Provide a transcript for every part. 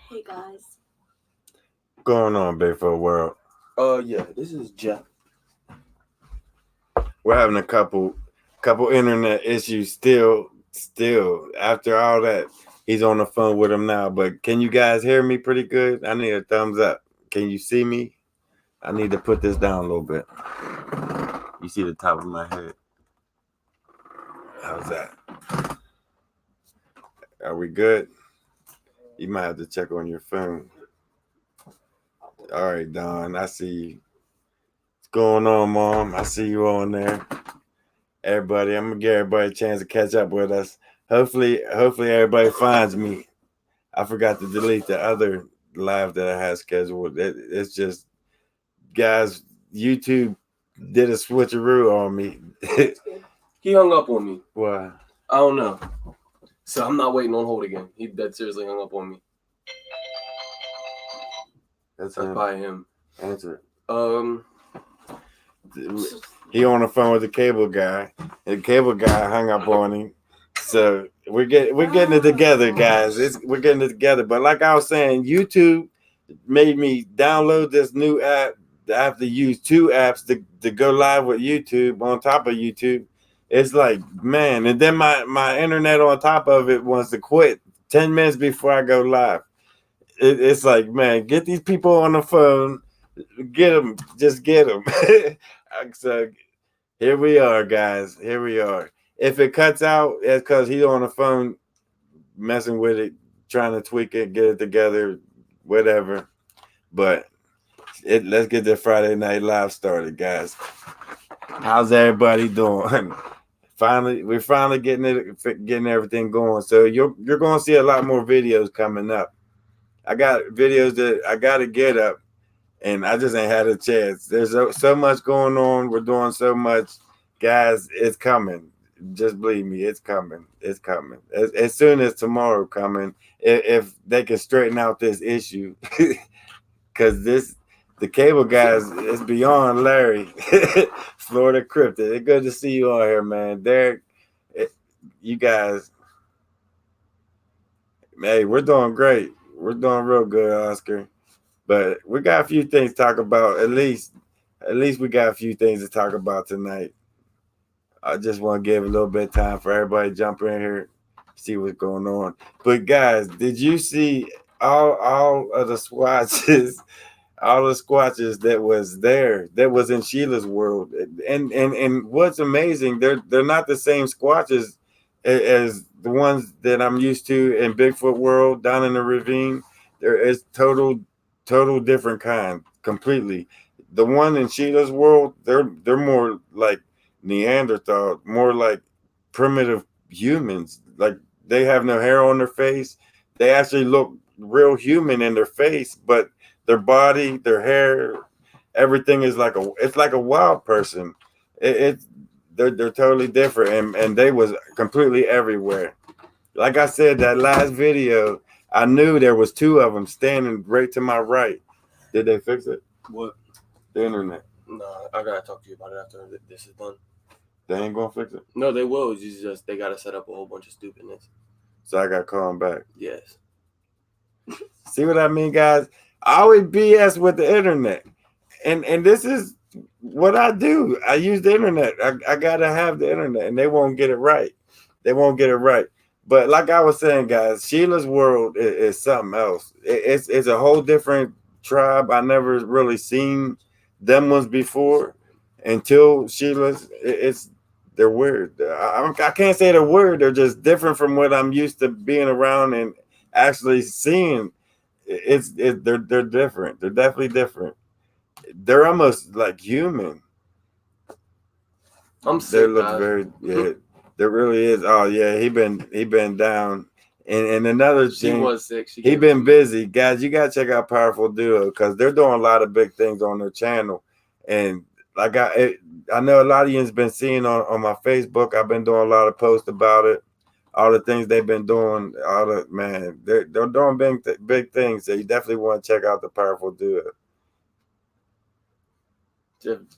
Hey guys. What's going on, Bigfoot World? Yeah, this is Jeff. We're having a couple internet issues still after all that. He's on the phone with him now, but can you guys hear me pretty good? I need a thumbs up. Can you see me? I need to put this down a little bit. You see the top of my head. How's that? Are we good? You might have to check on your phone. All right, Don, I see you. What's going on, Mom? I see you on there. Everybody, I'm gonna give everybody a chance to catch up with us. Hopefully everybody finds me. I forgot to delete the other live that I had scheduled. It's just, guys, YouTube did a switcheroo on me. He hung up on me. Why? I don't know. So I'm not waiting on hold again. He dead seriously hung up on me. That's probably him. Answer. He on the phone with the cable guy. The cable guy hung up on him. So we're getting it together, guys. We're getting it together. But like I was saying, YouTube made me download this new app. I have to use two apps to go live with YouTube on top of YouTube. It's like, man, and then my internet on top of it wants to quit 10 minutes before I go live. It's like, man, get these people on the phone. Get them. Just get them. So here we are, guys. Here we are. If it cuts out, it's because he's on the phone messing with it, trying to tweak it, get it together, whatever. But let's get the Friday Night Live started, guys. How's everybody doing? We're finally getting everything going. So you're going to see a lot more videos coming up. I got videos that I got to get up, and I just ain't had a chance. There's so much going on. We're doing so much. Guys, it's coming. Just believe me, it's coming. It's coming. As soon as tomorrow coming, if they can straighten out this issue. Because the cable guys is beyond Larry. Florida Cryptid. It's good to see you all here, man. Derek, you guys, hey, we're doing great. We're doing real good, Oscar. But we got a few things to talk about. At least we got a few things to talk about tonight. I just want to give a little bit of time for everybody to jump in here, see what's going on. But guys, did you see all of the swatches? All the squatches that was there, that was in Sheila's world, and what's amazing, they're not the same squatches as the ones that I'm used to in Bigfoot world down in the ravine. There is total different kind, completely. The one in Sheila's world, they're more like Neanderthal, more like primitive humans. Like they have no hair on their face. They actually look real human in their face, but their body, their hair, everything is it's like a wild person. They're totally different, and they was completely everywhere. Like I said, that last video, I knew there was two of them standing right to my right. Did they fix it? What? The internet. No, I gotta talk to you about it after this is done. They ain't gonna fix it. No, they will. It's just they gotta set up a whole bunch of stupidness. So I got to call them back. Yes. See what I mean, guys? I always BS with the internet, and this is what I do. I use the internet. I gotta have the internet, and they won't get it right. They won't get it right. But like I was saying, guys, Sheila's world is something else. It's a whole different tribe. I never really seen them ones before until Sheila's. They're weird. I can't say they're weird. They're just different from what I'm used to being around and actually seeing. They're different. They're definitely different. They're almost like human. I'm sick. They look very There really is. Oh yeah, he been down. And another thing, she was sick. He been busy, guys. You gotta check out Powerful Duo because they're doing a lot of big things on their channel. And like I know a lot of you's been seeing on my Facebook. I've been doing a lot of posts about it. All the things they've been doing, they're doing big things. So you definitely want to check out the Powerful Duo.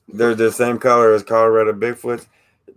They're the same color as Colorado Bigfoots.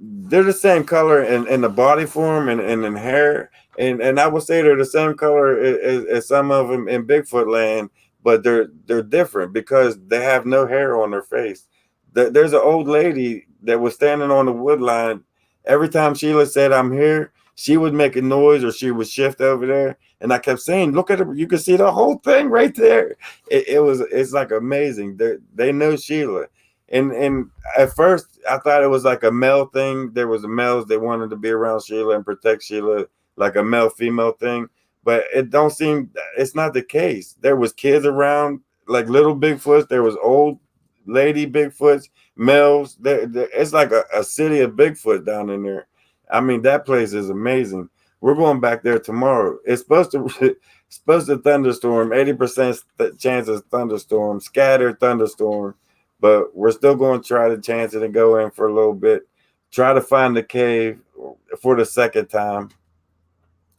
They're the same color in the body form and in hair. and I would say they're the same color as some of them in Bigfoot land, but they're different because they have no hair on their face. There's an old lady that was standing on the wood line. Every time Sheila said, "I'm here," she would make a noise or she would shift over there. And I kept saying, "Look at her! You can see the whole thing right there." It's like amazing. They know Sheila, and at first I thought it was like a male thing. There was males that wanted to be around Sheila and protect Sheila, like a male female thing. But it don't seem it's not the case. There was kids around, like little Bigfoots. There was old lady Bigfoots, males. It's like a city of Bigfoot down in there. I mean, that place is amazing. We're going back there tomorrow. It's supposed to thunderstorm, 80% chance of thunderstorm, scattered thunderstorm. But we're still going to try to chance it and go in for a little bit. Try to find the cave for the second time.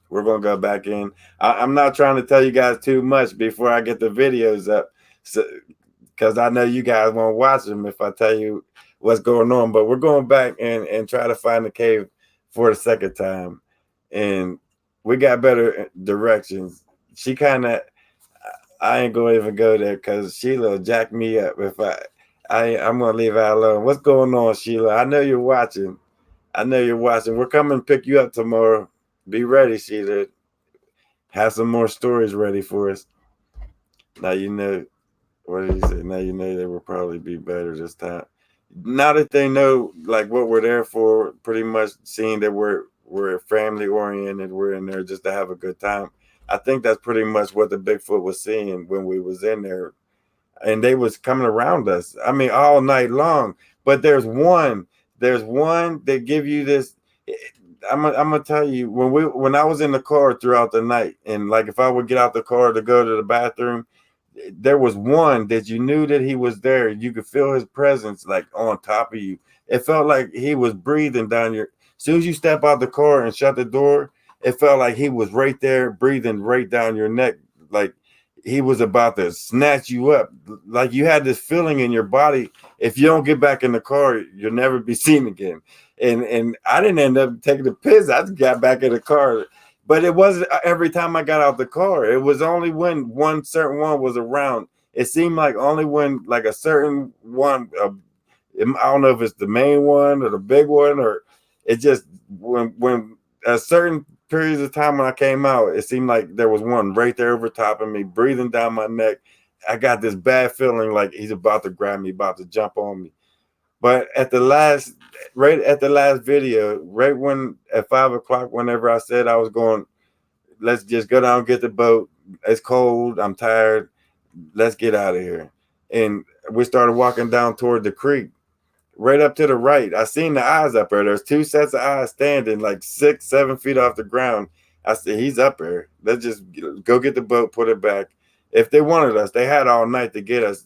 We're going to go back in. I'm not trying to tell you guys too much before I get the videos up. So, because I know you guys won't watch them if I tell you what's going on. But we're going back and try to find the cave for the second time. And we got better directions. She kind of, I ain't going to even go there because Sheila jack me up if I'm going to leave her alone. What's going on, Sheila? I know you're watching. We're coming to pick you up tomorrow. Be ready, Sheila. Have some more stories ready for us. Now you know. What did he say? Now you know they will probably be better this time. Now that they know like what we're there for, pretty much seeing that we're family oriented, we're in there just to have a good time. I think that's pretty much what the Bigfoot was seeing when we was in there. And they was coming around us. I mean, all night long. But there's one that give you this. I'm gonna tell you when I was in the car throughout the night, and like if I would get out the car to go to the bathroom, there was one that you knew that he was there. You could feel his presence like on top of you. It felt like he was breathing down your. As soon as you step out the car and shut the door, it felt like he was right there, breathing right down your neck, like he was about to snatch you up. Like you had this feeling in your body. If you don't get back in the car, you'll never be seen again. And I didn't end up taking the piss. I just got back in the car. But it wasn't every time I got out the car. It was only when one certain one was around. It seemed like only when like a certain one, I don't know if it's the main one or the big one, or it just when a certain periods of time when I came out, it seemed like there was one right there over top of me, breathing down my neck. I got this bad feeling like he's about to grab me, about to jump on me. But right at the last video, right when at 5 o'clock, whenever I said I was going, let's just go down, get the boat. It's cold. I'm tired. Let's get out of here. And we started walking down toward the creek. Right up to the right, I seen the eyes up there. There's two sets of eyes standing like 6-7 feet off the ground. I said, he's up there. Let's just go get the boat, put it back. If they wanted us, they had all night to get us.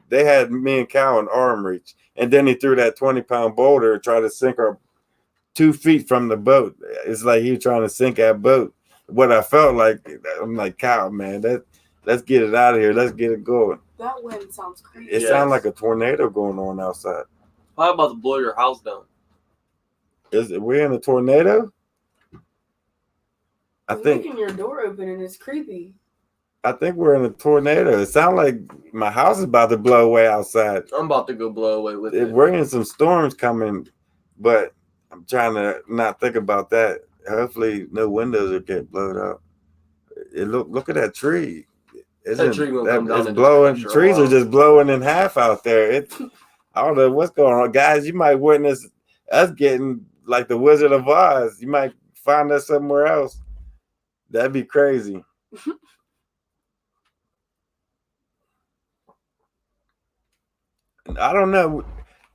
They had me and Cal in arm reach. And then he threw that 20-pound boulder and tried to sink her 2 feet from the boat. It's like he was trying to sink that boat. What I felt like, I'm like, Cal, man, let's get it out of here. Let's get it going. That wind sounds crazy. It sounds like a tornado going on outside. How about to blow your house down? We're in a tornado? I think leaving your door open and it's creepy. I think we're in a tornado. It sounds like my house is about to blow away outside. I'm about to go blow away with it. We're in some storms coming, but I'm trying to not think about that. Hopefully, no windows will get blown up. Look at that tree. That tree will come down. It's blowing. Trees are just blowing in half out there. I don't know what's going on, guys. You might witness us getting like the Wizard of Oz. You might find us somewhere else. That'd be crazy. I don't know.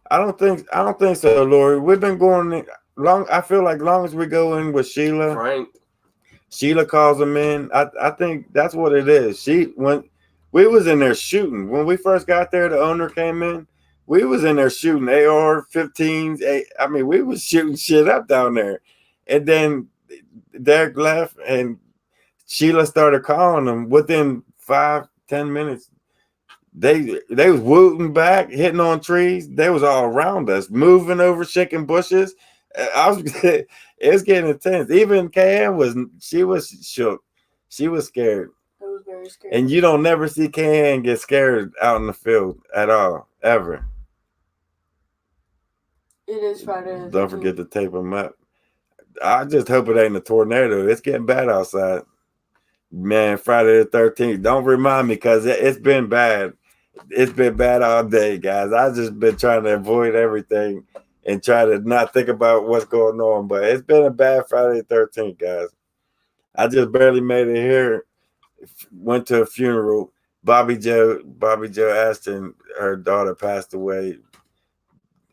I don't think so, Lori. We've been going long. I feel like long as we go in with Sheila, Frank. Sheila calls them in. I think that's what it is. When we was in there shooting. When we first got there, the owner came in. We was in there shooting AR-15s. I mean, we was shooting shit up down there. And then Derek left and Sheila started calling them. Within 5-10 minutes, they was wooting back, hitting on trees. They was all around us, moving over, shaking bushes. I was, it's getting intense. Even KM was shook. She was scared. It was very scary. And you don't never see KM get scared out in the field at all, ever. It is Friday. the Don't 13th. forget to tape them up. I just hope it ain't a tornado. It's getting bad outside. Man, Friday the 13th. Don't remind me because it's been bad. It's been bad all day, guys. I just been trying to avoid everything and try to not think about what's going on. But it's been a bad Friday the 13th, guys. I just barely made it here. Went to a funeral. Bobby Joe Ashton, her daughter passed away.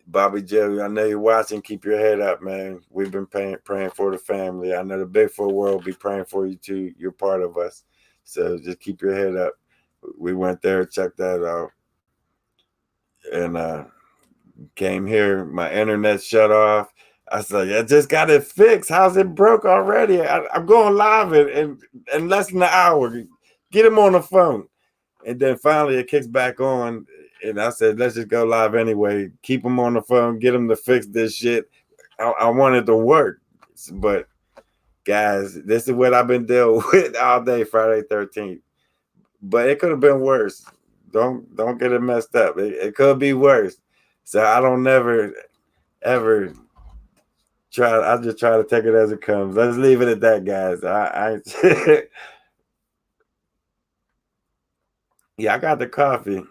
Bobby Joe, I know you're watching. Keep your head up, man. We've been praying for the family. I know the Big Four world will be praying for you too. You're part of us. So just keep your head up. We went there, checked that out. And came here. My internet shut off. I said, I just got it fixed. How's it broke already? I'm going live in less than an hour. Get him on the phone. And then finally it kicks back on. And I said, let's just go live anyway. Keep them on the phone. Get them to fix this shit. I want it to work. But, guys, this is what I've been dealing with all day, Friday 13th. But it could have been worse. Don't get it messed up. It could be worse. So I don't never, ever try. I just try to take it as it comes. Let's leave it at that, guys. Yeah, I got the coffee.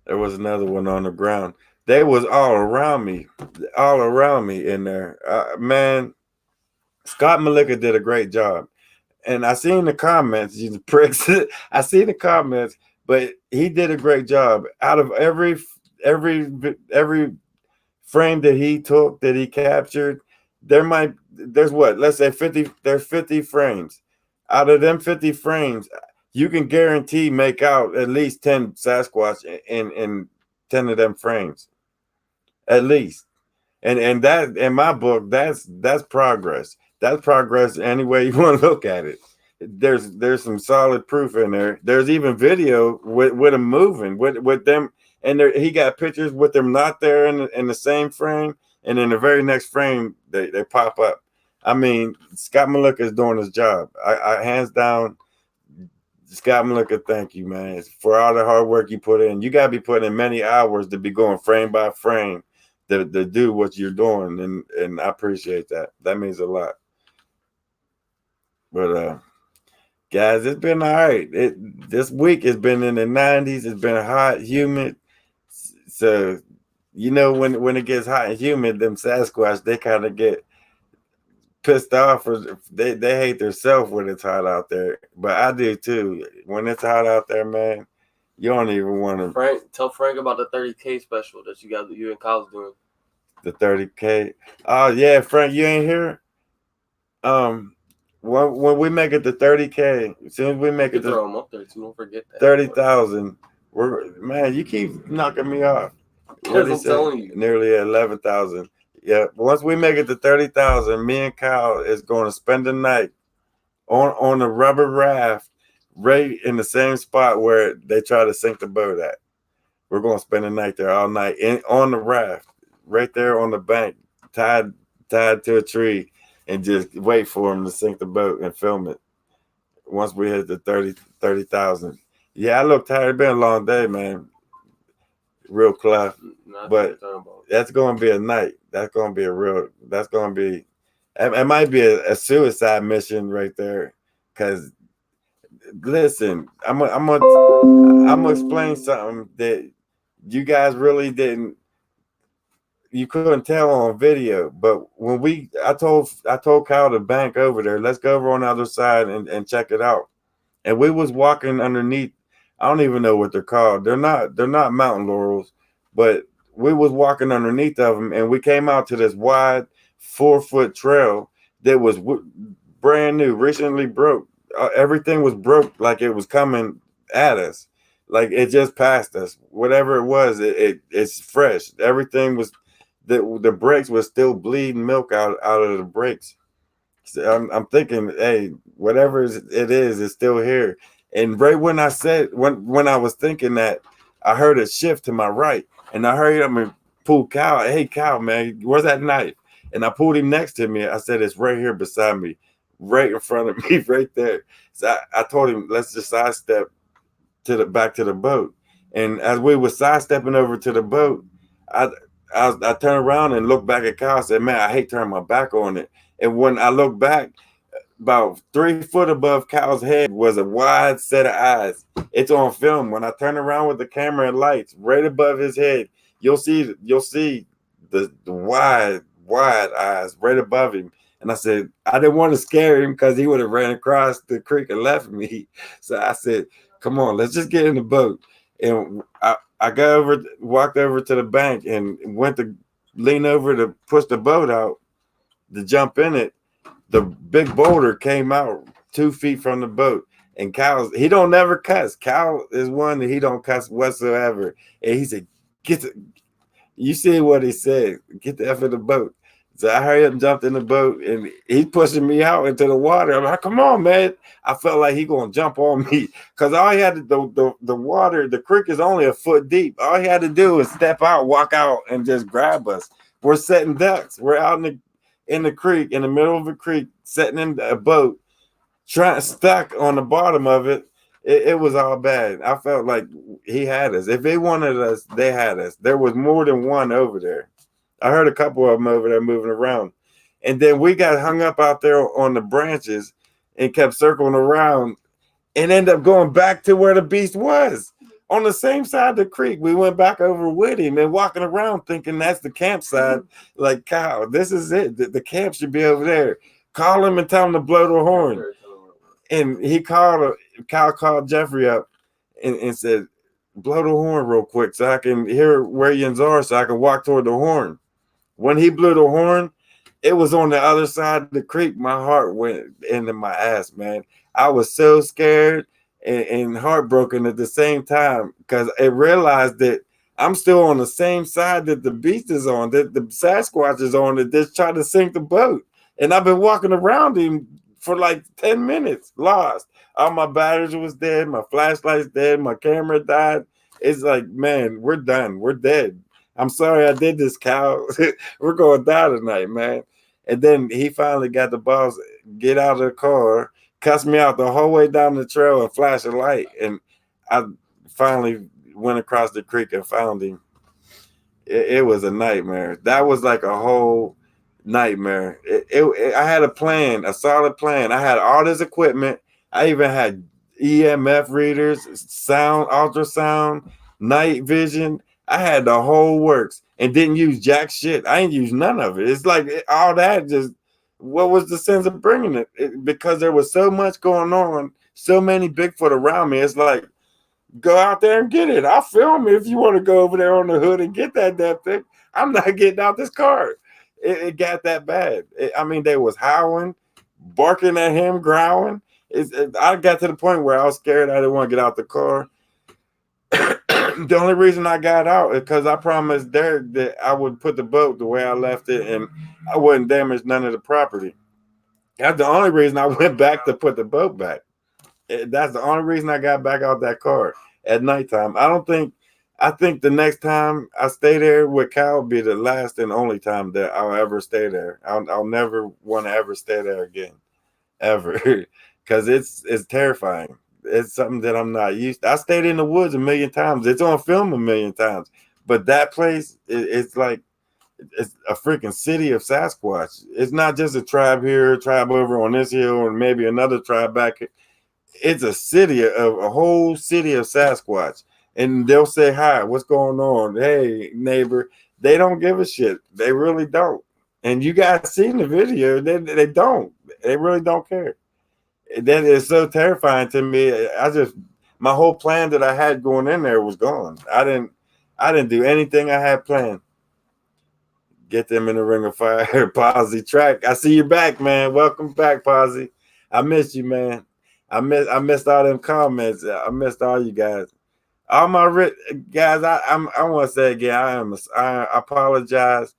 There was another one on the ground. They was all around me in there. Man, Scott Malika did a great job. And I seen the comments, you pricks. I seen the comments, but he did a great job. Out of every frame that he took, that he captured, there's what? Let's say 50, there's 50 frames. Out of them 50 frames, you can guarantee make out at least 10 Sasquatch in 10 of them frames. At least. And that, in my book, that's progress. That's progress any way you want to look at it. There's some solid proof in there. There's even video with them moving, with them, and he got pictures with them not there in the same frame, and in the very next frame they pop up. I mean, Scott Malika is doing his job. I hands down, Scott Malika, thank you, man, for all the hard work you put in. You got to be putting in many hours to be going frame by frame to do what you're doing, and I appreciate that. That means a lot. But guys, it's been all right. This week has been in the 90s. It's been hot, humid. So you know when it gets hot and humid, them Sasquatch, they kind of get pissed off, or they hate themselves when it's hot out there. But I do too. When it's hot out there, man, you don't even want to. Tell Frank about the 30K special that you and Kyle's doing. The 30K. Oh yeah, Frank, you ain't here. When we make it to 30K, as soon as we make it to throw them up there too, don't forget that. 30,000, man, you keep knocking me off. I'm telling you. Nearly 11,000. Yeah, once we make it to 30,000, me and Kyle is going to spend the night on a rubber raft right in the same spot where they try to sink the boat at. We're going to spend the night there all night on the raft, right there on the bank, tied to a tree, and just wait for them to sink the boat and film it. Once we hit the 30,000. Yeah, I look tired. It's been a long day, man. Real cleft. But that's going to be a night. That's going to be, it might be a suicide mission right there. Because, listen, I'm gonna explain something that you guys really you couldn't tell on video. But when I told Kyle to bank over there, let's go over on the other side and check it out. And we was walking underneath, I don't even know what they're called. They're not mountain laurels, but we was walking underneath of them, and we came out to this wide 4-foot trail that was brand new, recently broke. Everything was broke, like it was coming at us, like it just passed us. Whatever it was, it's fresh. Everything was, the brakes was still bleeding milk out of the brakes. So I'm thinking, hey, whatever it is, it's still here. And right when I said, when I was thinking that, I heard a shift to my right, and I hurried up and pulled Kyle. Hey, Kyle, man, where's that knife? And I pulled him next to me. I said, it's right here beside me, right in front of me, right there. So I told him, let's just sidestep back to the boat. And as we were sidestepping over to the boat, I turned around and looked back at Kyle. I said, man, I hate turning my back on it. And when I looked back, about 3 foot above Kyle's head was a wide set of eyes. It's on film. When I turn around with the camera and lights, right above his head, you'll see the wide eyes right above him. And I said, I didn't want to scare him because he would have ran across the creek and left me. So I said, come on, let's just get in the boat. And I walked over to the bank and went to lean over to push the boat out to jump in it. The big boulder came out 2 feet from the boat. And he don't never cuss. Kyle is one that he don't cuss whatsoever. And he said, you see what he said, get the F in the boat. So I hurried up and jumped in the boat, and he's pushing me out into the water. I'm like, come on, man. I felt like he gonna jump on me because all he had to the water, the creek is only a foot deep. All he had to do is step out, walk out, and just grab us. We're setting ducks. We're out in the creek, in the middle of a creek, setting in a boat, stuck on the bottom of it. It was all bad. I felt like he had us. If they wanted us, they had us. There was more than one over there. I heard a couple of them over there moving around. And then we got hung up out there on the branches and kept circling around and ended up going back to where the beast was. On the same side of the creek, we went back over with him and walking around thinking that's the campsite. Like, Kyle, this is it. The camp should be over there. Call him and tell him to blow the horn. And Kyle called Jeffrey up and said, blow the horn real quick so I can hear where you are so I can walk toward the horn. When he blew the horn, it was on the other side of the creek. My heart went into my ass, man. I was so scared and heartbroken at the same time because I realized that I'm still on the same side that the beast is on, that the Sasquatch is on, that just tried to sink the boat. And I've been walking around him for like 10 minutes, lost. All my batteries was dead. My flashlight's dead. My camera died. It's like, man, we're done. We're dead. I'm sorry I did this, Kyle. We're going down tonight, man. And then he finally got the balls, get out of the car, cussed me out the whole way down the trail and flashed a light. And I finally went across the creek and found him. It was a nightmare. That was like a whole nightmare. I had a plan, a solid plan. I had all this equipment. I even had EMF readers, sound, ultrasound, night vision. I had the whole works and didn't use jack shit. I ain't use none of it. It's like all that just, what was the sense of bringing it? Because there was so much going on, so many Bigfoot around me. It's like, go out there and get it. I'll film it if you want to go over there on the hood and get that damn thing. I'm not getting out this car. It got that bad. I mean, they was howling, barking at him, growling. I got to the point where I was scared. I didn't want to get out the car. The only reason I got out is because I promised Derek that I would put the boat the way I left it and I wouldn't damage none of the property. That's the only reason I went back to put the boat back. That's the only reason I got back out that car at nighttime. I think the next time I stay there with Kyle will be the last and only time that I'll ever stay there. I'll never want to ever stay there again, ever, because it's terrifying. It's something that I'm not used to. I stayed in the woods a million times. It's on film a million times. But that place, it's like it's a freaking city of Sasquatch. It's not just a tribe here, a tribe over on this hill, and maybe another tribe back here. It's a city of a whole city of Sasquatch. And they'll say, hi, what's going on? Hey, neighbor. They don't give a shit. They really don't. And you guys seen the video. They don't. They really don't care. That is so terrifying to me. My whole plan that I had going in there was gone. I didn't do anything I had planned. Get them in the ring of fire. Posy Track. I see you back, man. Welcome back, Posy. I missed you, man. I missed all them comments. I missed all you guys. All my guys, I want to say again, I apologize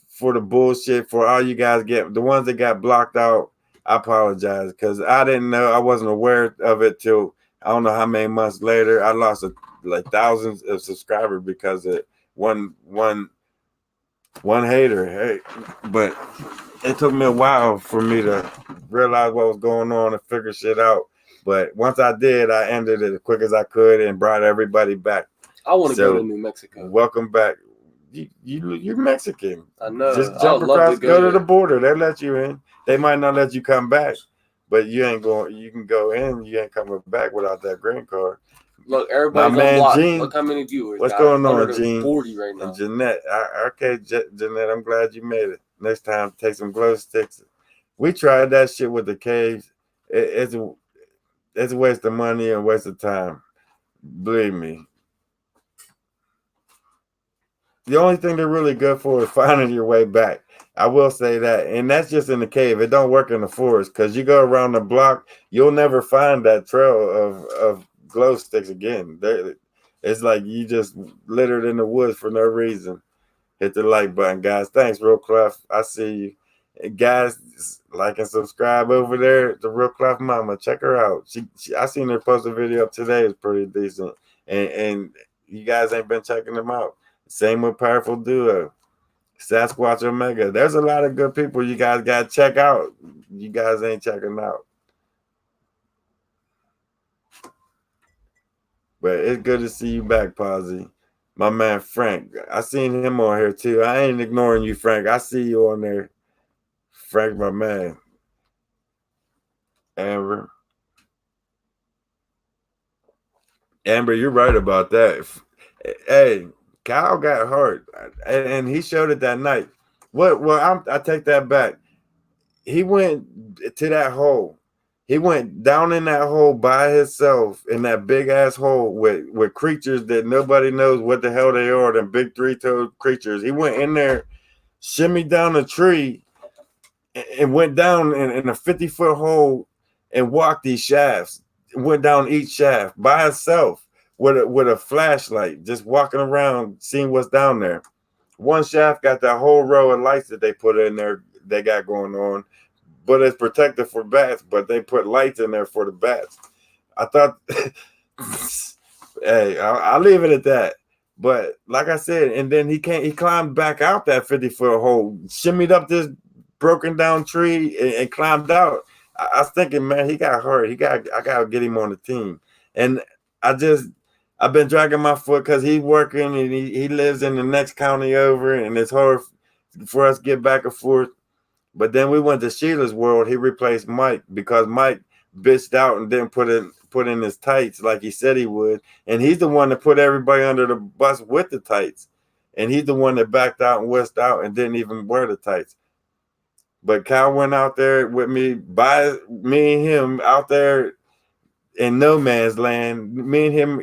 for the bullshit for all you guys the ones that got blocked out. I apologize because I didn't know, I wasn't aware of it till I don't know how many months later. I lost like thousands of subscribers because of one one hater. Hey, but it took me a while for me to realize what was going on and figure shit out. But once I did, I ended it as quick as I could and brought everybody back. I want to So, go to New Mexico. Welcome back. You're Mexican. I know. Just jump I'd love across, to go to there. the border. They let you in. They might not let you come back, but you ain't going. You can go in. You ain't coming back without that green card. Look, everybody's My man, on block. Gene, Look how many viewers. what's got going on, Gene? 140 right now. And Jeanette. Okay, Jeanette, I'm glad you made it. Next time, take some glow sticks. We tried that shit with the caves. It's a waste of money and waste of time. Believe me. The only thing they're really good for is finding your way back. I will say that. And that's just in the cave. It don't work in the forest because you go around the block, you'll never find that trail of glow sticks again. It's like you just littered in the woods for no reason. Hit the like button, guys. Thanks, Real Clef. I see you. And guys, like and subscribe over there to Real Clef Mama. Check her out. I seen her post a video up today. It's pretty decent. And you guys ain't been checking them out. Same with Powerful Duo, Sasquatch Omega. There's a lot of good people you guys got to check out. You guys ain't checking out. But it's good to see you back, Posy. My man Frank. I seen him on here too. I ain't ignoring you, Frank. I see you on there. Frank, my man. Amber. Amber, you're right about that. Hey, Kyle got hurt, and he showed it that night. Well, I take that back. He went to that hole. He went down in that hole by himself in that big ass hole with creatures that nobody knows what the hell they are. Them big 3-toed creatures. He went in there, shimmied down a tree, and went down in a 50-foot hole and walked these shafts. Went down each shaft by himself with a flashlight, just walking around, seeing what's down there. One shaft got that whole row of lights that they put in there, they got going on, but it's protected for bats, but they put lights in there for the bats. I thought, hey, I'll leave it at that. But like I said, and then he climbed back out that 50-foot hole, shimmied up this broken down tree and climbed out. I was thinking, man, he got hurt. I gotta get him on the team. And I've been dragging my foot because he's working and he lives in the next county over, and it's hard for us to get back and forth. But then we went to Sheila's world. He replaced Mike because Mike bitched out and didn't put in his tights like he said he would. And he's the one that put everybody under the bus with the tights. And he's the one that backed out and whisked out and didn't even wear the tights. But Kyle went out there with me, me and him out there in no man's land. Me and him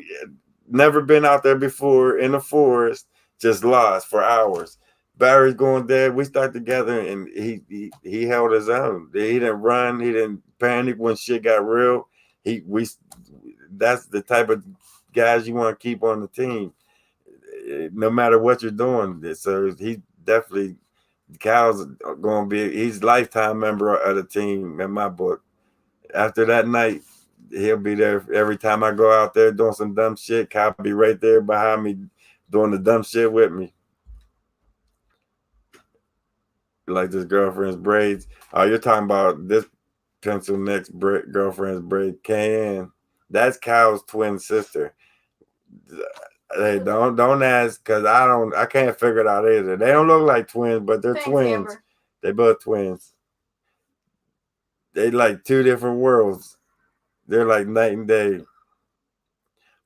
never been out there before in the forest, just lost for hours. Barry's going there. We start together, and he held his own. He didn't run. He didn't panic when shit got real. That's the type of guys you want to keep on the team, no matter what you're doing. So he definitely. Cal's going to be, he's lifetime member of the team in my book. After that night, he'll be there every time I go out there doing some dumb shit. Cal be right there behind me doing the dumb shit with me. Like this girlfriend's braids. Oh, you're talking about this pencil neck girlfriend's braid. Cayenne. That's Cal's twin sister. Hey, don't ask because I can't figure it out either. They don't look like twins, but they're twins. Amber. They both twins. They like two different worlds. They're like night and day.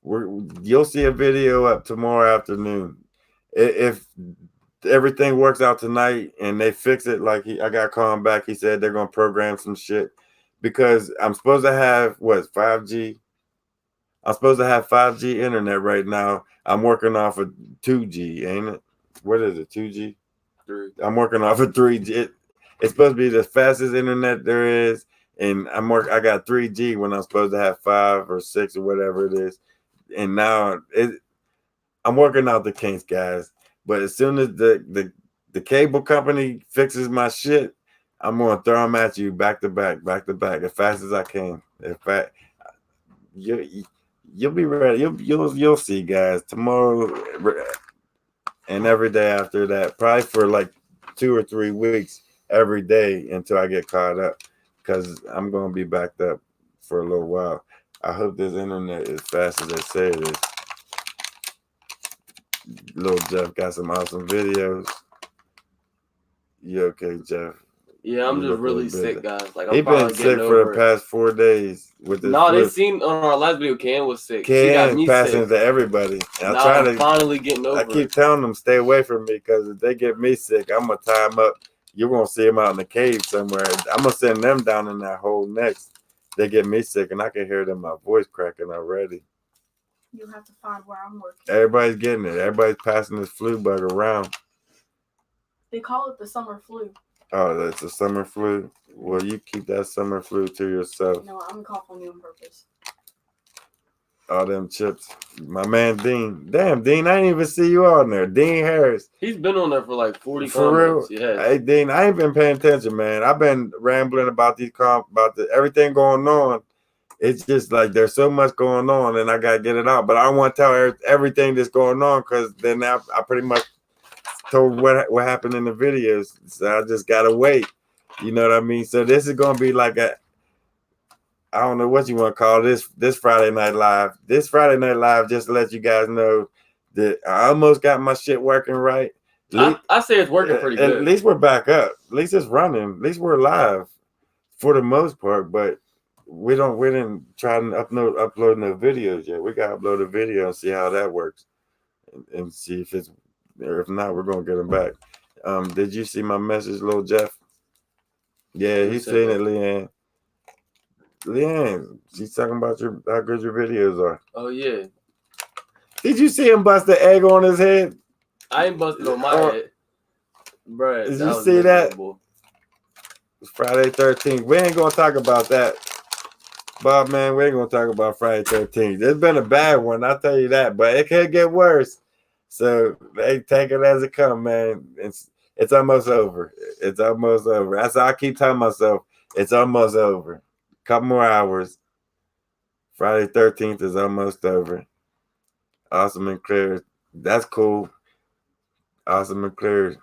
You'll see a video up tomorrow afternoon. If everything works out tonight and they fix it, like I got calling back. He said they're gonna program some shit because I'm supposed to have 5G. I'm supposed to have 5G internet right now. I'm working off of 2G, ain't it? What is it, 2G? 3. I'm working off of 3G. It's supposed to be the fastest internet there is, and I got 3G when I'm supposed to have 5 or 6 or whatever it is. And now I'm working out the kinks, guys. But as soon as the cable company fixes my shit, I'm gonna throw them at you back to back, as fast as I can. In fact, you'll be ready. You'll see, guys. Tomorrow, and every day after that, probably for like 2 or 3 weeks, every day until I get caught up, because I'm gonna be backed up for a little while. I hope this internet is fast as they say it is. Little Jeff got some awesome videos. You okay, Jeff? Yeah, I'm You just look a really little sick, bit- guys. Like He I'm finally been sick getting for the over it. past 4 days with this. No, they flu. seen on our last video. Ken was sick. She got Can me passing sick. to everybody. I Now try I'm to. finally getting over I keep it. telling them stay away from me, because if they get me sick, I'm gonna tie them up. You're gonna see them out in the cave somewhere. I'm gonna send them down in that hole next. They get me sick, and I can hear them my voice cracking already. You have to find where I'm working. Everybody's getting it. Everybody's passing this flu bug around. They call it the summer flu. Oh, that's a summer flu. Well, you keep that summer flu to yourself. No, I'm coughing on you on purpose. All them chips. My man Dean. Damn, Dean, I didn't even see you on there. Dean Harris. He's been on there for like 40 For real? comments. Yes. Hey, Dean, I ain't been paying attention, man. I've been rambling about everything going on. It's just like there's so much going on, and I gotta get it out. But I don't want to tell everything that's going on, because then I pretty much told what happened in the videos. So I just gotta wait. You know what I mean? So this is gonna be like I don't know what you want to call this Friday Night Live. This Friday Night Live, just to let you guys know that I almost got my shit working right. I say it's working pretty good. At least we're back up. At least it's running. At least we're live for the most part. But we didn't try to upload no videos yet. We gotta upload a video and see how that works, and see if it's, or if not, we're gonna get them back. Did you see my message, little Jeff? Yeah, he's seen it, Leanne. Leanne, she's talking about how good your videos are. Oh yeah. Did you see him bust the egg on his head? I ain't busted on my head. Bruh, Did you see that? It's Friday 13th. We ain't gonna talk about that. Bob, man, we ain't gonna talk about Friday 13th. It's been a bad one, I'll tell you that, but it could get worse. So they take it as it comes, man. It's almost over. It's almost over. That's how I keep telling myself. It's almost over. Couple more hours. Friday 13th is almost over. Awesome and clear. That's cool. Awesome and clear.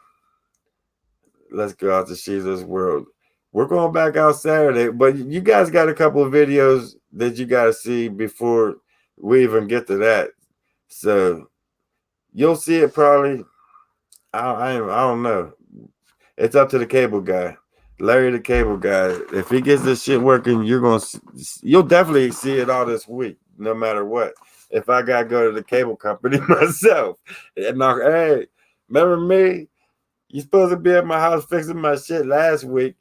Let's go out to Sheila's World. We're going back out Saturday, but you guys got a couple of videos that you got to see before we even get to that. So you'll see it probably. I don't know. It's up to the cable guy. Larry the cable guy, if he gets this shit working, you'll definitely see it all this week, no matter what. If I gotta go to the cable company myself, and hey, remember me? You supposed to be at my house fixing my shit last week.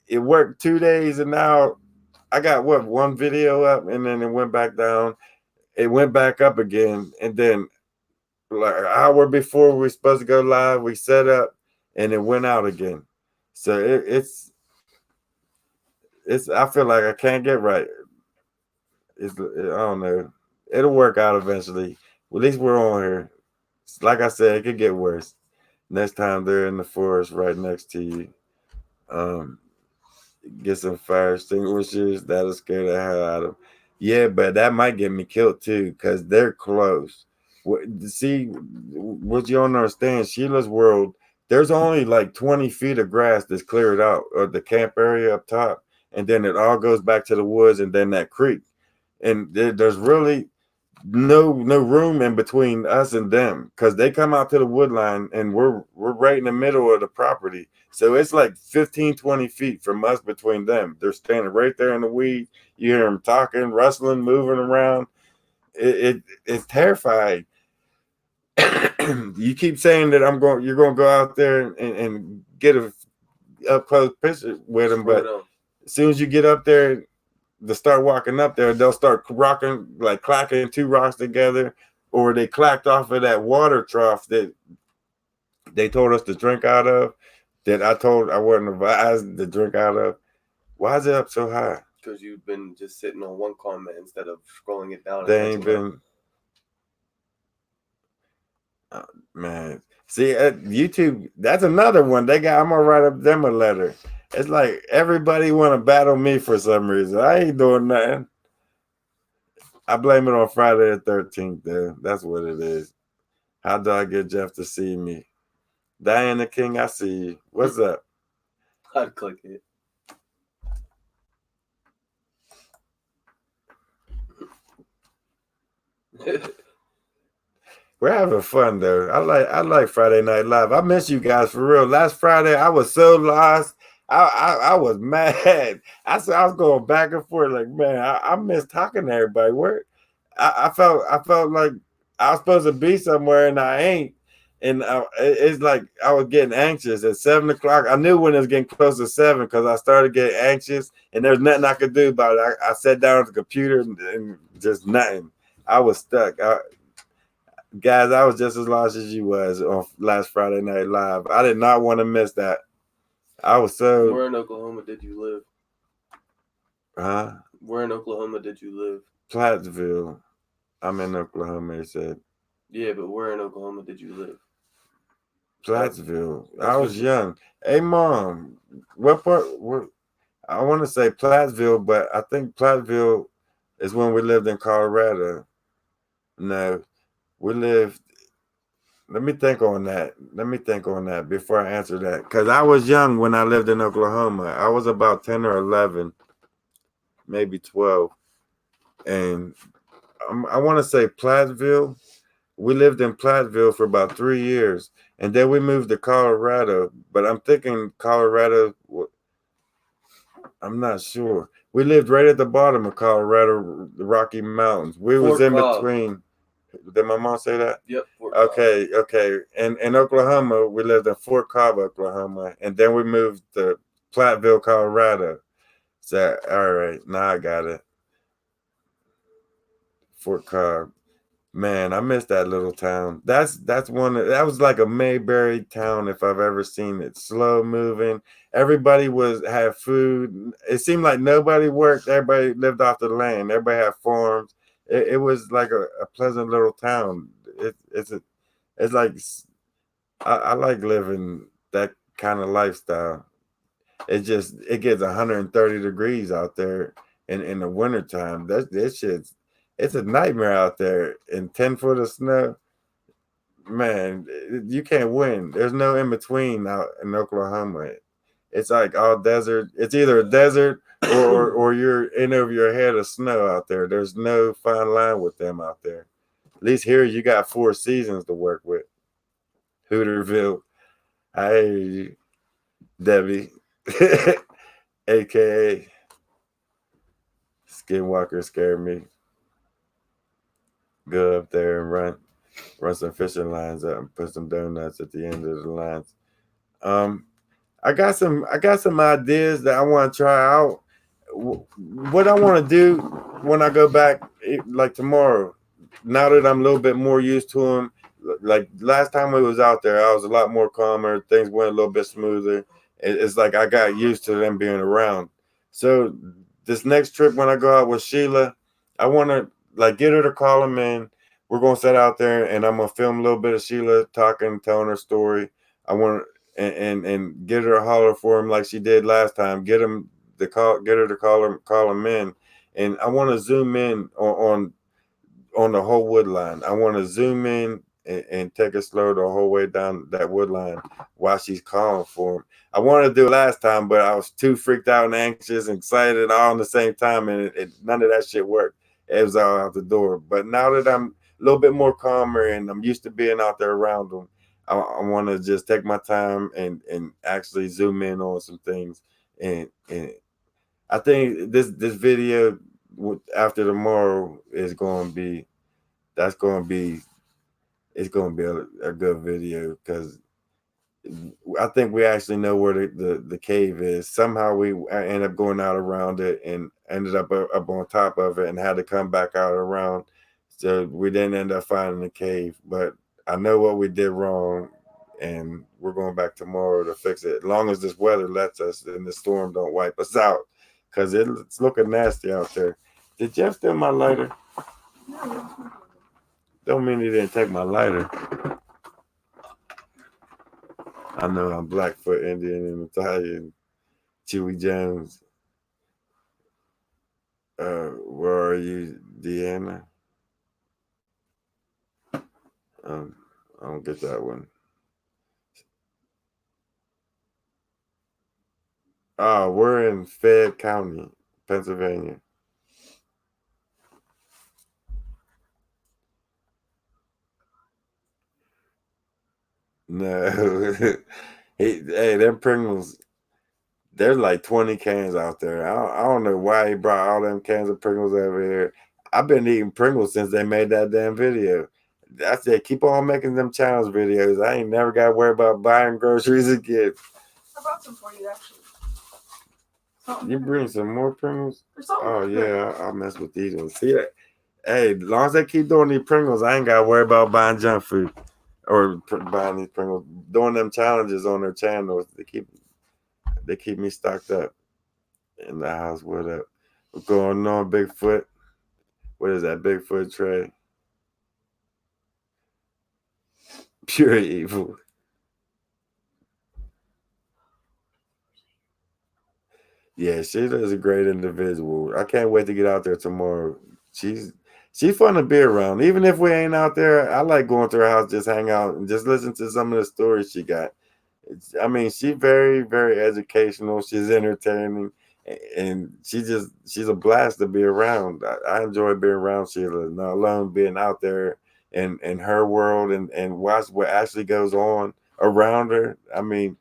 It worked 2 days, and now I got one video up, and then it went back down. It went back up again, and then like an hour before we were supposed to go live, we set up, and it went out again. So it's I feel like I can't get right. I don't know. It'll work out eventually. At least we're on here. Like I said, it could get worse. Next time they're in the forest right next to you. Get some fire extinguishers. That'll scare the hell out of them. Yeah, but that might get me killed too, because they're close. See, what you don't understand, Sheila's World, there's only like 20 feet of grass that's cleared out, or the camp area up top, and then it all goes back to the woods and then that creek. And there's really no room in between us and them, because they come out to the wood line and we're right in the middle of the property. So it's like 15-20 feet from us between them. They're standing right there in the weed. You hear them talking, rustling, moving around. It's terrifying. You keep saying that you're gonna go out there and get a up close picture with them, but as soon as you get up there to start walking up there, they'll start rocking, like clacking two rocks together, or they clacked off of that water trough that they told us to drink out of, that I wasn't advised to drink out of. Why is it up so high? Because you've been just sitting on one comment instead of scrolling it down. They ain't been. Man, see, at YouTube, that's another one. I'm gonna write up them a letter. It's like everybody want to battle me for some reason. I ain't doing nothing. I blame it on Friday the 13th, though. That's what it is. How do I get Jeff to see me? Diana King, I see you. What's up? I'd click it. We're having fun though. I like Friday Night Live. I miss you guys for real. Last Friday I was so lost. I was mad. I was going back and forth like, man, I miss talking to everybody. Where I felt like I was supposed to be somewhere and I ain't. And it's like I was getting anxious at 7 o'clock. I knew when it was getting close to 7 because I started getting anxious and there's nothing I could do about it. I sat down at the computer and just nothing. I was stuck. Guys, I was just as lost as you was on last Friday Night Live. I did not want to miss that. I was so. Where in Oklahoma did you live? Huh? Where in Oklahoma did you live? Plattsville. I'm in Oklahoma, he said. Yeah, but where in Oklahoma did you live? Plattsville. I was young. Hey, Mom, what part? I want to say Plattsville, but I think Plattsville is when we lived in Colorado. No, we lived. Let me think on that before I answer that. Because I was young when I lived in Oklahoma. I was about 10 or 11, maybe 12. And I want to say Plattsville. We lived in Plattsville for about 3 years. And then we moved to Colorado. But I'm thinking Colorado, I'm not sure. We lived right at the bottom of Colorado, the Rocky Mountains. We was Fort in Cobb. between. Did my mom say that? Yep. Fort Cobb. Okay. And in Oklahoma, we lived in Fort Cobb, Oklahoma, and then we moved to Platteville, Colorado. So, all right, now I got it. Fort Cobb. Man, I miss that little town. That was like a Mayberry town if I've ever seen it. Slow moving. Everybody had food. It seemed like nobody worked. Everybody lived off the land. Everybody had farms. It was like a pleasant little town. It's like I like living that kind of lifestyle. It gets 130 degrees out there in the wintertime. That shit's it's a nightmare out there. And 10 foot of snow, man, you can't win. There's no in between out in Oklahoma. It's like all desert. It's either a desert or you're in over your head of snow out there. There's no fine line with them out there. At least here you got 4 seasons to work with. Hooterville. Hey, Debbie, aka Skinwalker, scared me. Go up there and run some fishing lines up and put some donuts at the end of the lines. I got some ideas that I want to try out. What I want to do when I go back, like tomorrow, now that I'm a little bit more used to them. Like last time we was out there, I was a lot more calmer. Things went a little bit smoother. It's like I got used to them being around. So this next trip when I go out with Sheila, I want to like get her to call him in. We're gonna sit out there and I'm gonna film a little bit of Sheila talking, telling her story. I want and get her a holler for him like she did last time. Get her to call him in, and I want to zoom in on the whole wood line. I want to zoom in and take it slow the whole way down that wood line while she's calling for him. I wanted to do it last time, but I was too freaked out and anxious and excited all at the same time, and none of that shit worked. It was all out the door. But now that I'm a little bit more calmer and I'm used to being out there around them, I want to just take my time and actually zoom in on some things. And I think this video after tomorrow is going to be it's going to be a good video because I think we actually know where the cave is. Somehow we end up going out around it and ended up on top of it and had to come back out around. So we didn't end up finding the cave, but I know what we did wrong, and we're going back tomorrow to fix it. As long as this weather lets us and the storm don't wipe us out, because it's looking nasty out there. Did Jeff steal my lighter? Don't mean he didn't take my lighter. I know I'm Blackfoot, Indian, and Italian. Chewy Jones. Where are you, Deanna? I don't get that one. Oh, we're in Fayette County, Pennsylvania. No. Hey, them Pringles, there's like 20 cans out there. I don't know why he brought all them cans of Pringles over here. I've been eating Pringles since they made that damn video. I said, keep on making them challenge videos. I ain't never got to worry about buying groceries again. I brought some for you, actually. Something You different. bring some more Pringles? There's something Oh, different. yeah, I'll mess with these ones. See that? Hey, as long as they keep doing these Pringles, I ain't got to worry about buying junk food or buying these Pringles. Doing them challenges on their channels, they keep me stocked up in the house. What up? What's going on, Bigfoot? What is that, Bigfoot tray? Pure evil. Yeah, Sheila's a great individual. I can't wait to get out there tomorrow. She's fun to be around. Even if we ain't out there, I like going to her house, just hang out and just listen to some of the stories she got. I mean, she's very, very educational. She's entertaining, and she's a blast to be around. I enjoy being around Sheila, not alone being out there in her world and watch what actually goes on around her. I mean,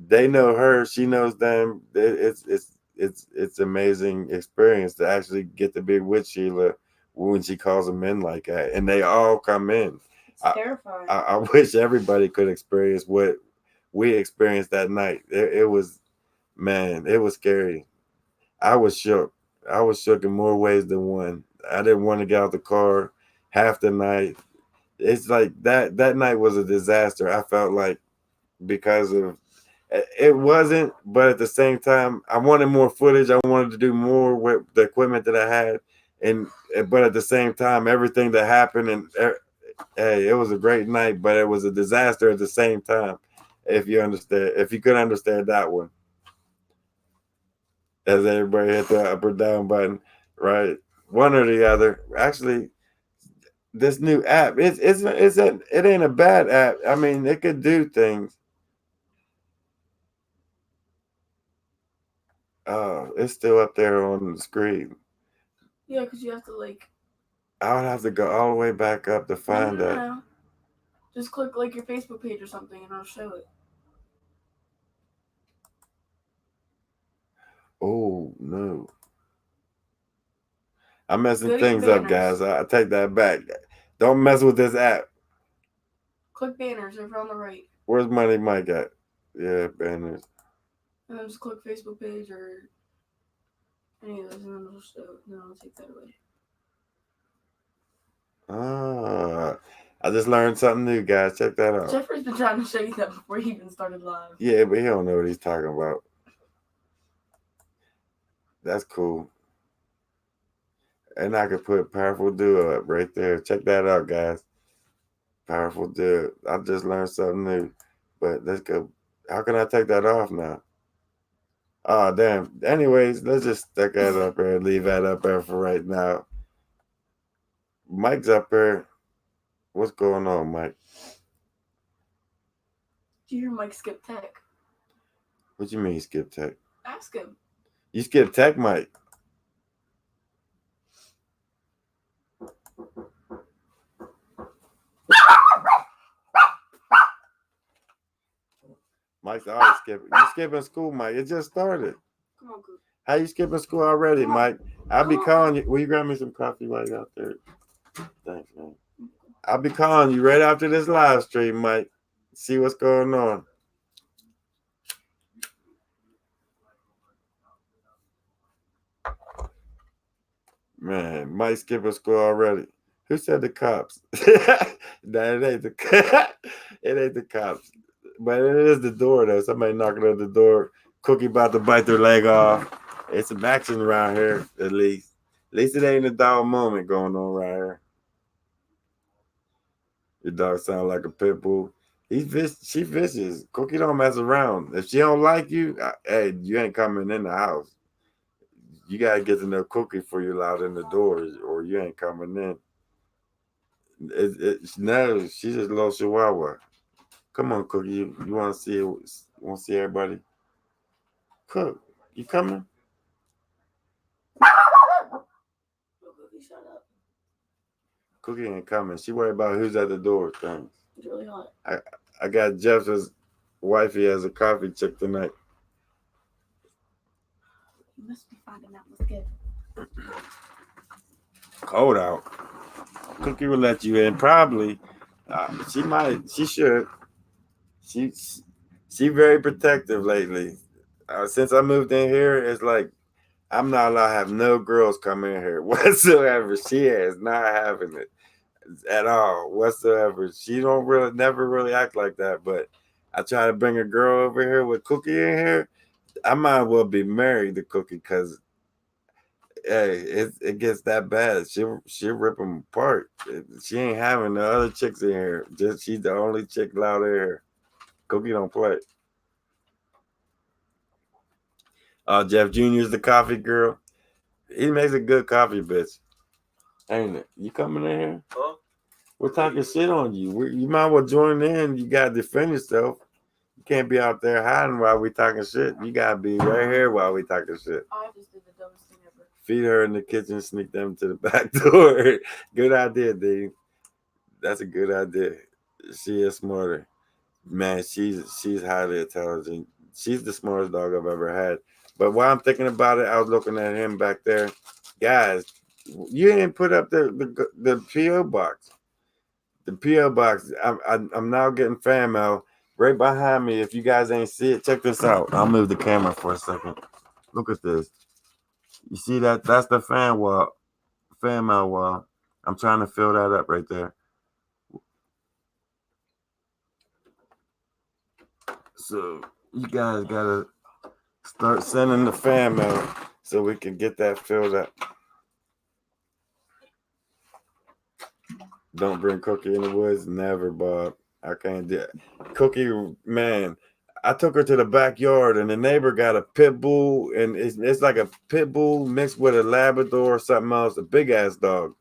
they know her, she knows them. It's amazing experience to actually get to be with Sheila when she calls them in like that, and they all come in. It's terrifying. I wish everybody could experience what we experienced that night. It was, man, it was scary. I was shook. I was shook in more ways than one. I didn't want to get out the car half the night. It's like that night was a disaster. I felt like because of it wasn't, but at the same time, I wanted more footage. I wanted to do more with the equipment that I had, and but at the same time, everything that happened and hey, it was a great night, but it was a disaster at the same time. If you understand, if you could understand that one, as everybody hit the up or down button, right? One or the other. Actually, this new app, it ain't a bad app. I mean, it could do things. Oh, it's still up there on the screen. Yeah, because you have to like. I would have to go all the way back up to find that. No. Just click like your Facebook page or something, and it'll show it. Oh no. I'm messing Go to your things up, banners. guys. I take that back. Don't mess with this app. Click banners over on the right, Where's Money Mike at? Yeah, banners. and then just click Facebook page or any of those, and then it'll show. Then I'll take that away. Ah, I just learned something new, guys. Check that out. Jeffrey's been trying to show you that before he even started live. Yeah, but he don't know what he's talking about. That's cool. And I could put Powerful Duo up right there. Check that out, guys. Powerful Duo. I just learned something new. But let's go. How can I take that off now? Oh, damn. Anyways, let's just stick that up there and leave that up there for right now. Mike's up there. What's going on, Mike? Did you hear Mike skip tech? What you mean skip tech? Ask him. You skip tech, Mike. Mike's always skipping. You skipping school, Mike. It just started. Come on, Coop. How you skipping school already, Mike? I'll be calling you. Will you grab me some coffee right out there? Thanks, man. I'll be calling you right after this live stream, Mike. See what's going on. Man, Mike skipping school already. Who said the cops? Nah, it ain't the it ain't the cops. But it is the door though. Somebody knocking on the door. Cookie about to bite their leg off. It's some action around here, at least. At least it ain't a dog moment going on right here. Your dog sound like a pit bull. She vicious. Cookie don't mess around. If she don't like you, hey, you ain't coming in the house. You gotta get to know Cookie before you allowed in the doors, or you ain't coming in. No, she's just a little chihuahua. Come on, Cookie. You want to see it? Want to see everybody? Cook, you coming? Oh, Cookie, shut up. Cookie ain't coming. She worried about who's at the door. Things. It's really hot. I got Jeff's wifey as a coffee chick tonight. You must be finding out what's good. Cold out. Cookie will let you in. Probably. She might. She should. She very protective lately. Since I moved in here, it's like I'm not allowed to have no girls come in here whatsoever. She is not having it at all whatsoever. She don't really never really act like that. But I try to bring a girl over here with Cookie in here. I might as well be married to Cookie because hey, it gets that bad. She'll rip them apart. She ain't having the other chicks in here. Just she's the only chick allowed in here. Cookie don't play. Jeff Jr.'s the coffee girl. He makes a good coffee, bitch. Ain't it? You coming in here? Huh? We're talking shit on you. You might as well join in. You gotta defend yourself. You can't be out there hiding while we talking shit. You gotta be right here while we talking shit. I just did the dumbest thing ever. Feed her in the kitchen, sneak them to the back door. Good idea, Dave. That's a good idea. She is smarter. Man, she's highly intelligent. She's the smartest dog I've ever had. But while I'm thinking about it, I was looking at him back there. Guys, you didn't put up the PO box. The PO box. I'm now getting fan mail right behind me. If you guys ain't see it, check this out. I'll move the camera for a second. Look at this. You see that? That's the fan mail wall. I'm trying to fill that up right there. So you guys gotta start sending the fan mail so we can get that filled up. Don't bring Cookie in the woods. Never, Bob. I can't do it. Cookie, man, I took her to the backyard and the neighbor got a pit bull, and it's like a pit bull mixed with a Labrador or something else, a big ass dog.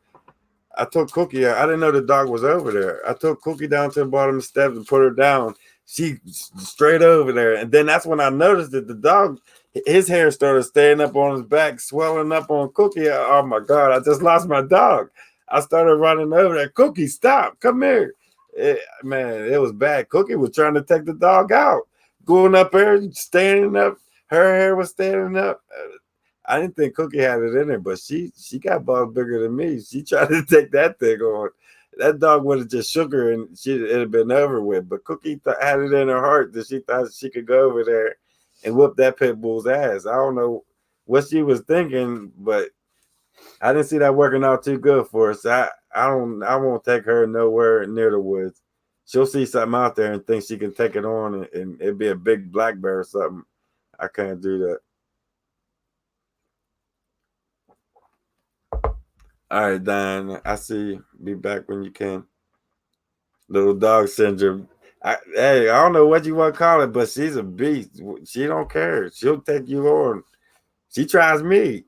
I took Cookie out. I didn't know the dog was over there. I took Cookie down to the bottom of the steps and put her down. She straight over there. And then that's when I noticed that the dog, his hair started standing up on his back, swelling up on Cookie. Oh my God, I just lost my dog. I started running over there. Cookie, stop. Come here. Man, it was bad. Cookie was trying to take the dog out. Going up there, standing up. Her hair was standing up. I didn't think Cookie had it in her, but she got balls bigger than me. She tried to take that thing on. That dog would have just shook her and it'd have been over with. But Cookie had it in her heart that she thought she could go over there and whoop that pit bull's ass. I don't know what she was thinking, but I didn't see that working out too good for us. I won't take her nowhere near the woods. She'll see something out there and think she can take it on and it'd be a big black bear or something. I can't do that. All right, Diane. I see you. Be back when you can. Little dog syndrome. Hey, I don't know what you want to call it, but she's a beast. She don't care. She'll take you on. She tries me.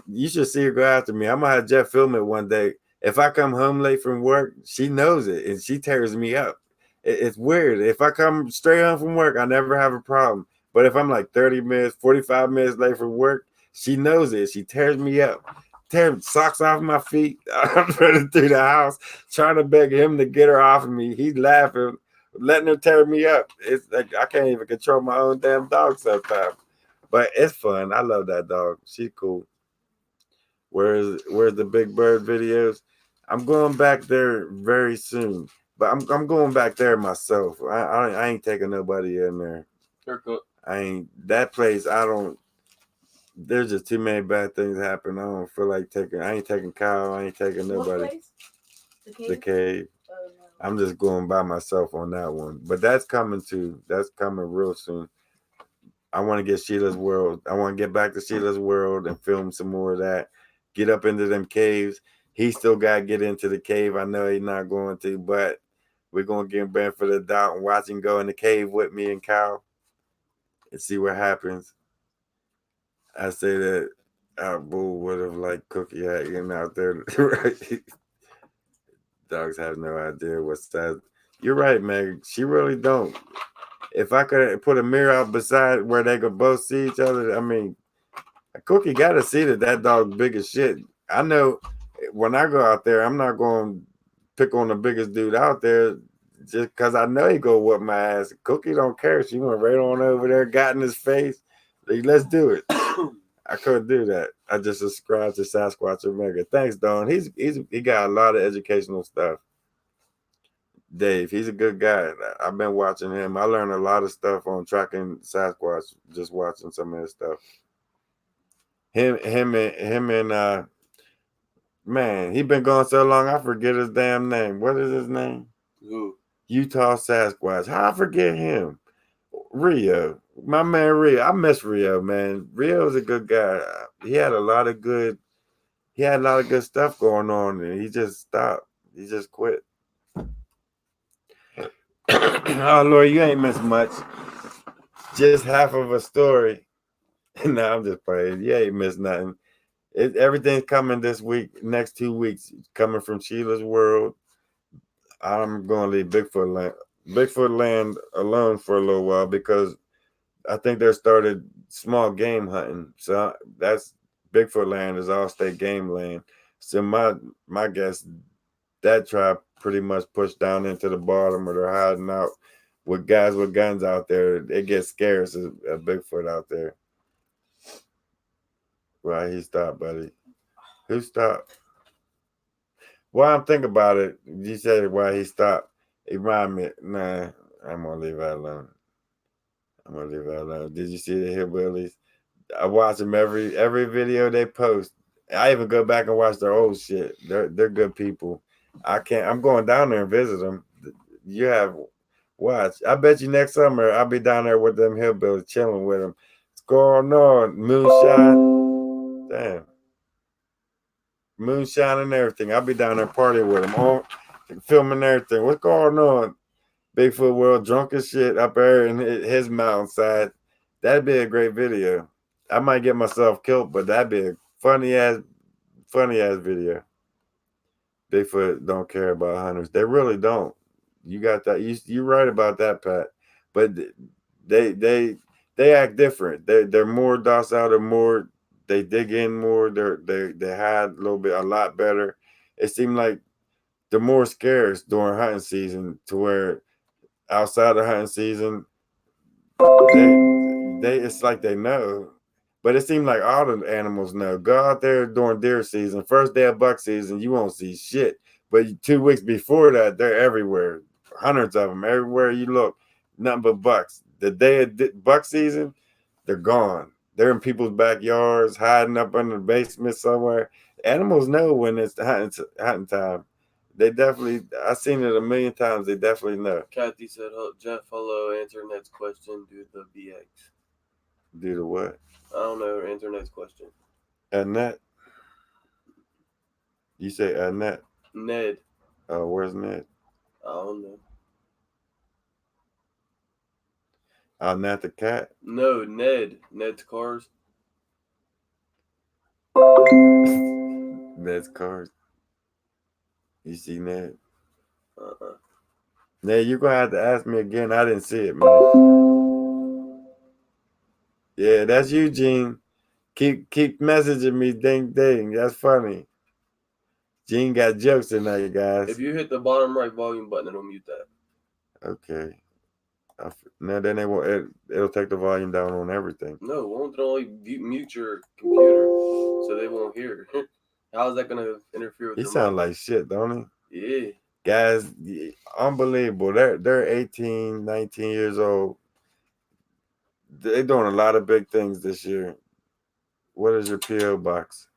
You should see her go after me. I'm gonna have Jeff film it one day. If I come home late from work, she knows it and she tears me up. It's weird. If I come straight home from work, I never have a problem. But if I'm like 30 minutes, 45 minutes late from work, she knows it. She tears me up. Tearing socks off my feet. I'm running through the house trying to beg him to get her off of me. He's laughing, letting her tear me up. It's like I can't even control my own damn dog sometimes. But it's fun. I love that dog. She's cool. Where's the Big Bird videos? I'm going back there very soon. But I'm going back there myself. I ain't taking nobody in there. Haircut. I ain't that place. I don't. There's just too many bad things happen. I don't feel like taking. I ain't taking Kyle. I ain't taking What nobody. place? The cave? The cave. Oh, no. I'm just going by myself on that one. But that's coming too. That's coming real soon. I want to get Sheila's World. I want to get back to Sheila's World and film some more of that. Get up into them caves. He still got to get into the cave. I know he's not going to, but we're going to give him benefit of the doubt and watch him go in the cave with me and Kyle and see what happens. I say that our bull would have liked Cookie hanging out there. Right? Dogs have no idea what size. You're right, Meg. She really don't. If I could put a mirror out beside where they could both see each other, I mean, Cookie got to see that dog big as shit. I know when I go out there, I'm not going to pick on the biggest dude out there just because I know he go whoop my ass. Cookie don't care. She went right on over there, got in his face. Like, let's do it. I couldn't do that. I just subscribed to Sasquatch Omega. Thanks, Don. He got a lot of educational stuff. Dave, he's a good guy. I've been watching him. I learned a lot of stuff on tracking Sasquatch just watching some of his stuff. Him and man, he been gone so long I forget his damn name. What is his name? Who? Utah Sasquatch. How I forget him? Rio. My man Rio. I miss Rio, man. Rio's a good guy. He had a lot of good stuff going on and he just stopped. He just quit. Oh Lord, you ain't missed much. Just half of a story. No, I'm just playing. You ain't missed nothing. Everything's coming this week, next 2 weeks, coming from Sheila's World. I'm going to leave Bigfoot Land alone for a little while because I think they started small game hunting. So that's Bigfoot Land is all state game land. So my guess, that tribe pretty much pushed down into the bottom or they're hiding out with guys with guns out there. It gets scarce a Bigfoot out there. Why he stopped, buddy? Who stopped? Well, I'm thinking about it. You said why he stopped. It reminded me. Nah, I'm gonna leave that alone. Did you see the Hillbillies? I watch them every video they post. I even go back and watch their old shit. They're good people. I'm going down there and visit them. You have watch. I bet you next summer I'll be down there with them Hillbillies, chilling with them. What's going on? Moonshine. Damn. Moonshine and everything. I'll be down there partying with them, all filming everything. What's going on? Bigfoot World, drunk as shit up there in his mountainside. That'd be a great video. I might get myself killed, but that'd be a funny ass video. Bigfoot don't care about hunters. They really don't. You got that. You're right about that, Pat. But they act different. They're more docile. They're more. They dig in more. They hide a lot better. It seemed like they're more scarce during hunting season to where outside of hunting season, they it's like they know. But it seemed like all the animals know. Go out there during deer season, first day of buck season, you won't see shit. But 2 weeks before that, they're everywhere. Hundreds of them everywhere you look. Nothing but bucks. The day of buck season, they're gone. They're in people's backyards, hiding up in the basement somewhere. Animals know when it's hunting time. They definitely, I've seen it a million times. They definitely know. Kathy said, Jeff, hello, answer next question, do the BX. Do the what? I don't know, answer next question. Annette? You say Annette? Ned. Oh, where's Ned? I don't know. Annette the cat? No, Ned. Ned's cars. Ned's cars. You see Ned? Uh-uh. Ned, you're going to have to ask me again. I didn't see it, man. Yeah, that's Eugene. Keep messaging me. Ding, ding. That's funny. Gene got jokes tonight, guys. If you hit the bottom right volume button, it'll mute that. Okay. No, then it'll take the volume down on everything. No, won't it only mute your computer so they won't hear? How is that going to interfere with He your sound mic? like shit, don't he? Yeah. Guys, unbelievable. They're 18, 19 years old. They're doing a lot of big things this year. What is your P.O. box?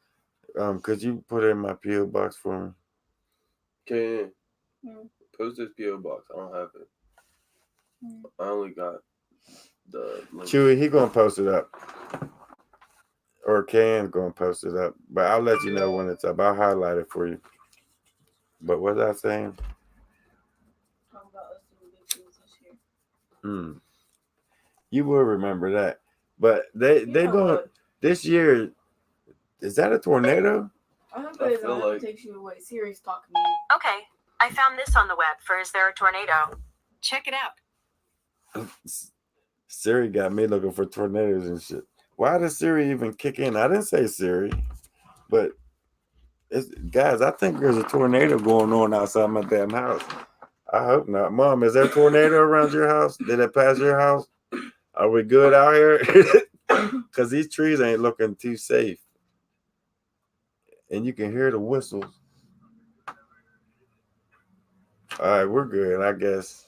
Could you put it in my P.O. box for me? Okay. Post this P.O. box. I don't have it. I only got the link. Chewy, he gonna post it up. Or Can's gonna post it up. But I'll let you know when it's up. I'll highlight it for you. But what was I saying? Talk about us doing big things this year. You will remember that. But they know going what? this year. Is that a tornado? I hope I it is. feel I hope like- it takes you away. Siri's talking to you. Okay. I found this on the web for Is There a Tornado? Check it out. Siri got me looking for tornadoes and shit. Why does Siri even kick in? I didn't say Siri, but guys, I think there's a tornado going on outside my damn house. I hope not. Mom, is there a tornado around your house? Did it pass your house? Are we good out here? Because these trees ain't looking too safe. And you can hear the whistles. All right, we're good, I guess.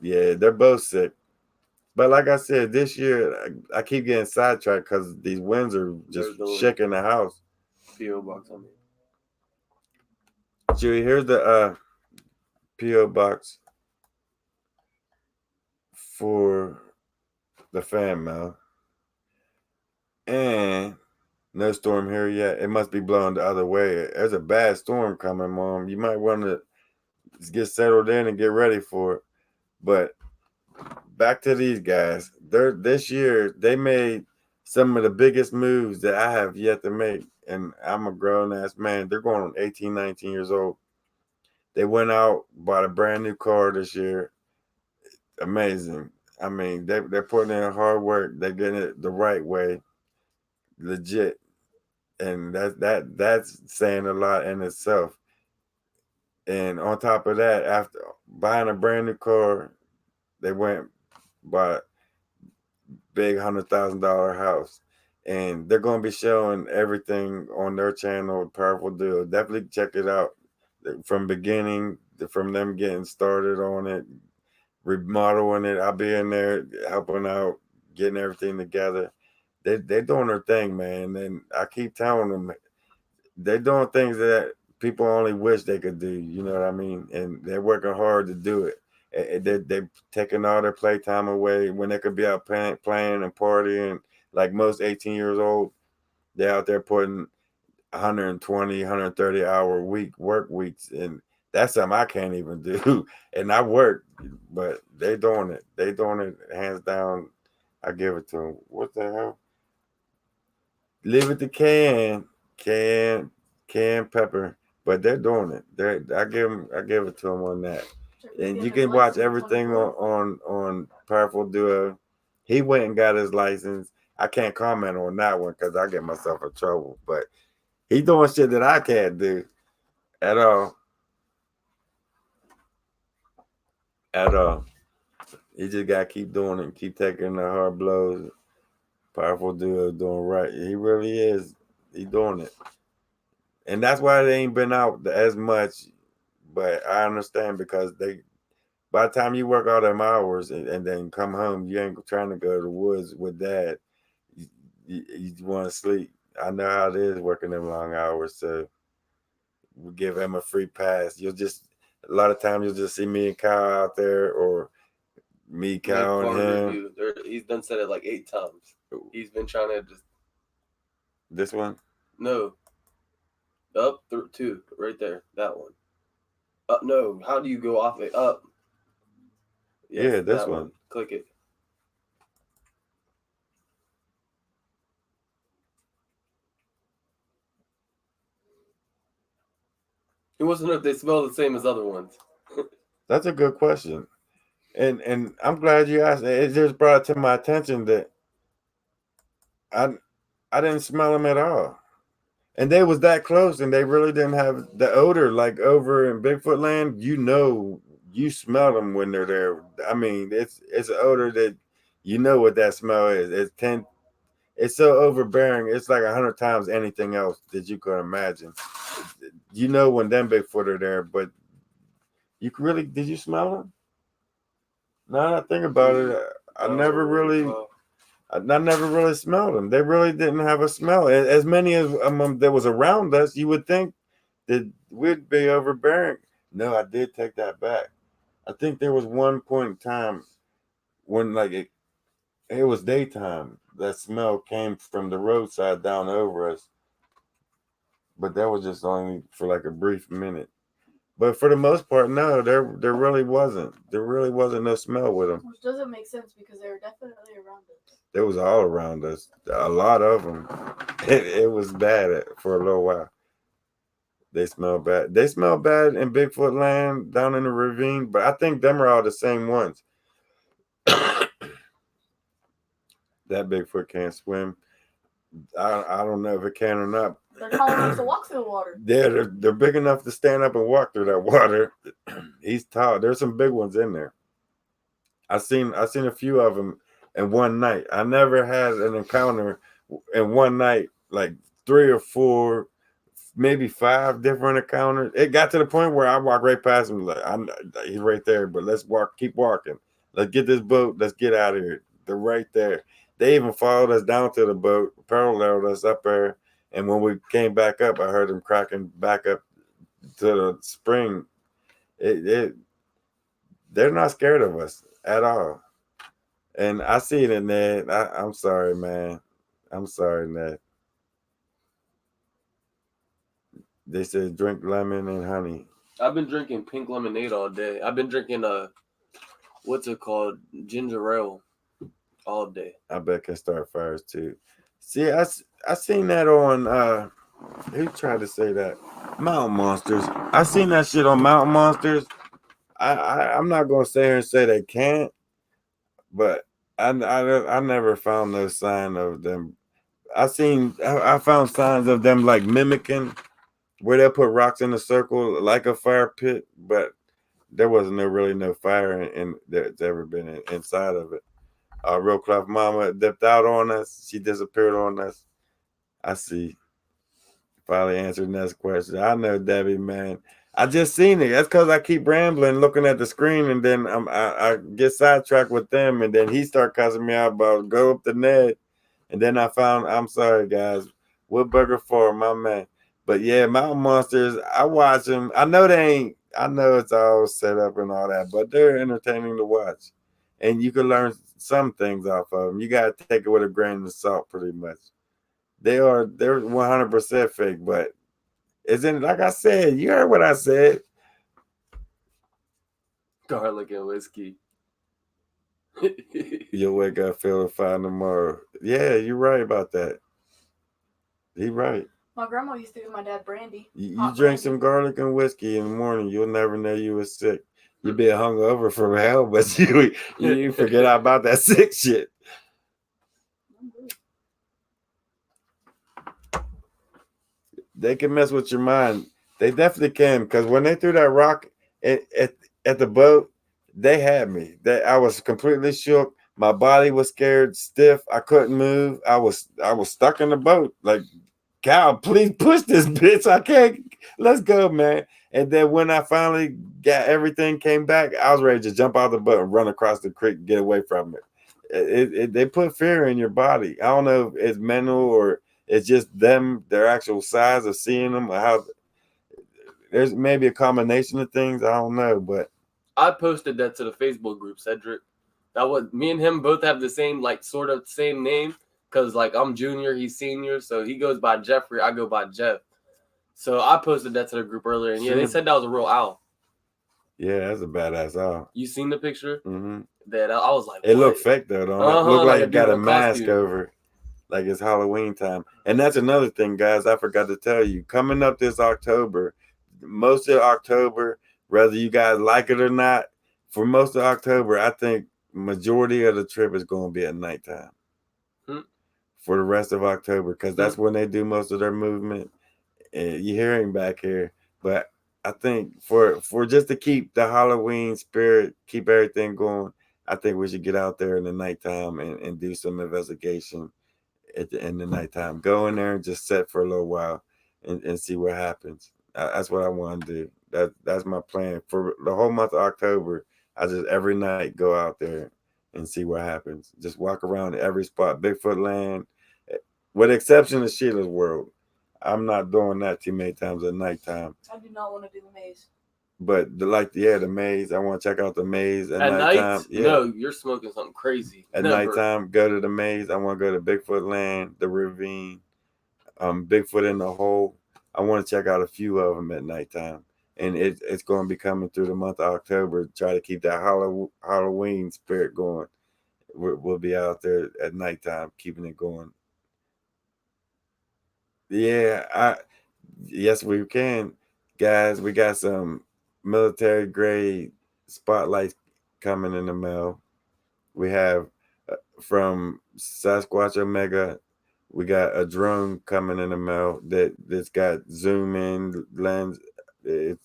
Yeah, they're both sick. But like I said, this year, I keep getting sidetracked because these winds are just shaking the house. P.O. box on me. Julie, here's the P.O. box for the fan mail. And no storm here yet. It must be blowing the other way. There's a bad storm coming, Mom. You might want to get settled in and get ready for it. But back to these guys. This year, they made some of the biggest moves that I have yet to make. And I'm a grown-ass man. They're going on 18, 19 years old. They went out, bought a brand new car this year. Amazing. I mean, they're putting in hard work. They're getting it the right way. Legit. And that's saying a lot in itself. And on top of that, after buying a brand new car, they went bought big $100,000 house. And they're going to be showing everything on their channel, Powerful Duo. Definitely check it out from beginning, from them getting started on it, remodeling it. I'll be in there helping out, getting everything together. They're doing their thing, man. And I keep telling them, they're doing things that people only wish they could do. You know what I mean? And they're working hard to do it. They're taking all their playtime away when they could be out playing and partying. Like most 18 years old, they're out there putting 120, 130 hour work weeks. And that's something I can't even do. And I work, but they doing it. They doing it hands down. I give it to them. What the hell? Leave it to Cayenne Pepper, but they're doing it. I give it to them on that. And you can watch everything on Powerful Duo. He went and got his license. I can't comment on that one because I get myself in trouble. But he doing shit that I can't do at all. At all. He just gotta keep doing it, keep taking the hard blows. Powerful Duo doing right. He really is. He doing it. And that's why they ain't been out as much. But I understand because by the time you work all them hours and then come home, you ain't trying to go to the woods with dad. You want to sleep. I know how it is working them long hours. So we give him a free pass. A lot of times you'll just see me and Kyle out there or me, Kyle, and him. He's done said it like 8 times. He's been trying to just. This one? No. Up through 2, right there. That one. No. How do you go off it? Up. Yes, yeah, this one. Click it. He wants to know if they smell the same as other ones. That's a good question. And I'm glad you asked. It just brought it to my attention that I didn't smell them at all. And they was that close and they really didn't have the odor like over in Bigfoot land. You smell them when they're there. I mean, it's an odor that you know what that smell is. It's so overbearing. It's like 100 times anything else that you could imagine. You know when them Bigfoot are there, but did you smell them? Now that I think about it, I never really smelled them. They really didn't have a smell. As many as that was around us, you would think that we'd be overbearing. No, I did take that back. I think there was one point in time when like it was daytime. That smell came from the roadside down over us. But that was just only for like a brief minute. But for the most part, no, there really wasn't. There really wasn't no smell with them. Which doesn't make sense because they were definitely around us. It was all around us. A lot of them. It was bad for a little while. They smell bad. They smell bad in Bigfoot land down in the ravine, but I think them are all the same ones. That Bigfoot can't swim. I don't know if it can or not. They're tall enough to walk through the water. They're big enough to stand up and walk through that water. He's tall. There's some big ones in there. I seen a few of them in one night. I never had an encounter in one night, like 3 or 4, maybe 5 different encounters. It got to the point where I walk right past him, like he's right there, but let's keep walking. Let's get this boat. Let's get out of here. They're right there. They even followed us down to the boat, paralleled us up there, and when we came back up, I heard them cracking back up to the spring. They're not scared of us at all. And I see it in Ned. I'm sorry, man. I'm sorry, Ned. They said drink lemon and honey. I've been drinking pink lemonade all day. I've been drinking what's it called? Ginger ale all day. I bet can start fires too. See, I seen that on who tried to say that? Mountain Monsters. I seen that shit on Mountain Monsters. I'm not gonna sit here and say they can't, but I never found no sign of them. I found signs of them like mimicking where they'll put rocks in a circle like a fire pit, but there wasn't really no fire in that's ever been inside of it. Real Clough Mama dipped out on us. She disappeared on us. I see. Finally answered the next question. I know, Debbie, man. I just seen it. That's because I keep rambling, looking at the screen, and then I get sidetracked with them, and then he start cussing me out about go up the net. And then I found, I'm sorry, guys, Woodburger Farm, my man. But yeah, Mountain Monsters, I watch them. I know it's all set up and all that, but they're entertaining to watch. And you can learn some things off of them. You got to take it with a grain of salt, pretty much. They're 100% fake, but isn't like I said, you heard what I said. Garlic and whiskey. You'll wake up feeling fine tomorrow. Yeah, you're right about that. He's right. My grandma used to give my dad brandy. You Hot drink brandy. some garlic and whiskey in the morning, you'll never know you were sick. You be hungover from hell, but you forget about that sick shit. They can mess with your mind. They definitely can, because when they threw that rock at the boat, they had me. I was completely shook. My body was scared, stiff. I couldn't move. I was stuck in the boat. Like, Cal, please push this bitch. I can't. Let's go, man. And then when I finally got everything came back, I was ready to jump out the boat and run across the creek and get away from it. They put fear in your body. I don't know if it's mental or it's just their actual size of seeing them. How there's maybe a combination of things. I don't know, but I posted that to the Facebook group, Cedric. That was me and him both have the same, like, sort of same name. Cause like I'm junior, he's senior, so he goes by Jeffrey, I go by Jeff. So I posted that to the group earlier, and yeah, they said that was a real owl. Yeah, that's a badass owl. You seen the picture? Mm-hmm. That I was like, it looked fake though, don't it? Looked like it got a mask costume over, like it's Halloween time. And that's another thing, guys. I forgot to tell you. Coming up this October, most of October, whether you guys like it or not, for most of October, I think majority of the trip is going to be at nighttime. For the rest of October, because that's when they do most of their movement. And you hear him back here, but I think for just to keep the Halloween spirit, keep everything going, I think we should get out there in the nighttime and do some investigation in the nighttime. Go in there and just sit for a little while and see what happens. That's what I want to do. That's my plan for the whole month of October. I just every night go out there and see what happens. Just walk around every spot, Bigfoot land, with the exception of Sheila's World. I'm not doing that too many times at nighttime. I do not want to do the maze. But the maze. I want to check out the maze at nighttime. Night? Yeah. No, you're smoking something crazy. At nighttime, go to the maze. I want to go to Bigfoot land, the ravine, Bigfoot in the hole. I want to check out a few of them at nighttime. And it's going to be coming through the month of October. Try to keep that Halloween spirit going. We'll be out there at nighttime, keeping it going. Yeah, yes, we can. guys, we got some military grade spotlights coming in the mail. We have from Sasquatch Omega, we got a drone coming in the mail that's got zoom in lens. It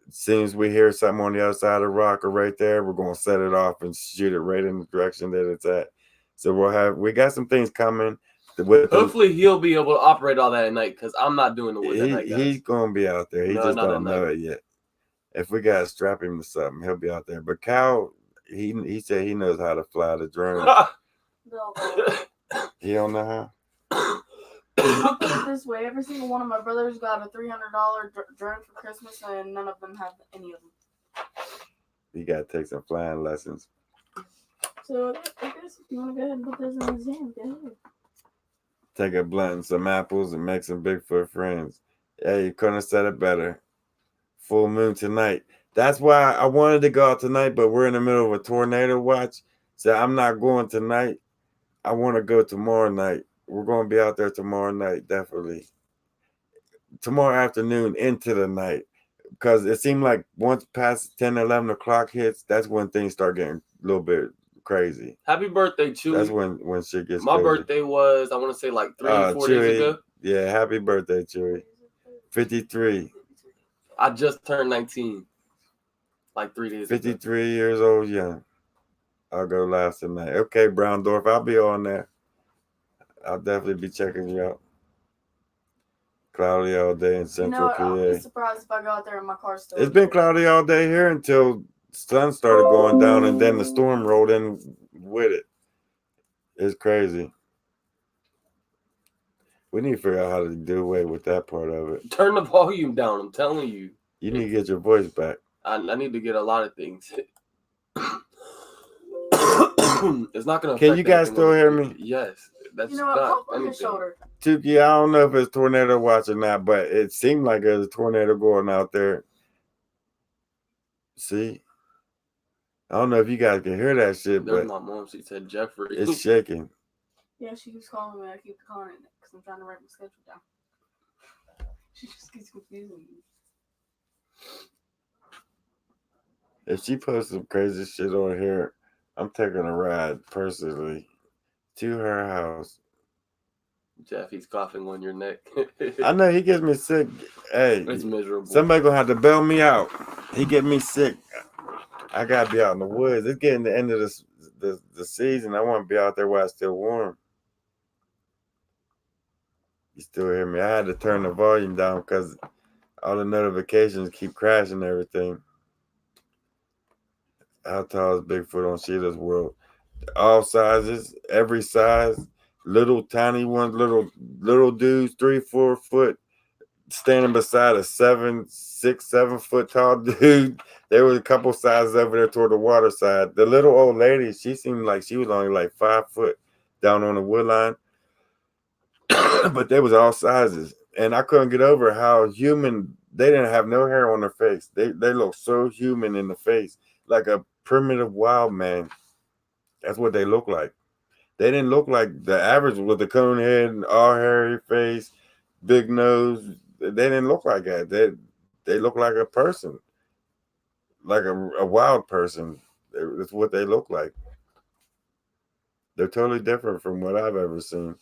seems we hear something on the other side of the rock or right there, we're gonna set it off and shoot it right in the direction that it's at. So we got some things coming. Hopefully he'll be able to operate all that at night because I'm not doing the wood at night, guys. He's gonna be out there. He No, just not don't at know night. it yet. If we gotta strap him to something, he'll be out there. But Cal, he said he knows how to fly the drone. No, He don't know how. I'll put it this way: every single one of my brothers got a $300 drone for Christmas, and none of them have any of them. You gotta take some flying lessons. So I guess if you want to go ahead and put those in the museum, go ahead. Take a blunt and some apples and make some Bigfoot friends. Hey, you couldn't have said it better. Full moon tonight. That's why I wanted to go out tonight, but we're in the middle of a tornado watch. So I'm not going tonight. I want to go tomorrow night. We're going to be out there tomorrow night, definitely. Tomorrow afternoon into the night. Because it seemed like once past 10, 11 o'clock hits, that's when things start getting a little bit crazy. Happy birthday, Chewy. That's when shit gets My crazy. birthday was, I want to say, like 3 or 4 days ago. Yeah, happy birthday, Chewy. 53. I just turned 19. Like 3 days ago. 53 years old young. I'll go last tonight. Okay, Browndorf, I'll be on there. I'll definitely be checking you out. Cloudy all day in Central PA. I'll be surprised if I go out there and my car's still. It's been cloudy all day here until sun started going down and then the storm rolled in with it. It's crazy. We need to figure out how to do away with that part of it. Turn the volume down, I'm telling you. You need to get your voice back. I need to get a lot of things. It's not going to Can you guys still hear me? Yes. That's You know what? not Pop on your anything. shoulder. Tuki, I don't know if it's tornado watch or not, but it seemed like there's a tornado going out there. See? I don't know if you guys can hear that shit, There's but my mom. She said Jeffrey. it's shaking. Yeah, she keeps calling me. I keep calling it because I'm trying to write my schedule down. She just keeps confusing me. If she posts some crazy shit on here, I'm taking a ride personally to her house. Jeff, he's coughing on your neck. I know he gets me sick. Hey, It's miserable. somebody gonna have to bail me out. He get me sick. I gotta be out in the woods. It's getting the end of the season. I want to be out there while it's still warm. You still hear me? I had to turn the volume down because all the notifications keep crashing and everything. How tall is Bigfoot on Sheila's World? All sizes, every size. Little tiny ones, little dudes, 3-4 foot, standing beside a 6-7 foot tall dude. There was a couple sizes over there toward the water side. The little old lady, she seemed like she was only like 5 foot down on the wood line. But they was all sizes. And I couldn't get over how human, they didn't have no hair on their face. They look so human in the face, like a primitive wild man. That's what they look like. They didn't look like the average with the cone head and all hairy face, big nose. They didn't look like that. They look like a person, like a wild person. That's what they look like. They're totally different from what I've ever seen.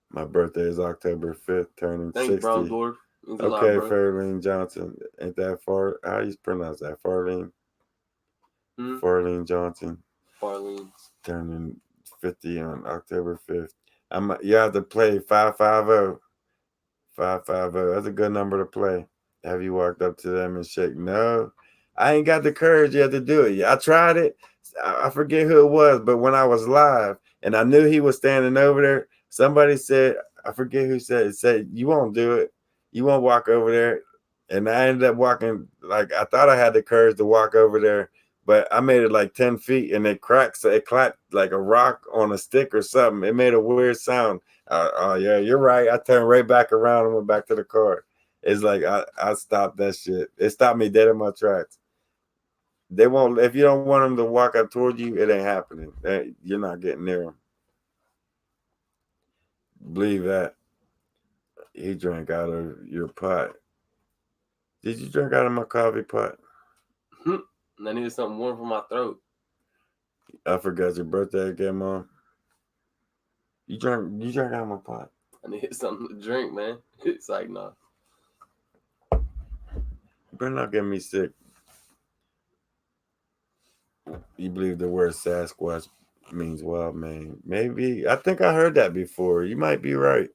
My birthday is October 5th, turning Thanks, 60. Brown Dwarf. Means a lot, Okay, bro. Farlene Johnson. Ain't that far? How do you pronounce that? Farlene? Farlene Johnson. Farlene. Turning 50 on October 5th. You have to play 550. 550. That's a good number to play. Have you walked up to them and shake? No, I ain't got the courage yet to do it. I tried it. I forget who it was, but when I was live and I knew he was standing over there, somebody said, I forget who said, you won't do it. You won't walk over there. And I ended up walking, like, I thought I had the courage to walk over there, but I made it like 10 feet and it cracked. So it clapped like a rock on a stick or something. It made a weird sound. Oh, yeah, you're right. I turned right back around and went back to the car. It's like I stopped that shit. It stopped me dead in my tracks. They won't, if you don't want them to walk up toward you, it ain't happening. You're not getting near them. Believe that. He drank out of your pot. Did you drink out of my coffee pot? And I needed something warm for my throat. I forgot your birthday again, Mom. You drank out of my pot. I needed something to drink, man. It's like, nah. You better not get me sick. You believe the word Sasquatch means wild man? Maybe. I think I heard that before. You might be right.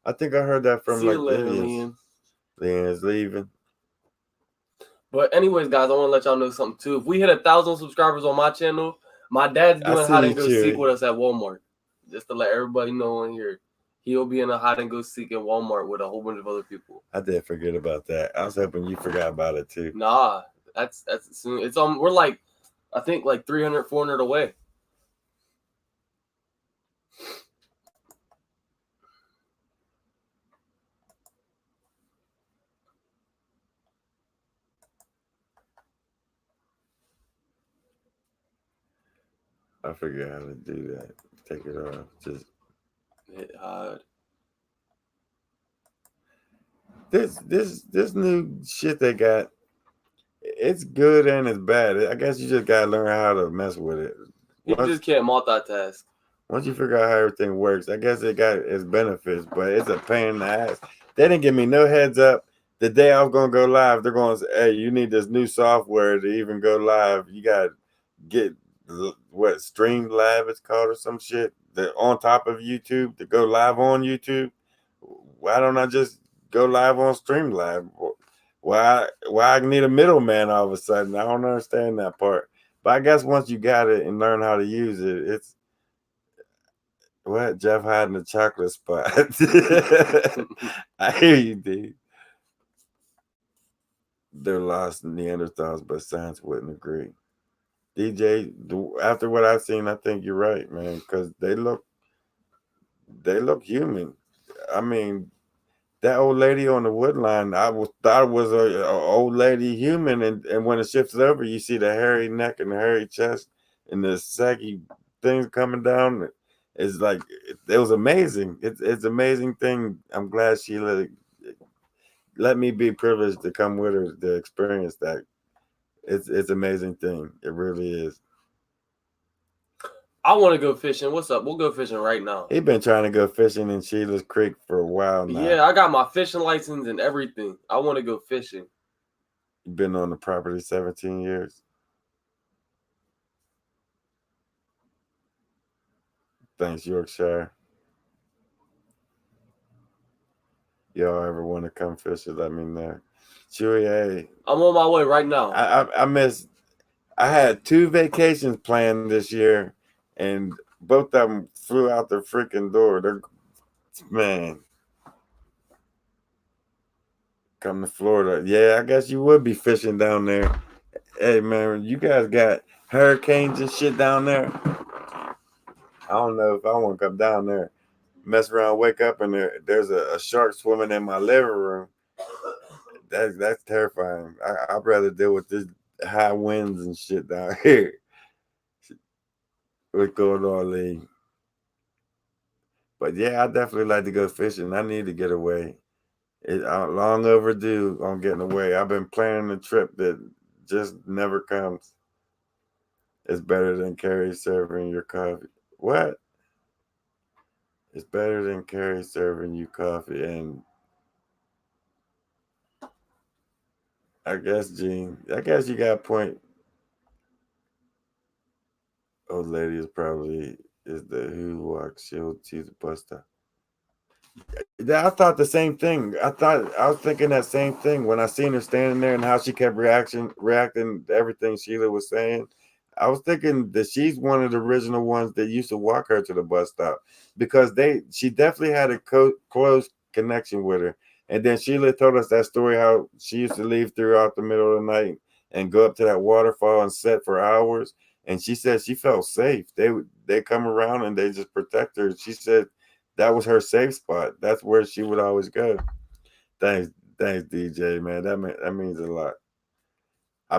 I think I heard that from See you like later, Indians. Liam. Liam's leaving. But anyways, guys, I want to let y'all know something too. If we hit 1,000 subscribers on my channel, my dad's I doing see hide you and go cheering. seek with us at Walmart. Just to let everybody know in here, he'll be in a hide and go seek at Walmart with a whole bunch of other people. I did forget about that. I was hoping you forgot about it too. Nah, that's soon. It's we're like, I think like 300, 400 away. I forget how to do that. Take it off. Just Hit hide. this new shit they got. It's good and it's bad. I guess you just gotta learn how to mess with it. You just can't multitask. Once you figure out how everything works, I guess it got its benefits, but it's a pain in the ass. They didn't give me no heads up. The day I was gonna go live, they're gonna say, "Hey, you need this new software to even go live. You gotta get what Streamlab it's called or some shit. That on top of YouTube to go live on YouTube. Why don't I just go live on Streamlab? Why I need a middleman all of a sudden? I don't understand that part. But I guess once you got it and learn how to use it, it's what Jeff hiding the chocolate spot. I hear you, dude. They're lost Neanderthals, but science wouldn't agree. DJ, after what I've seen, I think you're right, man, because they look human. I mean, that old lady on the wood line, thought it was a old lady human, and when it shifts over, you see the hairy neck and the hairy chest and the saggy things coming down. It's like it was amazing. It's amazing thing. I'm glad she let me be privileged to come with her to experience that. It's amazing thing. It really is. I want to go fishing. What's up? We'll go fishing right now. He been trying to go fishing in Sheila's Creek for a while now. Yeah, I got my fishing license and everything. I want to go fishing. You've been on the property 17 years. Thanks, Yorkshire. Y'all ever want to come fishing? Let me know. Chewy, hey. I'm on my way right now. I had 2 vacations planned this year, and both of them flew out the freaking door. Man, come to Florida. Yeah, I guess you would be fishing down there. Hey, man, you guys got hurricanes and shit down there. I don't know if I want to come down there, mess around, wake up, and there's a shark swimming in my living room. That's terrifying. I'd rather deal with this high winds and shit down here. What's going on, Lee? But yeah, I definitely like to go fishing. I need to get away. It's long overdue on getting away. I've been planning a trip that just never comes. It's better than Carrie serving your coffee. What? It's better than Carrie serving you coffee. And I guess, Gene, I guess you got a point. Old lady is the who walks. She'll choose the bus stop. I thought the same thing. I was thinking that same thing when I seen her standing there and how she kept reacting to everything Sheila was saying. I was thinking that she's one of the original ones that used to walk her to the bus stop because she definitely had a close connection with her. And then Sheila told us that story how she used to leave throughout the middle of the night and go up to that waterfall and sit for hours. And she said she felt safe. They come around and they just protect her. She said that was her safe spot. That's where she would always go. Thanks, DJ, man. That means a lot.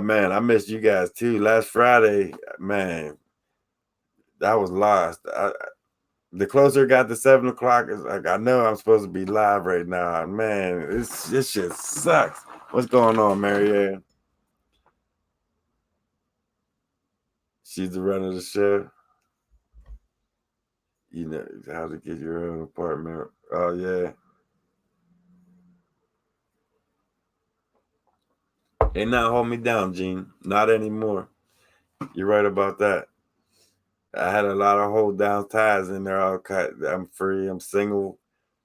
Man, I missed you guys too. Last Friday, man, I was lost. the closer it got to 7 o'clock, it's like I know I'm supposed to be live right now. Man, this shit sucks. What's going on, Marianne? She's the runner of the show. You know how to get your own apartment. Oh yeah. Ain't not hold me down, Gene. Not anymore. You're right about that. I had a lot of hold down ties in there. All cut. I'm free. I'm single.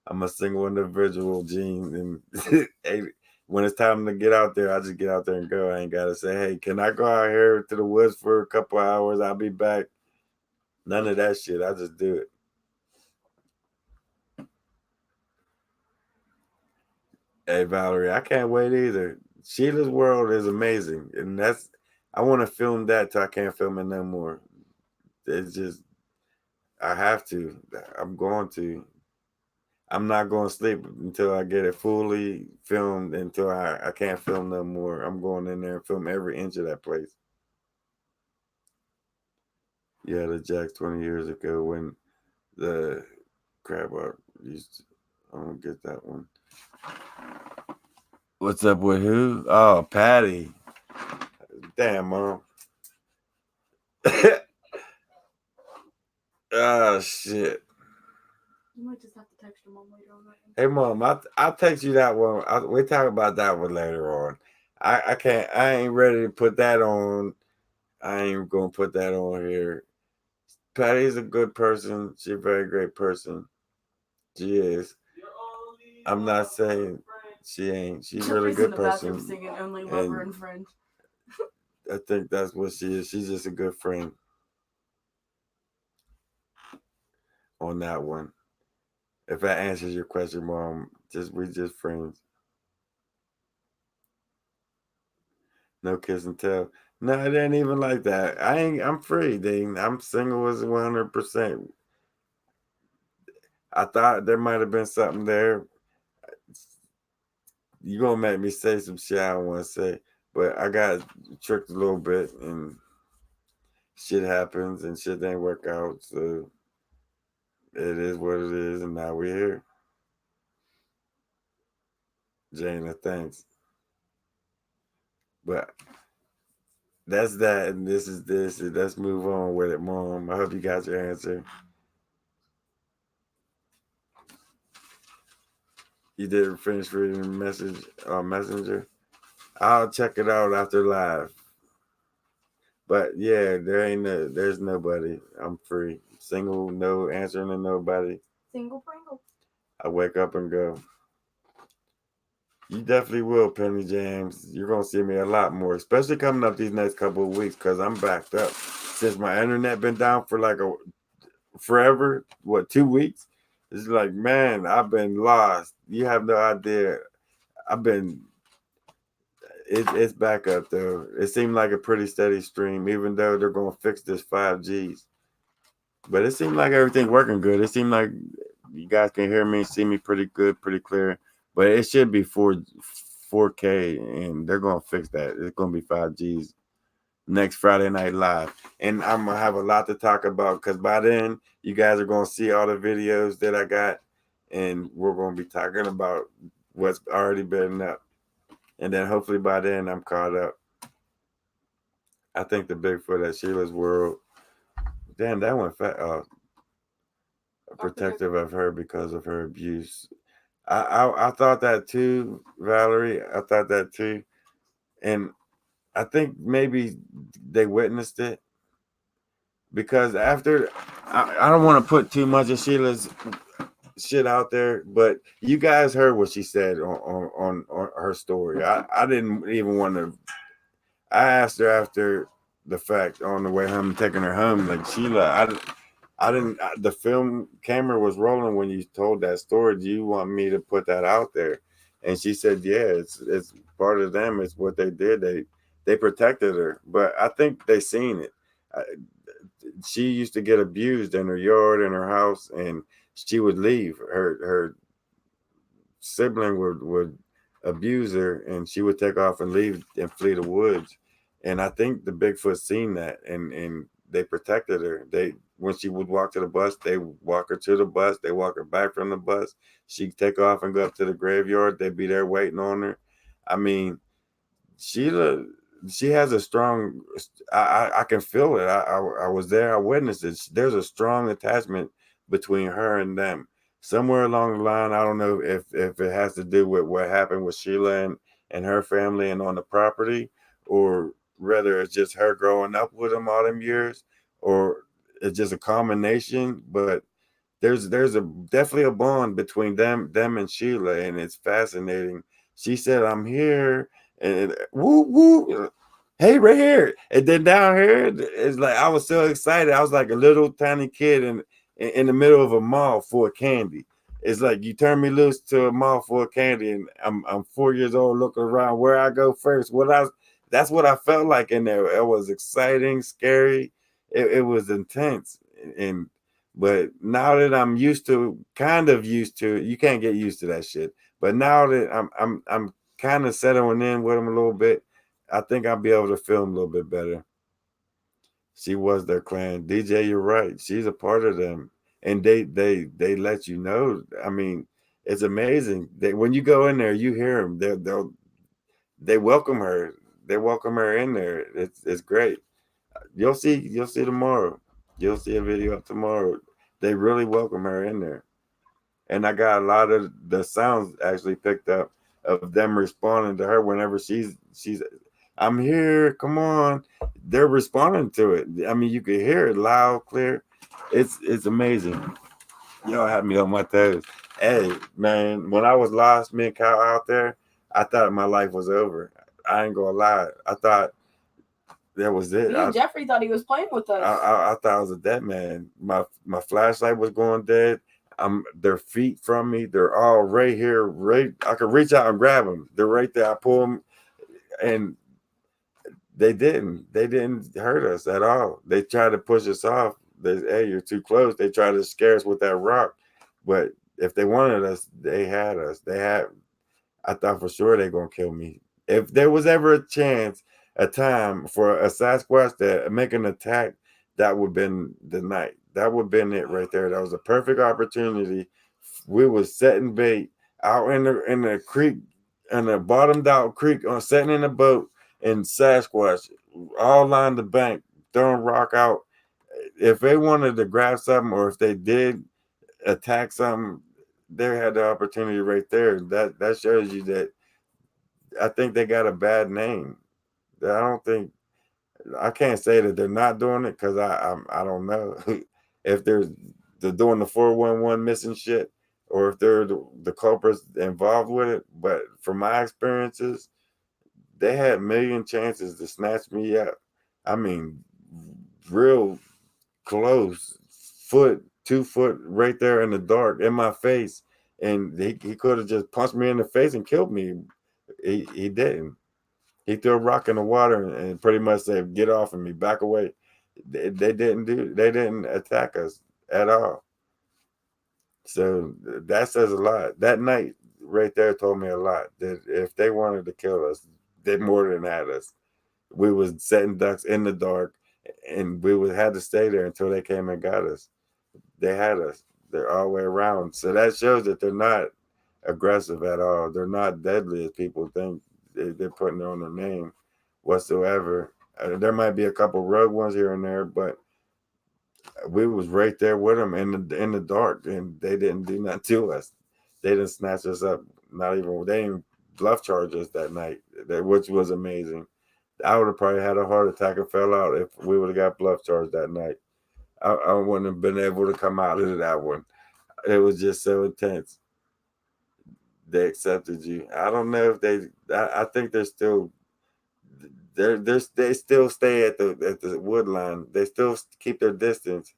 I'm a single individual, Gene. And hey, when it's time to get out there, I just get out there and go. I ain't gotta say, hey, can I go out here to the woods for a couple hours? I'll be back. None of that shit. I just do it. Hey Valerie, I can't wait either. Sheila's World is amazing, and I want to film that till I can't film it no more. It's just I have to. I'm going to. I'm not going to sleep until I get it fully filmed. Until I can't film no more. I'm going in there and film every inch of that place. Yeah, the Jacks 20 years ago when the crab art used to, I don't get that one. What's up with who? Oh, Patty. Damn, Mom. Oh, shit. You might just have to text your mom later on. Hey, Mom, I'll text you that one. We'll talk about that one later on. I can't. I ain't ready to put that on. I ain't going to put that on here. Patty's a good person. She's a very great person. She is. I'm not saying she ain't. She's a really good person. Singing Only Lover and Friend. I think that's what she is. She's just a good friend. On that one. If that answers your question, Mom, we just friends. No kiss and tell. No, it ain't even like that. I'm free, Dean. I'm single as 100%. I thought there might have been something there. You gonna make me say some shit I don't want to say, but I got tricked a little bit, and shit happens, and shit didn't work out. So it is what it is, and now we're here. Jana, thanks. But that's that, and this is this, and let's move on with it, Mom. I hope you got your answer. You didn't finish reading the message on Messenger. I'll check it out after live. But yeah, there's nobody. I'm free. Single, no answering to nobody. Single Pringle. I wake up and go. You definitely will, Penny James. You're gonna see me a lot more, especially coming up these next couple of weeks, because I'm backed up. Since my internet been down for like forever, 2 weeks? It's like, man, I've been lost. You have no idea. It's back up though. It seemed like a pretty steady stream, even though they're gonna fix this 5Gs. But it seemed like everything's working good. It seemed like you guys can hear me, see me pretty good, pretty clear. But it should be 4K, and they're gonna fix that. It's gonna be 5Gs next Friday Night Live, and I'm gonna have a lot to talk about because by then you guys are gonna see all the videos that I got, and we're gonna be talking about what's already been up, and then hopefully by then I'm caught up. I think the Bigfoot at Sheila's World. Damn, that one protective of her because of her abuse. I thought that too, Valerie. I thought that too, and I think maybe they witnessed it because after I don't want to put too much of Sheila's shit out there, but you guys heard what she said on her story. I didn't even want to. I asked her after the fact on the way home, taking her home, like, Sheila, I didn't. The film camera was rolling when you told that story. Do you want me to put that out there? And she said, yeah, it's part of them. It's what they did. They protected her, but I think they seen it. She used to get abused in her yard, in her house, and she would leave. Her sibling would abuse her, and she would take off and leave and flee the woods. And I think the Bigfoot seen that, and they protected her. They when she would walk to the bus, they walk her to the bus. They walk her back from the bus. She'd take off and go up to the graveyard. They'd be there waiting on her. I mean, Sheila, she has a strong. I can feel it. I was there. I witnessed it. There's a strong attachment between her and them. Somewhere along the line, I don't know if it has to do with what happened with Sheila and her family and on the property, or whether it's just her growing up with them all them years, or it's just a combination. But there's a definitely a bond between them and Sheila, and it's fascinating. She said, "I'm here," and woo woo, hey, right here, and then down here, it's like I was so excited. I was like a little tiny kid in the middle of a mall full of candy. It's like you turn me loose to a mall full of candy, and I'm 4 years old, looking around where I go first. That's what I felt like in there. It was exciting, scary. It was intense, and but now that I'm kind of used to it, you can't get used to that shit. But now that I'm kind of settling in with them a little bit, I think I'll be able to feel them a little bit better. She was their clan. DJ, you're right. She's a part of them, and they let you know. I mean, it's amazing. When you go in there, you hear them. They welcome her. They welcome her in there. It's great. You'll see tomorrow. You'll see a video up tomorrow. They really welcome her in there. And I got a lot of the sounds actually picked up of them responding to her whenever she's I'm here, come on. They're responding to it. I mean, you can hear it loud, clear. It's amazing. Y'all had me on my toes. Hey, man, when I was lost, me and Kyle out there, I thought my life was over. I ain't gonna lie. I thought that was it. Me and Jeffrey thought he was playing with us. I thought I was a dead man. My flashlight was going dead. Their feet from me. They're all right here. Right, I could reach out and grab them. They're right there. I pull them, and they didn't. They didn't hurt us at all. They tried to push us off. Hey, you're too close. They tried to scare us with that rock. But if they wanted us, they had us. I thought for sure they're gonna kill me. If there was ever a time for a Sasquatch to make an attack, that would have been the night. That would have been it right there. That was a perfect opportunity. We was setting bait out in the creek, in a bottomed out creek, on setting in a boat, and Sasquatch all lined the bank, throwing rock out. If they wanted to grab something, or if they did attack something, they had the opportunity right there. That shows you that I think they got a bad name. I can't say that they're not doing it, because I don't know if they're doing the 411 missing shit, or if they're the culprits involved with it. But from my experiences, they had a million chances to snatch me up. I mean, real close, 2 foot right there in the dark in my face, and he could have just punched me in the face and killed me. He didn't. He threw a rock in the water and pretty much said, "Get off of me, back away." They didn't attack us at all. So that says a lot. That night right there told me a lot. That if they wanted to kill us, they more than had us. We was setting ducks in the dark, and we had to stay there until they came and got us. They had us. They're all the way around. So that shows that they're not aggressive at all. They're not deadly as people think. They're putting on their name whatsoever. There might be a couple rogue ones here and there, but we was right there with them in the dark, and they didn't do nothing to us. They didn't snatch us up. Not even they didn't bluff charge us that night, which was amazing. I would have probably had a heart attack and fell out if we would have got bluff charged that night. I wouldn't have been able to come out of that one. It was just so intense. They accepted you. I don't know if I think they're still. They still stay at the wood line. They still keep their distance.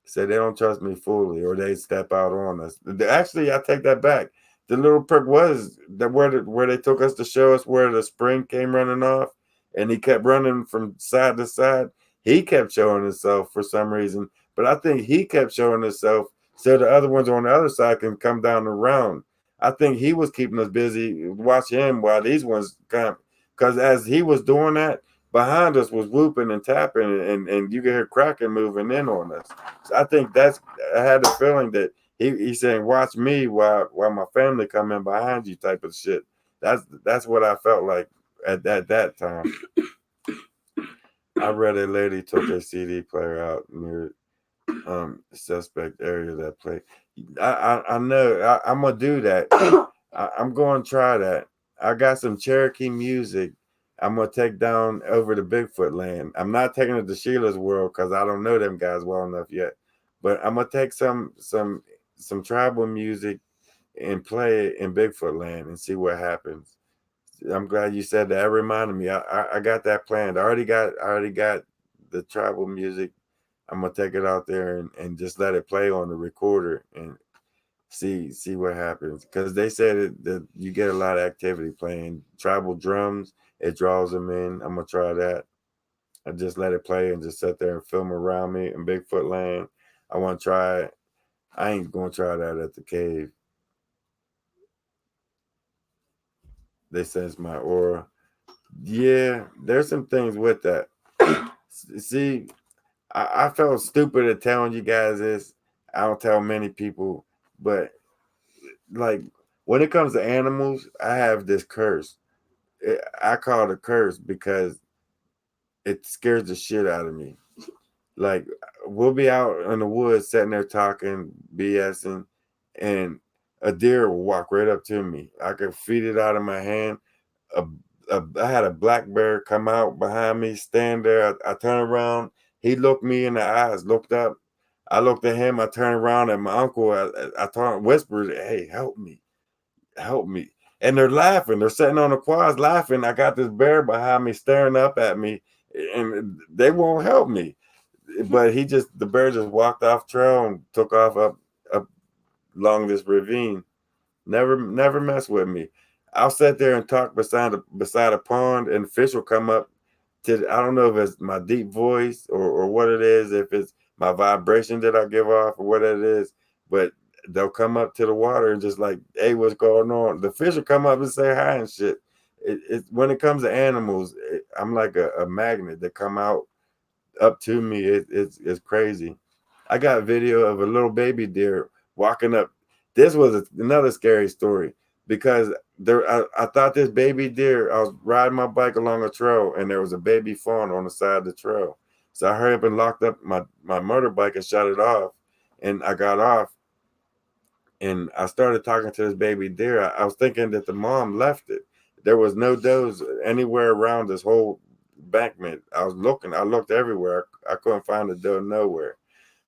Say they don't trust me fully, or they step out on us. Actually, I take that back. The little prick was where they took us to show us where the spring came running off, and he kept running from side to side. He kept showing himself for some reason, but I think he kept showing himself so the other ones on the other side can come down the round. I think he was keeping us busy. Watch him while these ones come, because as he was doing that, behind us was whooping and tapping, and you could hear Kraken moving in on us. So I think I had the feeling that he's saying, watch me while my family come in behind you type of shit. That's what I felt like at that time. I read a lady took a CD player out near suspect area that play. I know I'm gonna do that. I'm going to try that. I got some Cherokee music. I'm gonna take down over to Bigfoot land. I'm not taking it to Sheila's world because I don't know them guys well enough yet. But I'm gonna take some tribal music and play it in Bigfoot land and see what happens. I'm glad you said that. It reminded me. I got that planned. I already got the tribal music. I'm gonna take it out there and just let it play on the recorder and see what happens. Because they said that you get a lot of activity playing tribal drums. It draws them in. I'm gonna try that. I just let it play and just sit there and film around me in Bigfoot land. I want to try it. I ain't gonna try that at the cave. They sense my aura. Yeah, there's some things with that. See, I felt stupid at telling you guys this. I don't tell many people, but like when it comes to animals, I have this curse. I call it a curse because it scares the shit out of me. Like we'll be out in the woods sitting there talking, BSing, and a deer will walk right up to me. I could feed it out of my hand. I had a black bear come out behind me, stand there. I turned around. He looked me in the eyes, looked up. I looked at him. I turned around at my uncle. I whispered, "Hey, help me, help me!" And they're laughing. They're sitting on the quads laughing. I got this bear behind me, staring up at me, and they won't help me. But the bear just walked off trail and took off up along this ravine. Never mess with me. I'll sit there and talk beside a pond, and fish will come up to. I don't know if it's my deep voice or what it is, if it's my vibration that I give off or what it is, but they'll come up to the water and just like, hey, what's going on? The fish will come up and say hi and shit. When it comes to animals, I'm like a magnet that come out up to me. It's crazy. I got video of a little baby deer walking up. This was another scary story because I thought this baby deer. I was riding my bike along a trail and there was a baby fawn on the side of the trail. So I hurried up and locked up my motorbike and shut it off. And I got off and I started talking to this baby deer. I was thinking that the mom left it. There was no does anywhere around this whole embankment. I looked everywhere. I couldn't find a doe nowhere.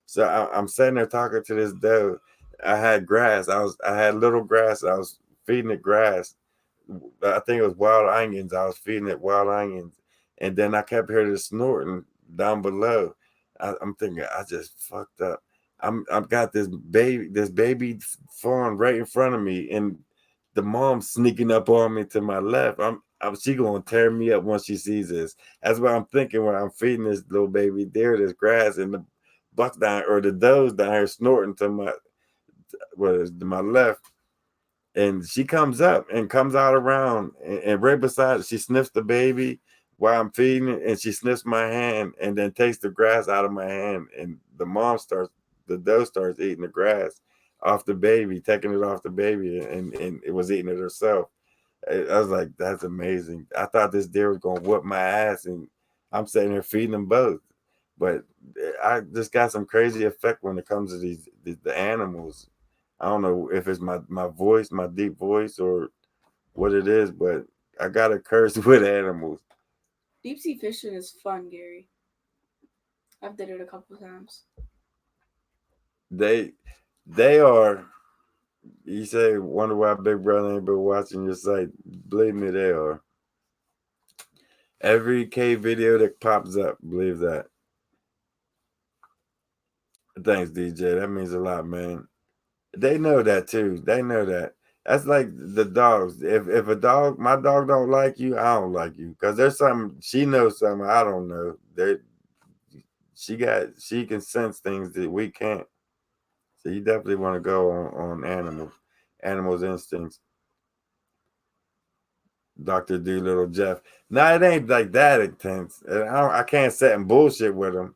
So I'm sitting there talking to this doe. I had grass. I had little grass. I was feeding it grass. I think it was wild onions. I was feeding it wild onions, and then I kept hearing the snorting down below. I'm thinking I just fucked up. I've got this baby fawn right in front of me, and the mom sneaking up on me to my left. She gonna tear me up once she sees this. That's what I'm thinking when I'm feeding this little baby deer this grass, and the buck down or the does down here snorting to my left, and she comes up and comes out around and right beside she sniffs the baby while I'm feeding it, and she sniffs my hand and then takes the grass out of my hand, and the doe starts eating the grass off the baby, taking it off the baby, and it was eating it herself. I was like, that's amazing. I thought this deer was gonna whoop my ass, and I'm sitting here feeding them both. But I just got some crazy effect when it comes to the animals. I don't know if it's my voice, my deep voice, or what it is, but I got a curse with animals. Deep sea fishing is fun, Gary. I've did it a couple of times. They are. You say, wonder why Big Brother ain't been watching your site. Believe me, they are. Every cave video that pops up, believe that. Thanks, DJ. That means a lot, man. They know that too. They know that. That's like the dogs. If my dog don't like you, I don't like you. Cause there's something she knows something I don't know. She can sense things that we can't. So you definitely want to go on animals instincts. Dr. Doolittle Jeff. Now it ain't like that intense. And I can't sit and bullshit with him.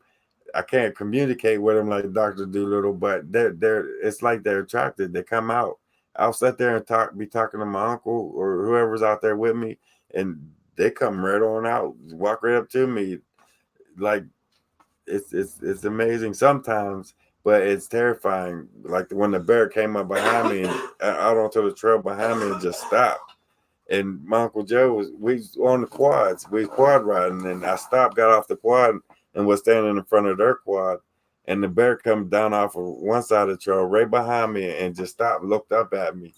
I can't communicate with him like Dr. Doolittle, but it's like they're attracted. They come out. I'll sit there and be talking to my uncle or whoever's out there with me, and they come right on out, walk right up to me. Like it's amazing sometimes, but it's terrifying. Like when the bear came up behind me and out onto the trail behind me and just stopped. And my Uncle Joe we was on the quads. We was quad riding, and I stopped, got off the quad, and was standing in front of their quad. And the bear come down off of one side of the trail right behind me and just stopped, looked up at me.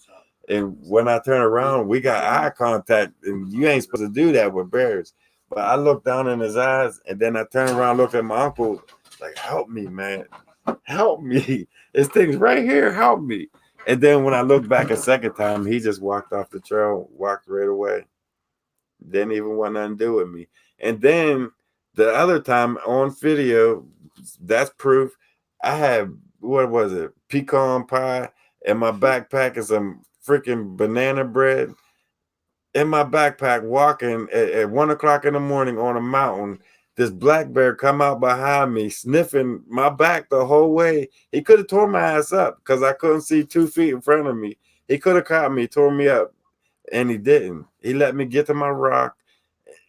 And when I turned around, we got eye contact, and you ain't supposed to do that with bears. But I looked down in his eyes, and then I turned around, looked at my uncle, like, help me, man. Help me. This thing's right here. Help me. And then when I looked back a second time, he just walked off the trail, walked right away. Didn't even want nothing to do with me. And then the other time on video, that's proof. I had, what was it, pecan pie in my backpack and some freaking banana bread in my backpack, walking at 1 o'clock in the morning on a mountain. This black bear come out behind me, sniffing my back the whole way. He could have tore my ass up because I couldn't see 2 feet in front of me. He could have caught me, tore me up, and he didn't. He let me get to my rock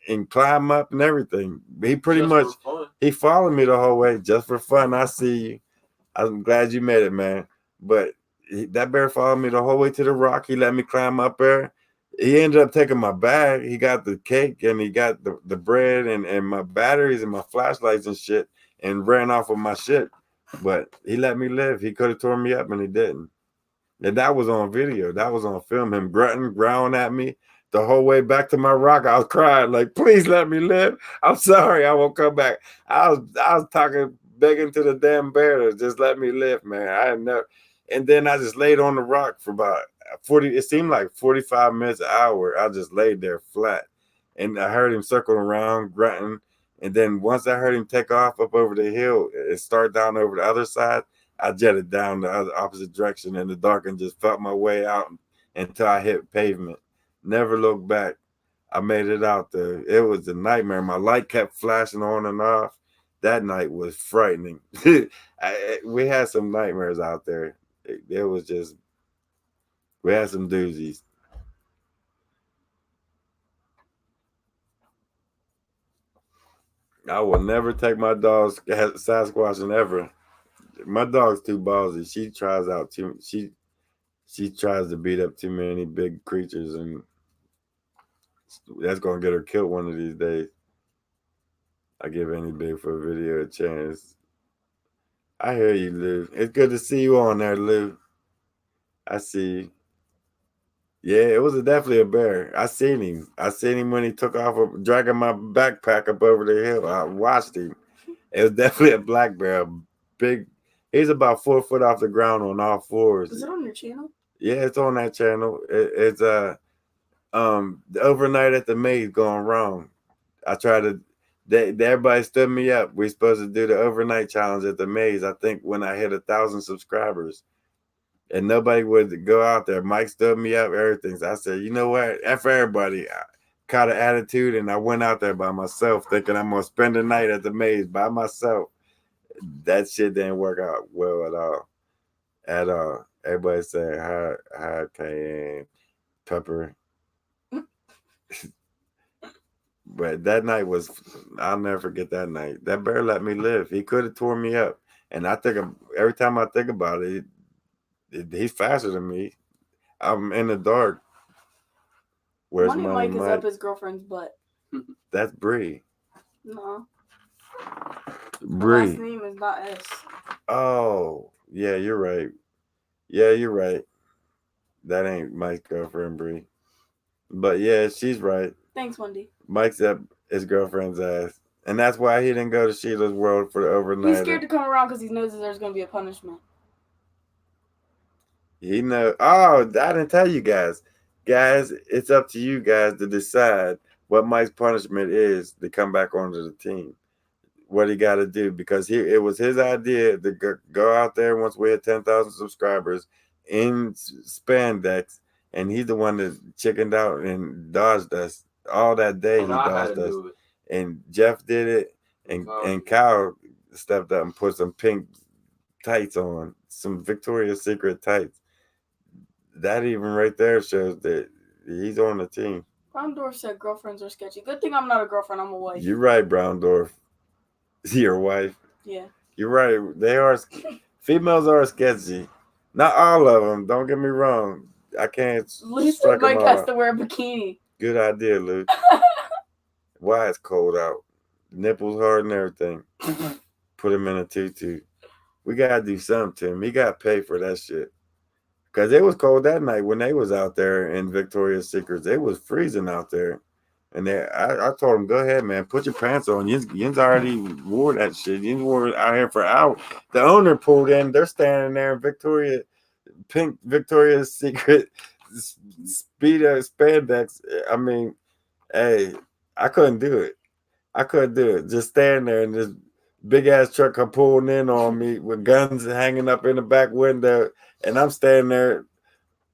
and climb up and everything. He pretty much, he followed me the whole way just for fun. I see you. I'm glad you made it, man. But that bear followed me the whole way to the rock. He let me climb up there. He ended up taking my bag. He got the cake and he got the bread and my batteries and my flashlights and shit and ran off with my shit. But he let me live. He could have torn me up and he didn't. And that was on video. That was on film. Him grunting, growling at me the whole way back to my rock. I was crying like, please let me live. I'm sorry, I won't come back. I was talking, begging to the damn bear to just let me live, man. I had never. And then I just laid on the rock for about 40, it seemed like 45 minutes, an hour. I just laid there flat. And I heard him circle around, grunting. And then once I heard him take off up over the hill and start down over the other side, I jetted down the other opposite direction in the dark and just felt my way out until I hit pavement. Never looked back. I made it out there. It was a nightmare. My light kept flashing on and off. That night was frightening. We had some nightmares out there. It was just, we had some doozies. I will never take my dog Sasquatching ever. My dog's too ballsy. She tries out too. She tries to beat up too many big creatures, and that's gonna get her killed one of these days. I give any big for a video a chance. I hear you, Lou. It's good to see you on there, Lou. I see you. Yeah, it was definitely a bear. I seen him. I seen him when he took off, dragging my backpack up over the hill. I watched him. It was definitely a black bear. Big. He's about 4 foot off the ground on all fours. Is it on your channel? Yeah, it's on that channel. It's the overnight at the maze going wrong. I tried to. Everybody stood me up. We're supposed to do the overnight challenge at the maze. I think when I hit 1,000 subscribers. And nobody would go out there. Mike stood me up, everything. So I said, you know what? F everybody. I caught an attitude and I went out there by myself thinking I'm going to spend the night at the maze by myself. That shit didn't work out well at all. At all. Everybody said, hi, Cayenne, Pepper. But that night was, I'll never forget that night. That bear let me live. He could have torn me up. And I think every time I think about it, he's faster than me. I'm in the dark. Where's Money Money Mike is Mike? up his girlfriend's butt. That's Bree. No. Bree. Last name is not S. Oh, yeah, you're right. Yeah, you're right. That ain't Mike's girlfriend, Bree. But yeah, she's right. Thanks, Wendy. Mike's up his girlfriend's ass. And that's why he didn't go to Sheila's World for the overnight. He's scared to come around because he knows that there's going to be a punishment. He know. Oh, I didn't tell you guys. Guys, it's up to you guys to decide what Mike's punishment is to come back onto the team. What he got to do, because it was his idea to go out there once we had 10,000 subscribers in spandex and he's the one that chickened out and dodged us all that day. And He I had dodged to us, do it. and Jeff did it, and Kyle stepped up and put some pink tights on, some Victoria's Secret tights. That even right there shows that he's on the team. Browndorf said girlfriends are sketchy. Good thing I'm not a girlfriend. I'm a wife. You're right, Browndorf. Your wife. Yeah. You're right. They are. Females are sketchy. Not all of them. Don't get me wrong. I can't Lisa strike them Mike all has out. to wear a bikini. Good idea, Luke. Why it's cold out? Nipples hard and everything. Put him in a tutu. We gotta do something to him. He got paid for that shit. Cause it was cold that night when they was out there in Victoria's Secrets. It was freezing out there. And I told him, go ahead, man, put your pants on. Yin's already wore that shit. Yin's wore it out here for hours. The owner pulled in. They're standing there in pink Victoria's Secret Speedo spandex. I mean, hey, I couldn't do it. I couldn't do it. Just stand there and this big ass truck come pulling in on me with guns hanging up in the back window, and I'm standing there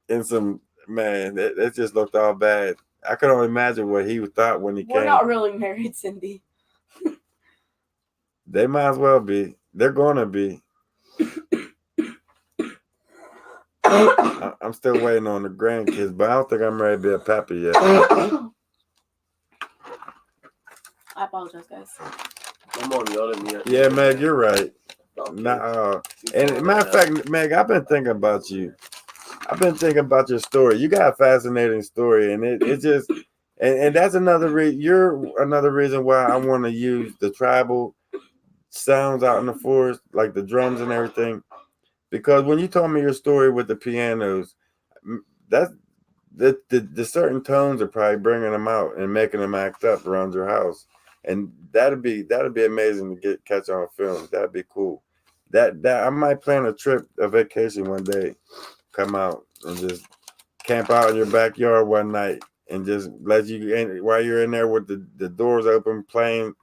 in some man. It just looked all bad. I could only imagine what he thought when he We're came. not really married, Cindy. They might as well be. They're gonna be. I'm still waiting on the grandkids, but I don't think I'm ready to be a pappy yet. I apologize, guys. I'm on the other me. Yeah, Meg, you're right. Okay. Nah, and matter of fact, Meg, I've been thinking about you. I've been thinking about your story. You got a fascinating story, and it just and that's another reason. You're another reason why I want to use the tribal sounds out in the forest, like the drums and everything. Because when you told me your story with the pianos, that's the certain tones are probably bringing them out and making them act up around your house, and that'd be amazing to catch on film. That'd be cool. That I might plan a vacation one day, come out and just camp out in your backyard one night and just let you in while you're in there with the doors open, playing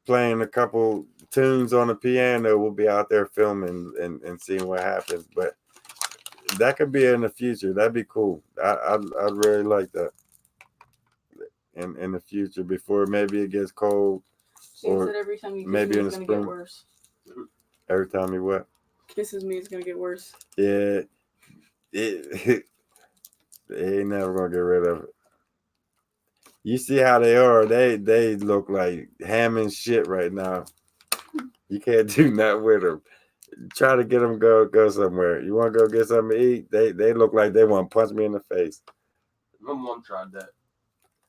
a couple tunes on the piano. We'll be out there filming and seeing what happens, but that could be in the future. That'd be cool. I'd really like that in the future before maybe it gets cold. James Or said every time you kiss maybe me, in it's the gonna get spring. worse. Every time you what? Kisses me, it's gonna get worse. Yeah, it ain't never gonna get rid of it. You see how they are? They look like ham and shit right now. You can't do nothing with them. Try to get them go somewhere. You want to go get something to eat? They look like they want to punch me in the face. My mom tried that.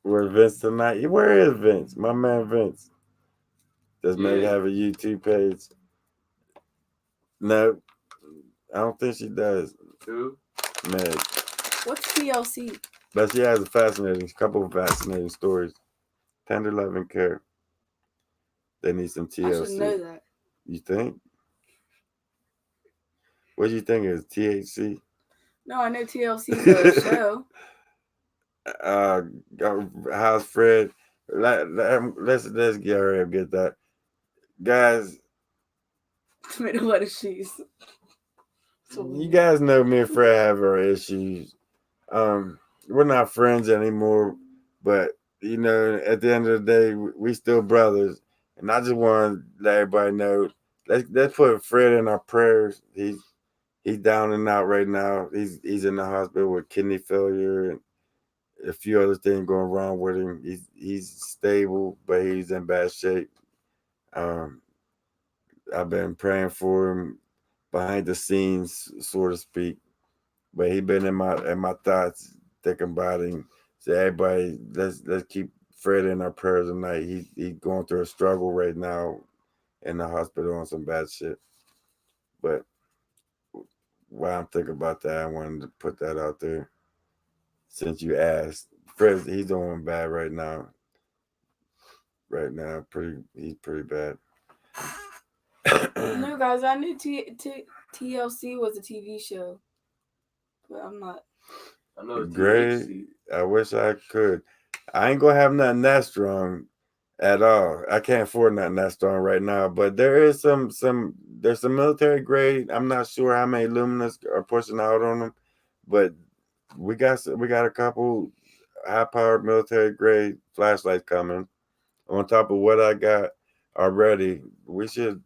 Where Vince tonight? Where is Vince? My man Vince. Does Meg Yeah. have a YouTube page? No, I don't think she does. Who? Meg, What's TLC? but she has a couple of fascinating stories. Tender love and care. They need some I should know TLC. that. You think? What do you think is THC? No, I know TLC's a show. How's Fred? Let's get her and get that, guys. Tomato lettuce cheese. You guys know me and Fred have our issues. We're not friends anymore, but you know, at the end of the day, we still brothers. And I just want to let everybody know. Let's put Fred in our prayers. He's down and out right now. He's in the hospital with kidney failure and a few other things going wrong with him. He's stable, but he's in bad shape. I've been praying for him behind the scenes, so to speak. But he been in my thoughts, thinking about him. So everybody, let's keep Fred in our prayers tonight. He's going through a struggle right now in the hospital on some bad shit. But while I'm thinking about that, I wanted to put that out there. Since you asked, Fred, he's doing bad right now. Right now, he's pretty bad. No, guys, I knew TLC was a TV show, but I'm not. I know it's Great. THC. I wish I could. I ain't gonna have nothing that strong at all. I can't afford nothing that strong right now. But there is there's some military grade. I'm not sure how many luminous are pushing out on them, but we got a couple high-powered military grade flashlights coming. On top of what I got already, we should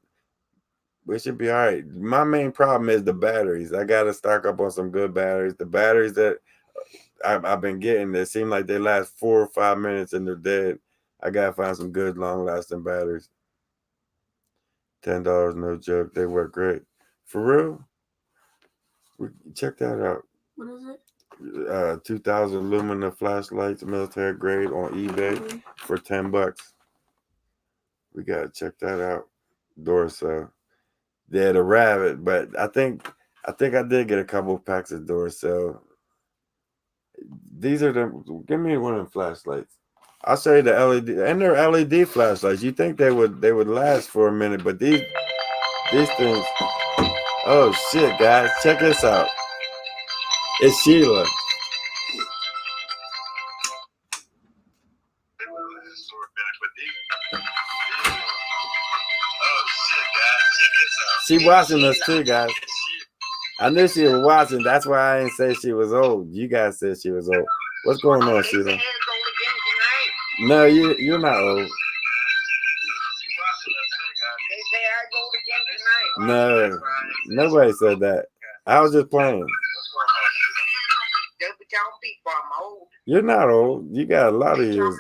be all right. My main problem is the batteries. I got to stock up on some good batteries. The batteries that I've been getting, they seem like they last 4 or 5 minutes and they're dead. I gotta find some good long-lasting batteries. $10, no joke. They work great. For real? Check that out. What is it? 2,000 Lumina flashlights, military grade on eBay for $10. We gotta check that out. Duracell. Yeah, the Rabbit, but I think I did get a couple packs of Duracell. These are the. Give me one of them flashlights. I'll show you the LED, and they're LED flashlights. You think they would last for a minute, but these things. Oh shit, guys, check this out. It's Sheila. She watching us too, guys. I knew she was watching. That's why I didn't say she was old. You guys said she was old. What's going on, Sheila? No, you're not old. No, nobody said that. I was just playing. You're not old. You got a lot of years.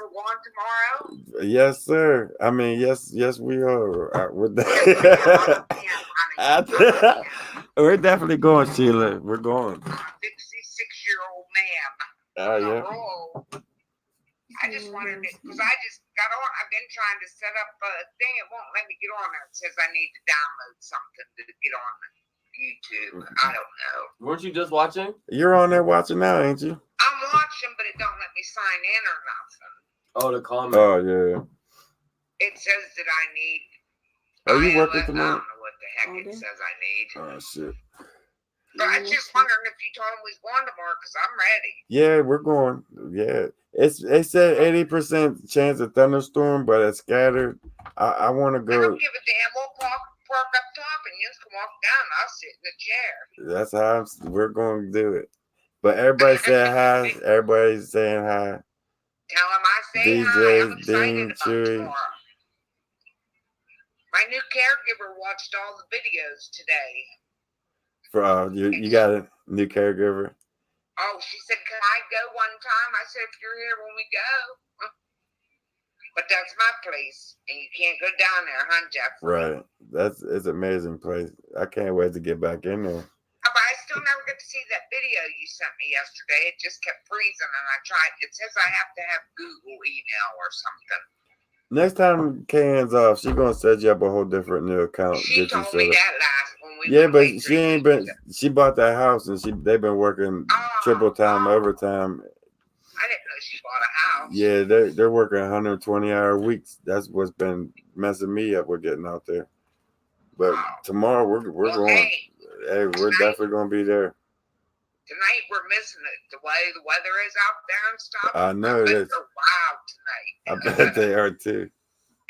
Yes, sir. I mean, yes, we are. We're definitely going, Sheila. We're going. 66-year-old man. Oh, yeah. I just wanted it because I just got on. I've been trying to set up a thing. It won't let me get on there. It says I need to download something to get on YouTube. I don't know. Weren't you just watching? You're on there watching now, ain't you? I'm watching, but it don't let me sign in or nothing. Oh, the comment. Oh, yeah. It says that I need. Are you working I tomorrow? don't know what the heck it says I need. Oh, shit. But I just wondering if you told him we was going tomorrow because I'm ready. Yeah, we're going. Yeah. It said 80% chance of thunderstorm, but it's scattered. I want to I go. don't give a damn. We'll park up top and you can walk down. I'll sit in the chair. That's how we're going to do it. But everybody said hi. Everybody's saying hi. Tell him I say hi. I'm DJs, excited Dean, about Chewy. tomorrow. My new caregiver watched all the videos today. For you got a new caregiver. Oh, she said, "Can I go one time?" I said, "If you're here when we go." But that's my place, and you can't go down there, huh, Jeffrey? Right. It's an amazing place. I can't wait to get back in there. But I still never get to see that video you sent me yesterday. It just kept freezing, and I tried. It says I have to have Google email or something. Next time Kane's off, she's gonna set you up a whole different new account. She told me that last when we yeah, were but late she ain't been. She bought that house and they've been working triple time, overtime. I didn't know she bought a house. Yeah, they're working 120-hour weeks. That's what's been messing me up with getting out there. But tomorrow we're going. Hey, we're definitely gonna be there. Tonight we're missing it. The way the weather is out there and stuff. I know it it is. They're wild tonight. I bet they are too.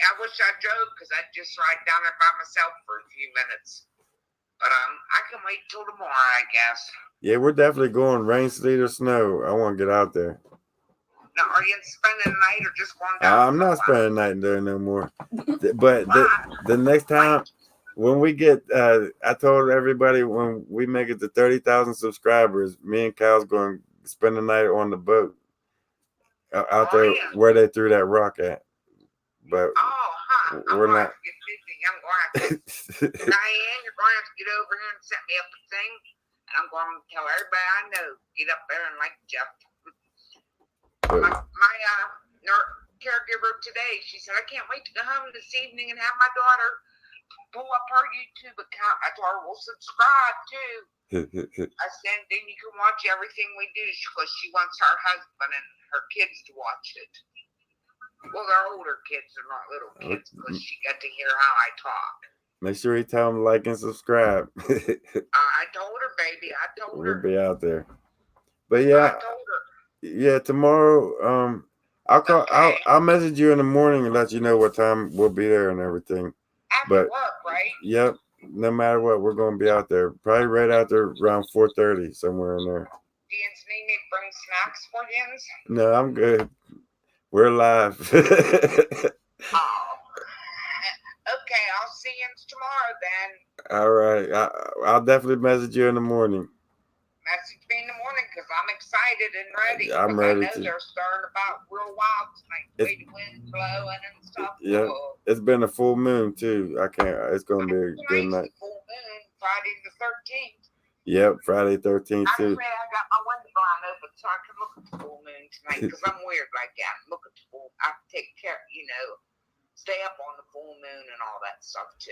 I wish I drove because I'd just ride down there by myself for a few minutes. But I can wait till tomorrow, I guess. Yeah, we're definitely going, rain, sleet, or snow. I want to get out there. Now, are you spending the night or just going down? I'm not spending the night there no more. But the next time when we get, I told everybody when we make it to 30,000 subscribers, me and Kyle's going to spend the night on the boat out there where they threw that rock at. But we're not. Get busy. I'm going to Diane, you're going to have to get over here and set me up a thing. And I'm going to tell everybody I know, get up there and like Jeff. My caregiver today, she said, I can't wait to go home this evening and have my daughter pull up her YouTube account. I told her, we'll subscribe too. I said, then you can watch everything we do because she wants her husband and her kids to watch it. Well, they're older kids, they're not little kids because she got to hear how I talk. Make sure you tell them to like and subscribe. I told her, baby. I told her. We'll be out there. But yeah. I told her. Yeah, tomorrow. I'll call. Okay. I'll message you in the morning and let you know what time we'll be there and everything. After work, right? Yep. No matter what, we're gonna be out there. Probably right out there around 4:30, somewhere in there. Do Jens need me to bring snacks for Jens? No, I'm good. We're live. Oh. Okay, I'll see you tomorrow then. All right. I'll definitely message you in the morning. Message me in the morning because I'm excited and ready. I'm 'cause ready I know to. they're starting about real wild tonight. It's- Way the wind's blowing and stuff. Yeah. Oh. It's been a full moon too. It's gonna be a good Tonight's night. the full moon, Friday the 13th. Yep, Friday 13th too. Actually, I got my window blind open so I can look at the full moon tonight because I'm weird like that. Look at the full. I take care, stay up on the full moon and all that stuff too.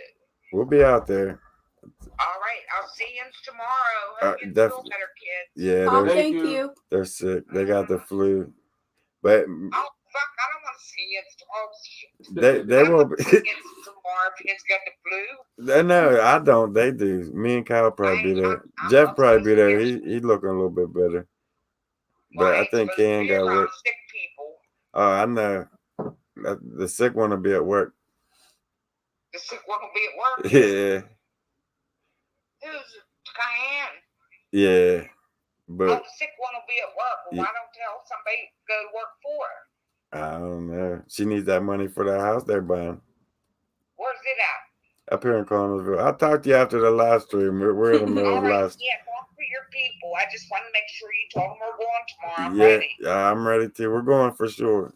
We'll be out there. All right, I'll see you tomorrow. Hope you feel Definitely. better, kids. Yeah, Oh, they're, thank you. you. they're sick. They got the flu, but Oh fuck! I don't want to see you tomorrow. they will. It's tomorrow if he's got the flu. They know I don't. They do. Me and Kyle probably be there. Jeff probably be there. He looking a little bit better. But I think Ken got work. Sick people. Oh, I know. The sick one will be at work. The sick one will be at work. Yeah, Who's Cayenne? yeah. Oh, But the sick one will be at work. Well, why don't tell somebody to go to work for her? I don't know. She needs that money for that house they're buying Where's it at? up here in Cornersville. I'll talk to you after the live stream. We're in the middle All of right, live. yeah, talk for your people. I just want to make sure you told them we're going tomorrow. I'm Yeah, ready. I'm ready to. We're going for sure.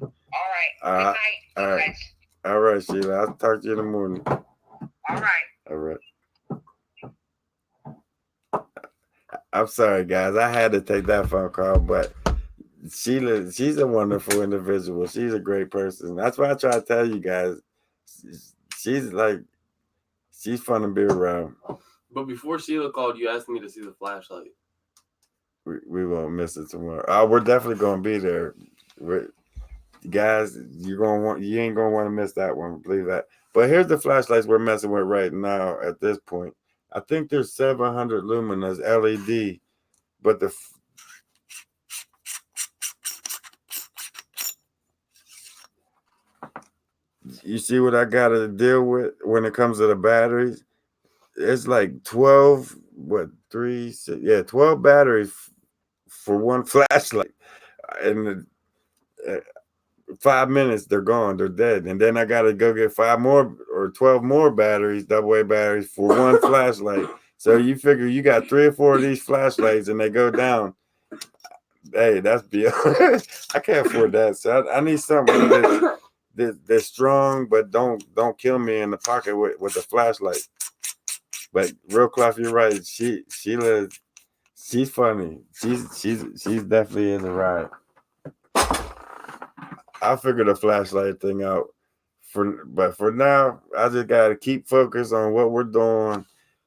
All right. Good night. all right. Guys. All right, Sheila. I'll talk to you in the morning. All right. All right. I'm sorry, guys. I had to take that phone call, but Sheila, she's a wonderful individual. She's a great person. That's why I try to tell you guys. She's fun to be around. But before Sheila called, you asked me to see the flashlight. We won't miss it tomorrow. Oh, we're definitely gonna be there. Guys, you ain't gonna want to miss that one. Believe that. But here's the flashlights we're messing with right now. At this point, I think there's 700 luminous LED, but you see what I got to deal with when it comes to the batteries? It's like 12, 12 batteries for one flashlight. And 5 minutes, they're gone, they're dead. And then I got to go get 5 more or 12 more batteries, AA batteries for one flashlight. So you figure you got 3 or 4 of these flashlights and they go down. Hey, that's beyond. I can't afford that. So I need something that's strong, but don't kill me in the pocket with a flashlight. But real Clough, you're right. Sheila, she's funny. She's definitely in the ride. I'll figure the flashlight thing out. But for now, I just gotta keep focused on what we're doing.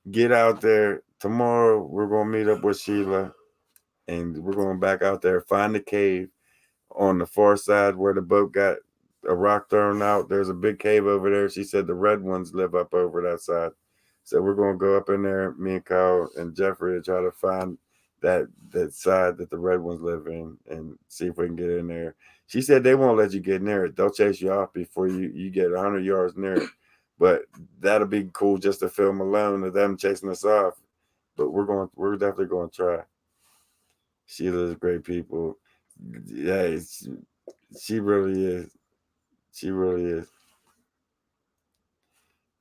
Get out there. Tomorrow we're gonna meet up with Sheila, and we're going back out there, find the cave on the far side where the boat got a rock thrown out. There's a big cave over there. She said the red ones live up over that side. So we're gonna go up in there, me and Kyle and Jeffrey, to try to find that side that the red ones live in and see if we can get in there. She said they won't let you get near it. They'll chase you off before you get 100 yards near it. But that'll be cool just to film alone of them chasing us off. But we're definitely going to try. Sheila's great people. Yeah, she really is. She really is.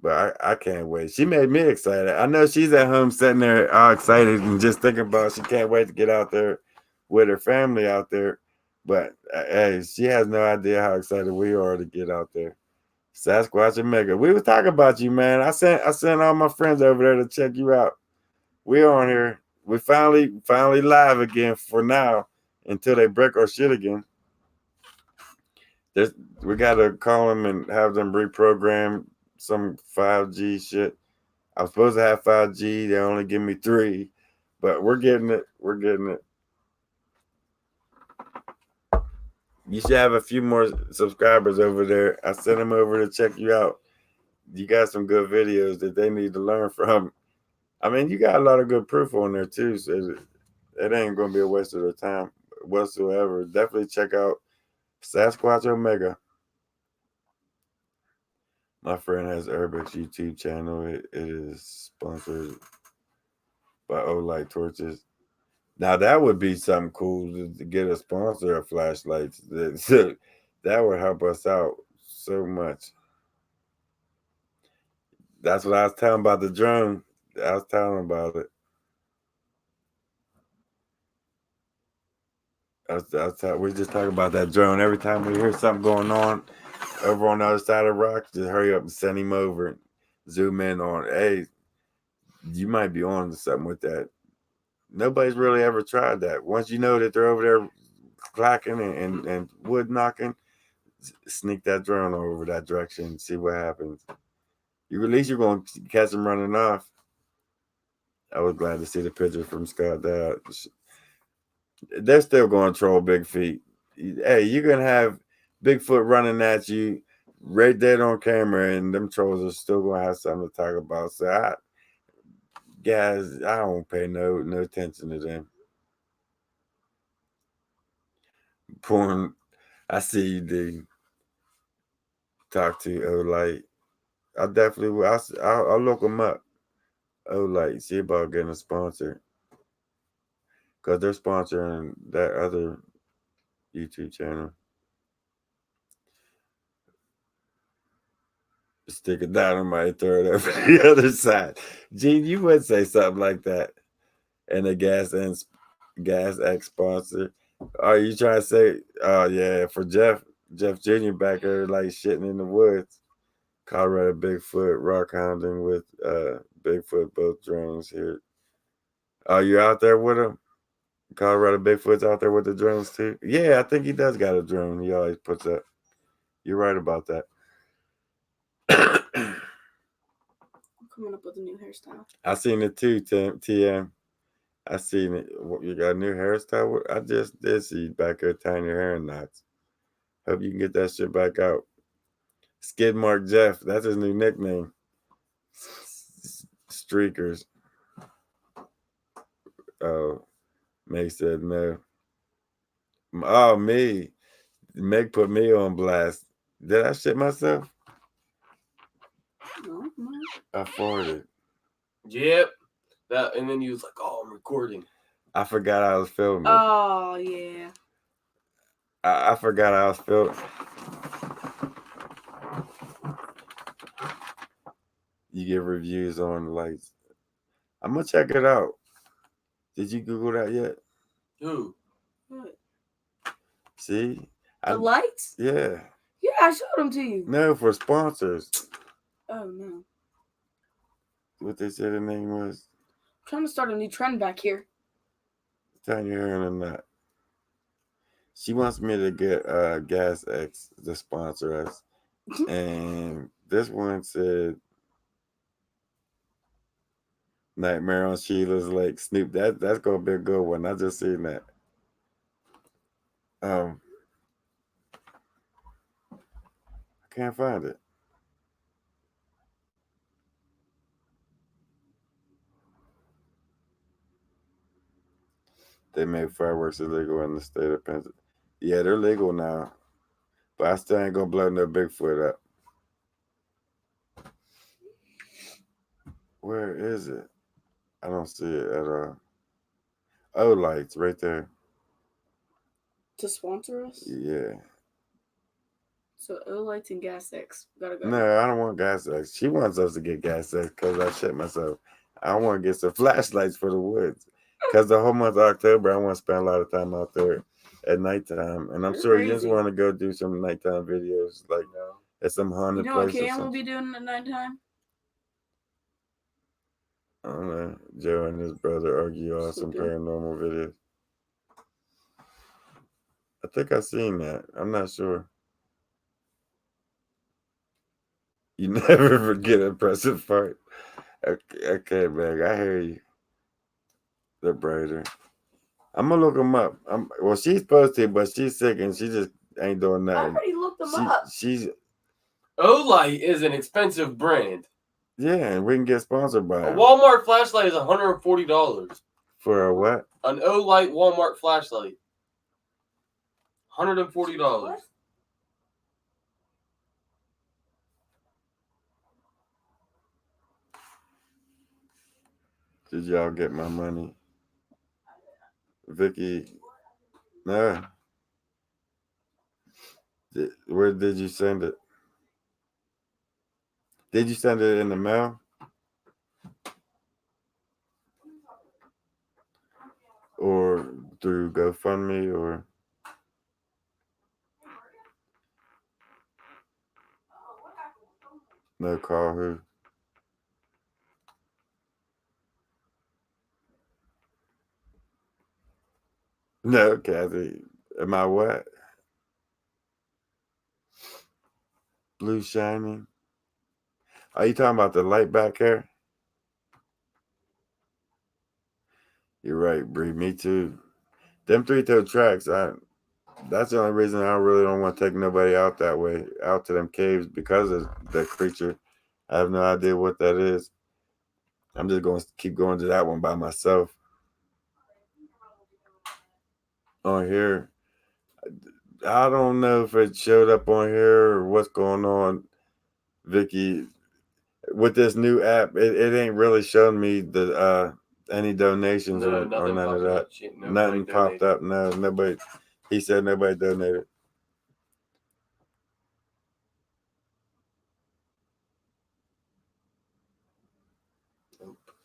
But I can't wait. She made me excited. I know she's at home sitting there all excited and just thinking about she can't wait to get out there with her family out there. But hey, she has no idea how excited we are to get out there. Sasquatch and Mega. We was talking about you, man. I sent all my friends over there to check you out. We're on here. We finally live again for now until they break our shit again. We gotta call them and have them reprogram some 5G shit. I was supposed to have 5G. They only give me 3, but we're getting it. We're getting it. You should have a few more subscribers over there. I sent them over to check you out. You got some good videos that they need to learn from. I mean, you got a lot of good proof on there too, so it ain't gonna be a waste of their time whatsoever. Definitely check out Sasquatch Omega. My friend has Urbex YouTube channel. It is sponsored by Olight Torches. Now that would be something cool to get a sponsor of flashlights. That would help us out so much. That's what I was telling about the drone. I was telling about it. We just talking about that drone. Every time we hear something going on over on the other side of the rock, just hurry up and send him over and zoom in on. Hey, you might be on to something with that. Nobody's really ever tried that. Once you know that they're over there clacking and wood knocking, sneak that drone over that direction and see what happens. You at least you're going to catch them running off. I was glad to see the picture from Scott. They're still going to troll Big Feet. Hey, you're going to have Bigfoot running at you right there on camera, and them trolls are still going to have something to talk about. So, guys, I don't pay no attention to them. Porn, I see you, dude. Talk to Olight. I definitely will. I'll look them up. Olight, see about getting a sponsor. Because they're sponsoring that other YouTube channel. Stick a dynamite, throw it over the other side. Gene, you would say something like that. And a Gas X sponsor. Are you trying to say, oh yeah, for Jeff Jr. back there like shitting in the woods. Colorado Bigfoot rock hounding with Bigfoot, both drones here. Oh, you out there with him? Colorado Bigfoot's out there with the drones too? Yeah, I think he does got a drone. He always puts up. You're right about that. I'm coming up with a new hairstyle. I seen it too, TM. I seen it. You got a new hairstyle? I just did see you back there tying your hair in knots. Hope you can get that shit back out. Skidmark Jeff, that's his new nickname. Streakers. Oh, Meg said no. Oh, me. Meg put me on blast. Did I shit myself? No. I farted. Yep. That, and then he was like, "Oh, I'm recording." I forgot I was filming. Oh yeah. I forgot I was filming. You get reviews on the lights. I'm gonna check it out. Did you Google that yet? Who? What? See? The lights? Yeah. Yeah, I showed them to you. No, for sponsors. Oh no. What they said the name was? I'm trying to start a new trend back here. Tying your hair in a knot. She wants me to get Gas X to sponsor us. And this one said Nightmare on Sheila's Lake. Snoop, that's gonna be a good one. I just seen that. I can't find it. They made fireworks illegal in the state of Pennsylvania. Yeah, they're legal now. But I still ain't gonna blow no Bigfoot up. Where is it? I don't see it at all. Oh, lights right there. To sponsor us? Yeah. So Olights and Gas X. Gotta go. No, I don't want Gas X. She wants us to get Gas X because I shit myself. I want to get some flashlights for the woods. Because the whole month of October, I want to spend a lot of time out there at nighttime. And I'm You're sure you just crazy. want to go do some nighttime videos like at some haunted You know what place or Cam will something. be doing at nighttime? I don't know. Joe and his brother argue on some Sleeping. paranormal videos. I think I seen that. I'm not sure. You never forget an impressive part. Okay, Meg, I hear you. They're brighter. I'm gonna look them up. Well, she's supposed to, but she's sick and she just ain't doing I nothing. already looked them up. She's Olight is an expensive brand. yeah, and we can get sponsored by A her. Walmart flashlight is $140. For a what? An Olight Walmart flashlight. $140. What? Did y'all get my money? Vicky, no. Where did you send it? Did you send it in the mail? Or through GoFundMe or no, call who? No, Kathy. Am I what? Blue shining? Are you talking about the light back here? You're right, Bree. Me too. Them three-toe tracks, that's the only reason I really don't want to take nobody out that way, out to them caves, because of that creature. I have no idea what that is. I'm just going to keep going to that one by myself. On here, I don't know if it showed up on here or what's going on, Vicky. With this new app, it ain't really showing me the any donations No, or nothing none of popped that. up. Nobody Nothing popped donated. up. No, nobody. He said nobody donated.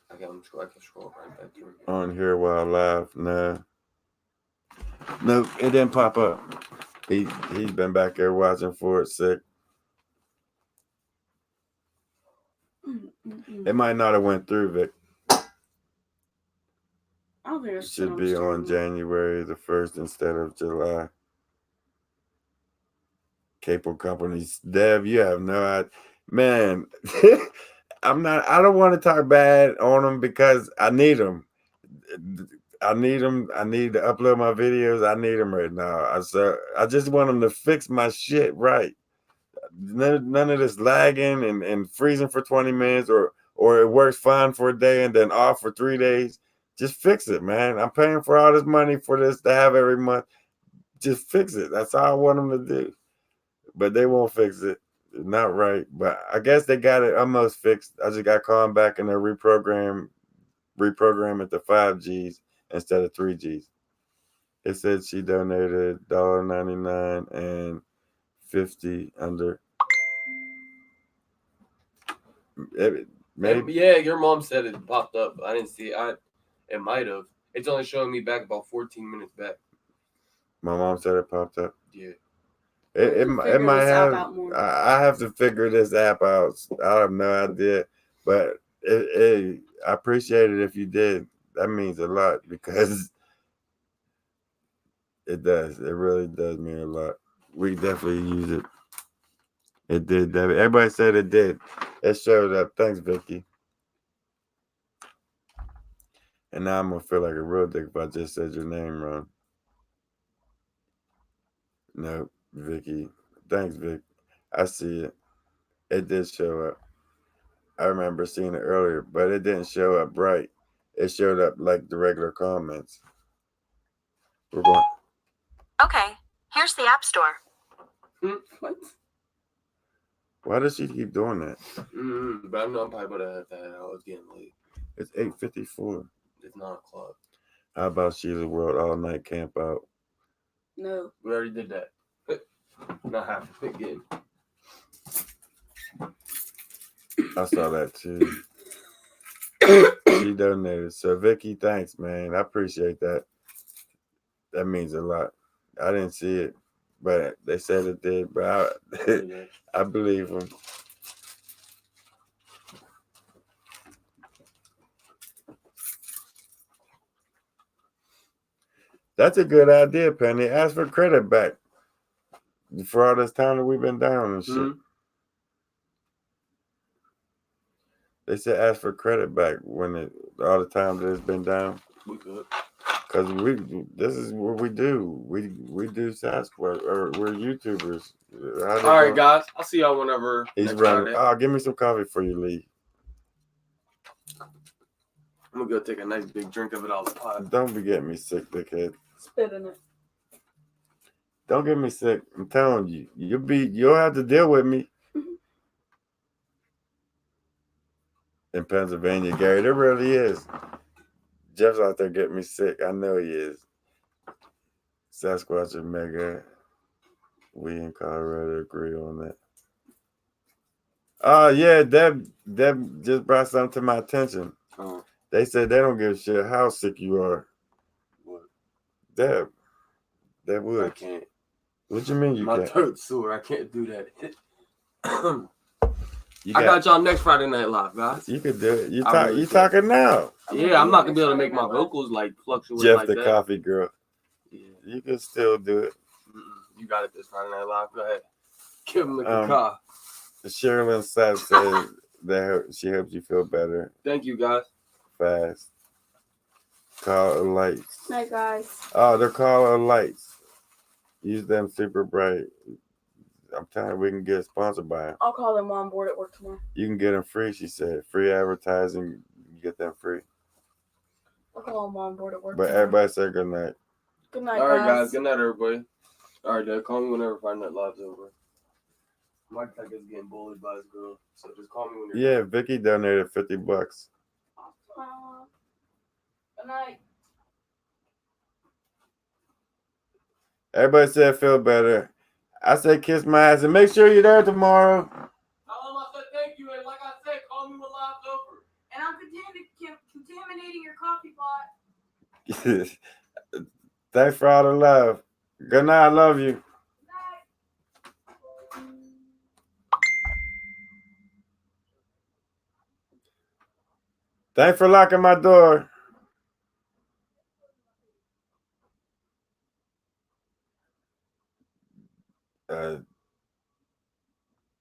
I can scroll right back through. On here while I laugh. No, it didn't pop up. He's been back there watching for it, sick. It might not have went through, Vic. I don't think It it's should be on January the 1st instead of July. Cable companies, Dev, you have no idea, man. I don't want to talk bad on them because I need them. I need them. I need to upload my videos. I need them right now. I just want them to fix my shit right. None of this lagging and freezing for 20 minutes or it works fine for a day and then off for 3 days. Just fix it, man. I'm paying for all this money for this to have every month. Just fix it. That's all I want them to do. But they won't fix it. Not right. But I guess they got it almost fixed. I just got called back and they reprogram it to 5Gs instead of 3Gs. It said she donated $1.99 and 50 under. Maybe Yeah, your mom said it popped up. I didn't see it. It might have. It's only showing me back about 14 minutes back. my mom said it popped up. Yeah. It Figure might this app have. out more. I have to figure this app out. I have no idea, but I appreciate it if you did. That means a lot because it does. It really does mean a lot. We definitely use it. It did, David. Everybody said it did. It showed up. Thanks, Vicky. And now I'm gonna feel like a real dick if I just said your name wrong. No, Vicky. Thanks, Vic. I see it. It did show up. I remember seeing it earlier, but it didn't show up right. It showed up like the regular comments. We're going. Okay, here's the App Store. What? Why does she keep doing that? But I know I'm probably about to have that. I was getting late. It's 8:54. It's 9 o'clock. How about Sheila World all night camp out? No. We already did that. Not half of it again. I saw that too. She donated. So Vicky, thanks, man. I appreciate that. That means a lot. I didn't see it, but they said it did. But I believe them. That's a good idea, Penny. Ask for credit back for all this time that we've been down and shit. They said ask for credit back when all the time that it's been down. We could. Cause this is what we do. We do Sasquatch or we're YouTubers. All right, guys. I'll see y'all whenever. He's next running. Friday. Oh, give me some coffee before you leave. I'm gonna go take a nice big drink of it out of the pot. Don't be getting me sick, dickhead. Spit in it. Don't get me sick. I'm telling you, you'll have to deal with me. In Pennsylvania, Gary, there really is. Jeff's out there getting me sick. I know he is. Sasquatch and Mega. We in Colorado agree on that. Oh yeah, Deb just brought something to my attention. They said they don't give a shit how sick you are. What? Deb I would. can't. What you mean you My can't? throat's sore. I can't do that. You I got y'all next Friday Night Live, guys. You could do it. You I really can. talking now. Yeah, I'm not gonna be able to make my vocals like fluctuate Jeff like the that. coffee girl. Yeah. You can still do it. You got it this Friday Night Live. Go ahead. Give him the caca. Sherilyn Sapp said that she hopes you feel better Thank you, guys. fast. Call her lights. Night, guys. Oh, they're called her lights. Use them super bright. I'm telling you, we can get sponsored by them. I'll call them on board at work tomorrow. You can get them free, she said. Free advertising, you get them free. I'll call them on board at work But tomorrow. everybody say good night. Good night, All right, guys. guys. Good night, everybody. All right, Dad. Call me whenever Friday Night Live's over. My tech is getting bullied by this girl, so just call me when you're Yeah, Vicky donated $50. Good night. Everybody said feel better. I said kiss my ass and make sure you're there tomorrow. Tell him I said thank you, and like I said, call me when live's over. And I'm contaminating your coffee pot. Thanks for all the love. Good night. I love you. Thanks for locking my door.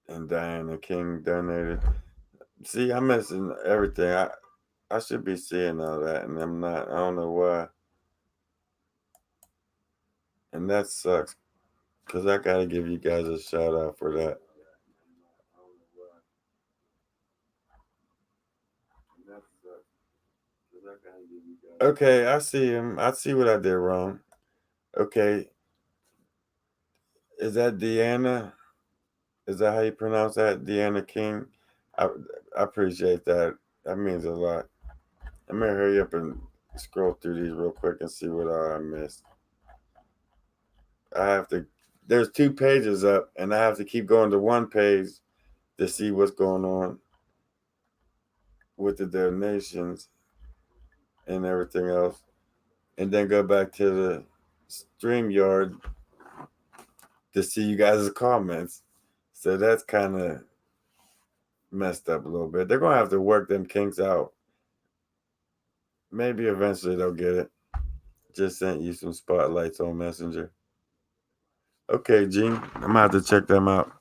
And Diana King donated. See, I'm missing everything. I should be seeing all that, and I'm not. I don't know why. And that sucks, because I got to give you guys a shout out for that. Okay, I see him. I see what I did wrong. Okay. Is that Deanna? Is that how you pronounce that? Deanna King? I appreciate that. That means a lot. I'm going to hurry up and scroll through these real quick and see what all I missed. There's 2 pages up, and I have to keep going to one page to see what's going on with the donations and everything else. And then go back to the StreamYard to see you guys' comments. So that's kind of messed up a little bit. They're going to have to work them kinks out. Maybe eventually they'll get it. Just sent you some spotlights on Messenger. Okay, Gene. I'm going to have to check them out.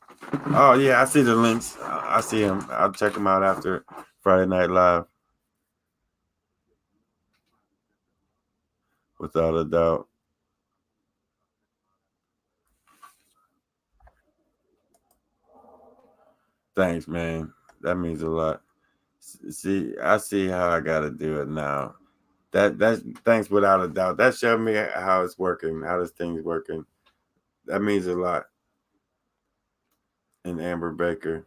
Oh, yeah, I see the links. I see them. I'll check them out after Friday Night Live. Without a doubt. Thanks, man. That means a lot. See, I see how I got to do it now. That's thanks without a doubt. That showed me how it's working, how this thing's working. That means a lot. And Amber Baker.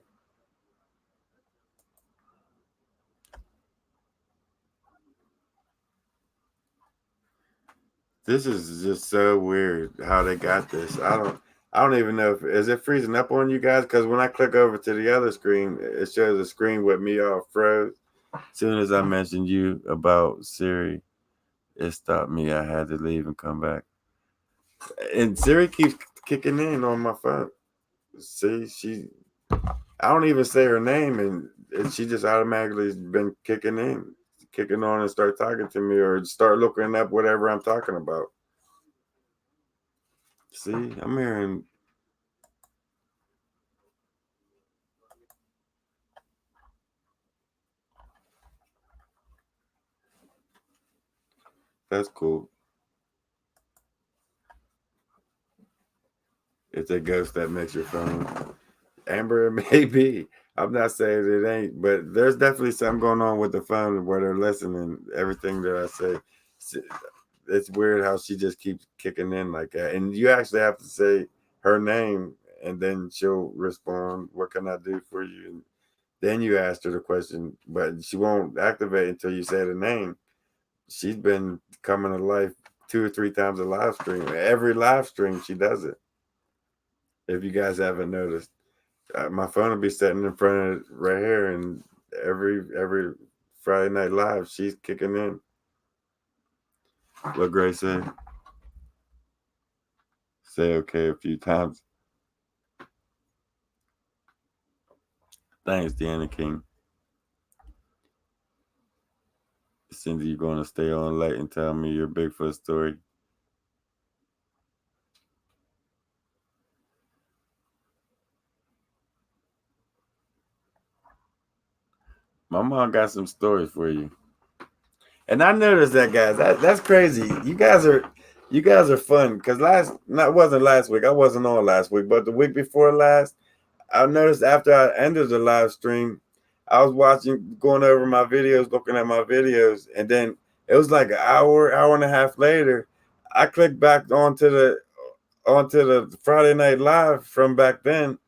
This is just so weird how they got this. I don't even know is it freezing up on you guys? Because when I click over to the other screen, it shows a screen with me all froze. As soon as I mentioned you about Siri, it stopped me. I had to leave and come back. And Siri keeps kicking in on my phone. See, I don't even say her name, and she just automatically has been kicking on and start talking to me or start looking up whatever I'm talking about. See, I'm hearing. That's cool. It's a ghost that makes your phone. Amber, it may be. I'm not saying it ain't, but there's definitely something going on with the phone where they're listening everything that I say. It's weird how she just keeps kicking in like that. And you actually have to say her name, and then she'll respond, what can I do for you? And then you ask her the question, but she won't activate until you say the name. She's been coming to life 2 or 3 times a live stream. Every live stream she does it. If you guys haven't noticed, my phone will be sitting in front of it right here, and every Friday night live, she's kicking in. What Gray said. Say okay a few times. Thanks, Deanna King. Cindy, you going to stay on late and tell me your Bigfoot story? My mom got some stories for you. And I noticed that, guys. That's crazy. You guys are fun. Because wasn't last week. I wasn't on last week, but the week before last, I noticed after I ended the live stream, I was going over my videos, looking at my videos, and then it was like an hour and a half later, I clicked back onto the Friday Night Live from back then.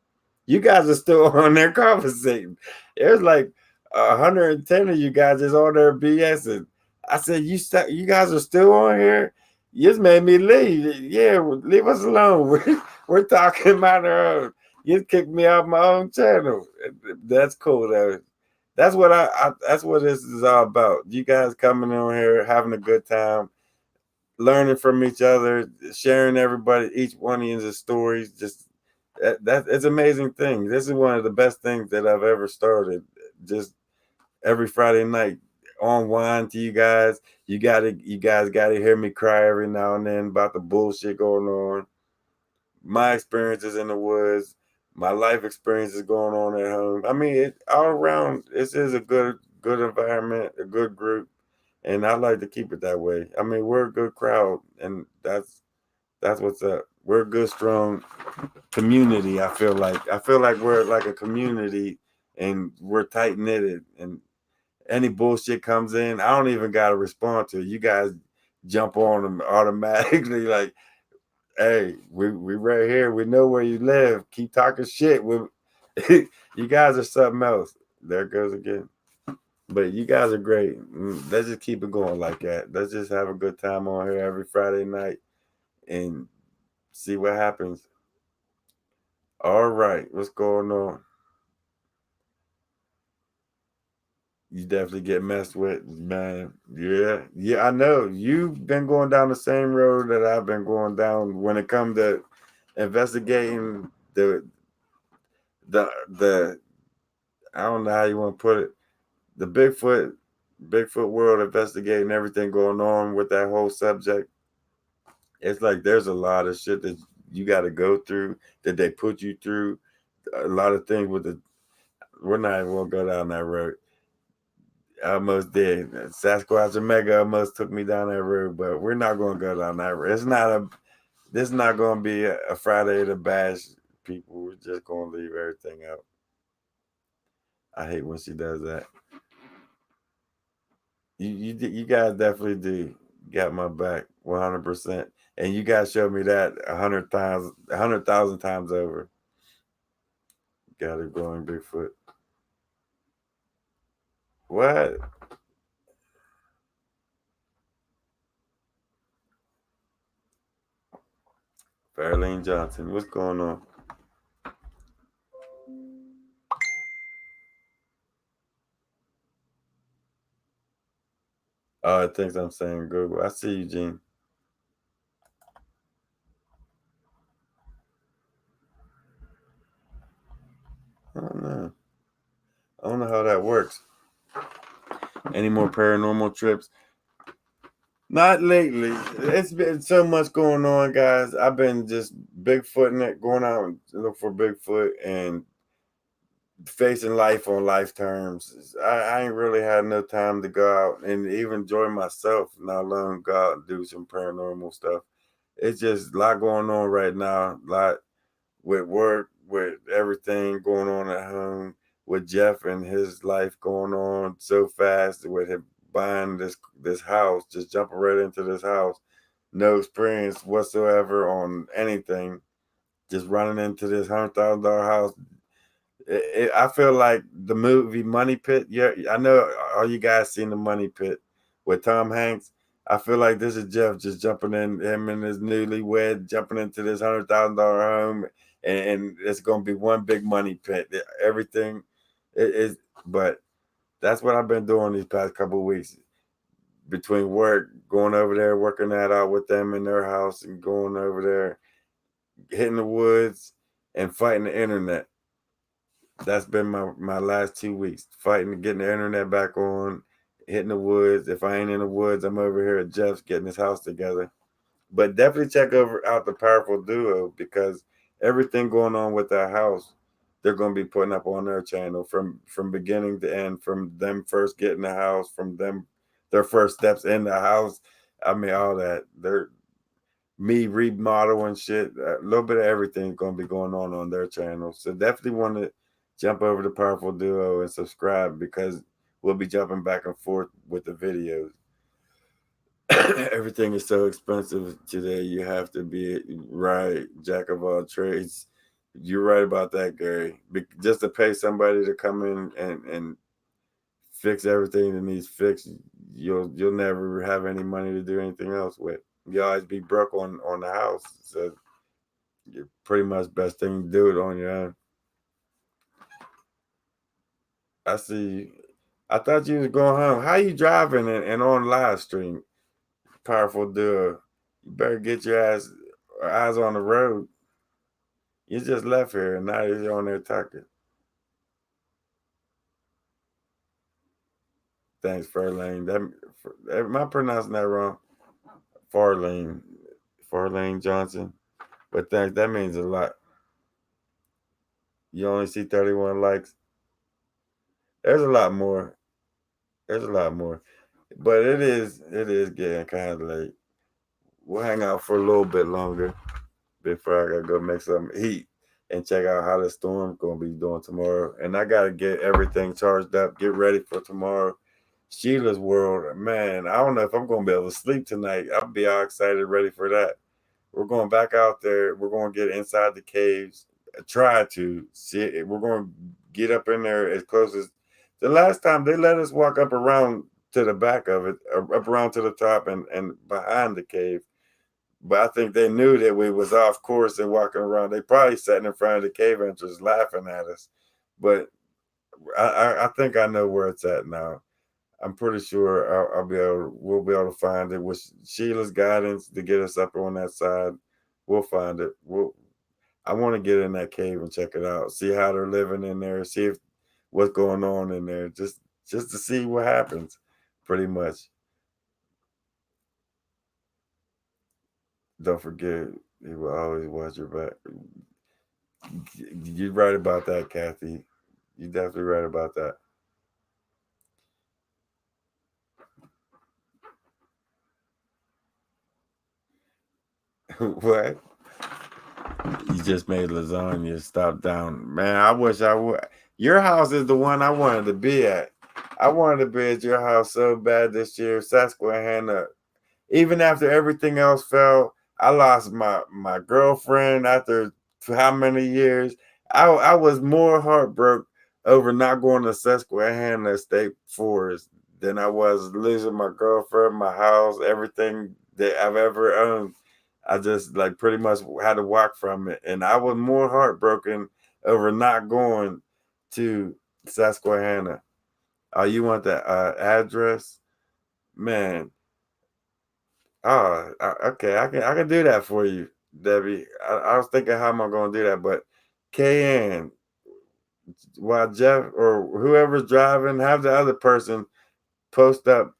You guys are still on there conversating. There's like 110 of you guys is on there BSing. I said, you guys are still on here? You just made me leave. Yeah, leave us alone. We're talking about our own. You kicked me off my own channel. That's cool though. That's what that's what this is all about. You guys coming on here, having a good time, learning from each other, sharing each one of your stories. Just it's an amazing thing. This is one of the best things that I've ever started. Just every Friday night on wine to you guys. You guys gotta hear me cry every now and then about the bullshit going on. My experiences in the woods, my life experiences going on at home. I mean, all around, this is a good environment, a good group, and I like to keep it that way. I mean, we're a good crowd, and that's what's up. We're a good, strong community. I feel like we're like a community, and we're tight knitted. And any bullshit comes in, I don't even gotta respond to it. You guys jump on them automatically, like, hey, we right here. We know where you live. Keep talking shit. You guys are something else. There it goes again. But you guys are great. Let's just keep it going like that. Let's just have a good time on here every Friday night and see what happens. All right, what's going on? You definitely get messed with, man. Yeah, I know. You've been going down the same road that I've been going down when it comes to investigating the I don't know how you want to put it, the Bigfoot world, investigating everything going on with that whole subject. It's like there's a lot of shit that you got to go through, that they put you through. A lot of things we're not even gonna go down that road. I almost did. Sasquatch Omega almost took me down that road, but we're not going to go down that road. This is not going to be a Friday to bash people. We're just going to leave everything out. I hate when she does that. You guys definitely do got my back 100%, and you guys showed me that 100,000 times over. Got it going, Bigfoot. What? Fairlane Johnson, what's going on? Oh, it thinks I'm saying Google. I see you, Gene. I don't know. I don't know how that works. Any more paranormal trips? Not lately. It's been so much going on, guys. I've been just Bigfooting it, going out and look for Bigfoot and facing life on life terms. I ain't really had no time to go out and even enjoy myself, not alone go out and do some paranormal stuff. It's just a lot going on right now. A lot with work, with everything going on at home, with Jeff and his life going on so fast, with him buying this house, just jumping right into this house, no experience whatsoever on anything, just running into this $100,000 house. I feel like the movie Money Pit. Yeah, I know all you guys seen the Money Pit with Tom Hanks. I feel like this is Jeff just jumping in, him and his newlywed jumping into this $100,000 home, and it's gonna be one big money pit. Everything is, but that's what I've been doing these past couple of weeks. Between work, going over there, working that out with them in their house, and going over there, hitting the woods, and fighting the internet. That's been my last 2 weeks, fighting, getting the internet back on, hitting the woods. If I ain't in the woods, I'm over here at Jeff's getting his house together. But definitely check out the Powerful Duo, because everything going on with that house, they're going to be putting up on their channel from beginning to end, from them first getting the house, from them their first steps in the house. I mean, all that. They're me remodeling shit. A little bit of everything going to be going on their channel. So definitely want to jump over to Powerful Duo and subscribe, because we'll be jumping back and forth with the videos. Everything is so expensive today. You have to be right, jack of all trades. You're right about that, Gary. Just to pay somebody to come in and fix everything that needs fixed, you'll never have any money to do anything else with. You always be broke on the house. So you're pretty much best thing to do it on your own. I see you. I thought you was going home. How you driving and on live stream? Powerful Duo. You better get your eyes on the road. You just left here and now you're on there talking. Thanks, Farlane. Am I pronouncing that wrong? Farlane Johnson. But thanks, that means a lot. You only see 31 likes. There's a lot more. But it is getting kind of late. We'll hang out for a little bit longer before I gotta go make some heat and check out how the storm's gonna be doing tomorrow. And I gotta get everything charged up, get ready for tomorrow. Sheila's World, man, I don't know if I'm gonna be able to sleep tonight. I'll be all excited, ready for that. We're going back out there. We're gonna get inside the caves. Try to see it. We're gonna get up in there as close as the last time they let us walk up around to the back of it, up around to the top and behind the cave. But I think they knew that we was off course and walking around. They probably sat in front of the cave entrance laughing at us. But I think I know where it's at now. I'm pretty sure we'll be able to find it with Sheila's guidance to get us up on that side. We'll find it. I want to get in that cave and check it out, see how they're living in there, see what's going on in there, just to see what happens, pretty much. Don't forget, he will always watch your back. You're right about that, Kathy. You're definitely right about that. What? You just made lasagna. Stop down. Man, I wish I would. Your house is the one I wanted to be at. I wanted to be at your house so bad this year. Susquehanna. Even after everything else fell, I lost my girlfriend after how many years. I was more heartbroken over not going to Susquehanna State Forest than I was losing my girlfriend, my house, everything that I've ever owned. I just like pretty much had to walk from it. And I was more heartbroken over not going to Susquehanna. Oh, you want the address? Man. Oh, okay. I can do that for you, Debbie. I was thinking, how am I going to do that? But KN, while Jeff or whoever's driving, have the other person post up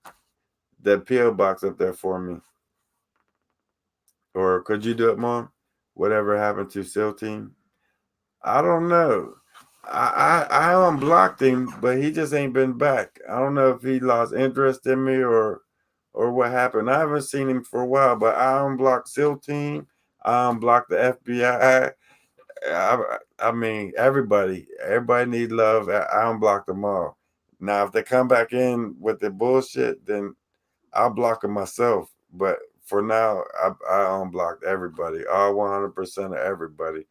the PO box up there for me. Or could you do it, Mom? Whatever happened to SEAL Team? I don't know. I unblocked him, but he just ain't been back. I don't know if he lost interest in me or what happened. I haven't seen him for a while, but I unblocked SEAL Team. I unblocked the FBI. I mean, everybody needs love. I unblocked them all. Now, if they come back in with the bullshit, then I'll block them myself. But for now, I unblocked everybody, all 100% of everybody.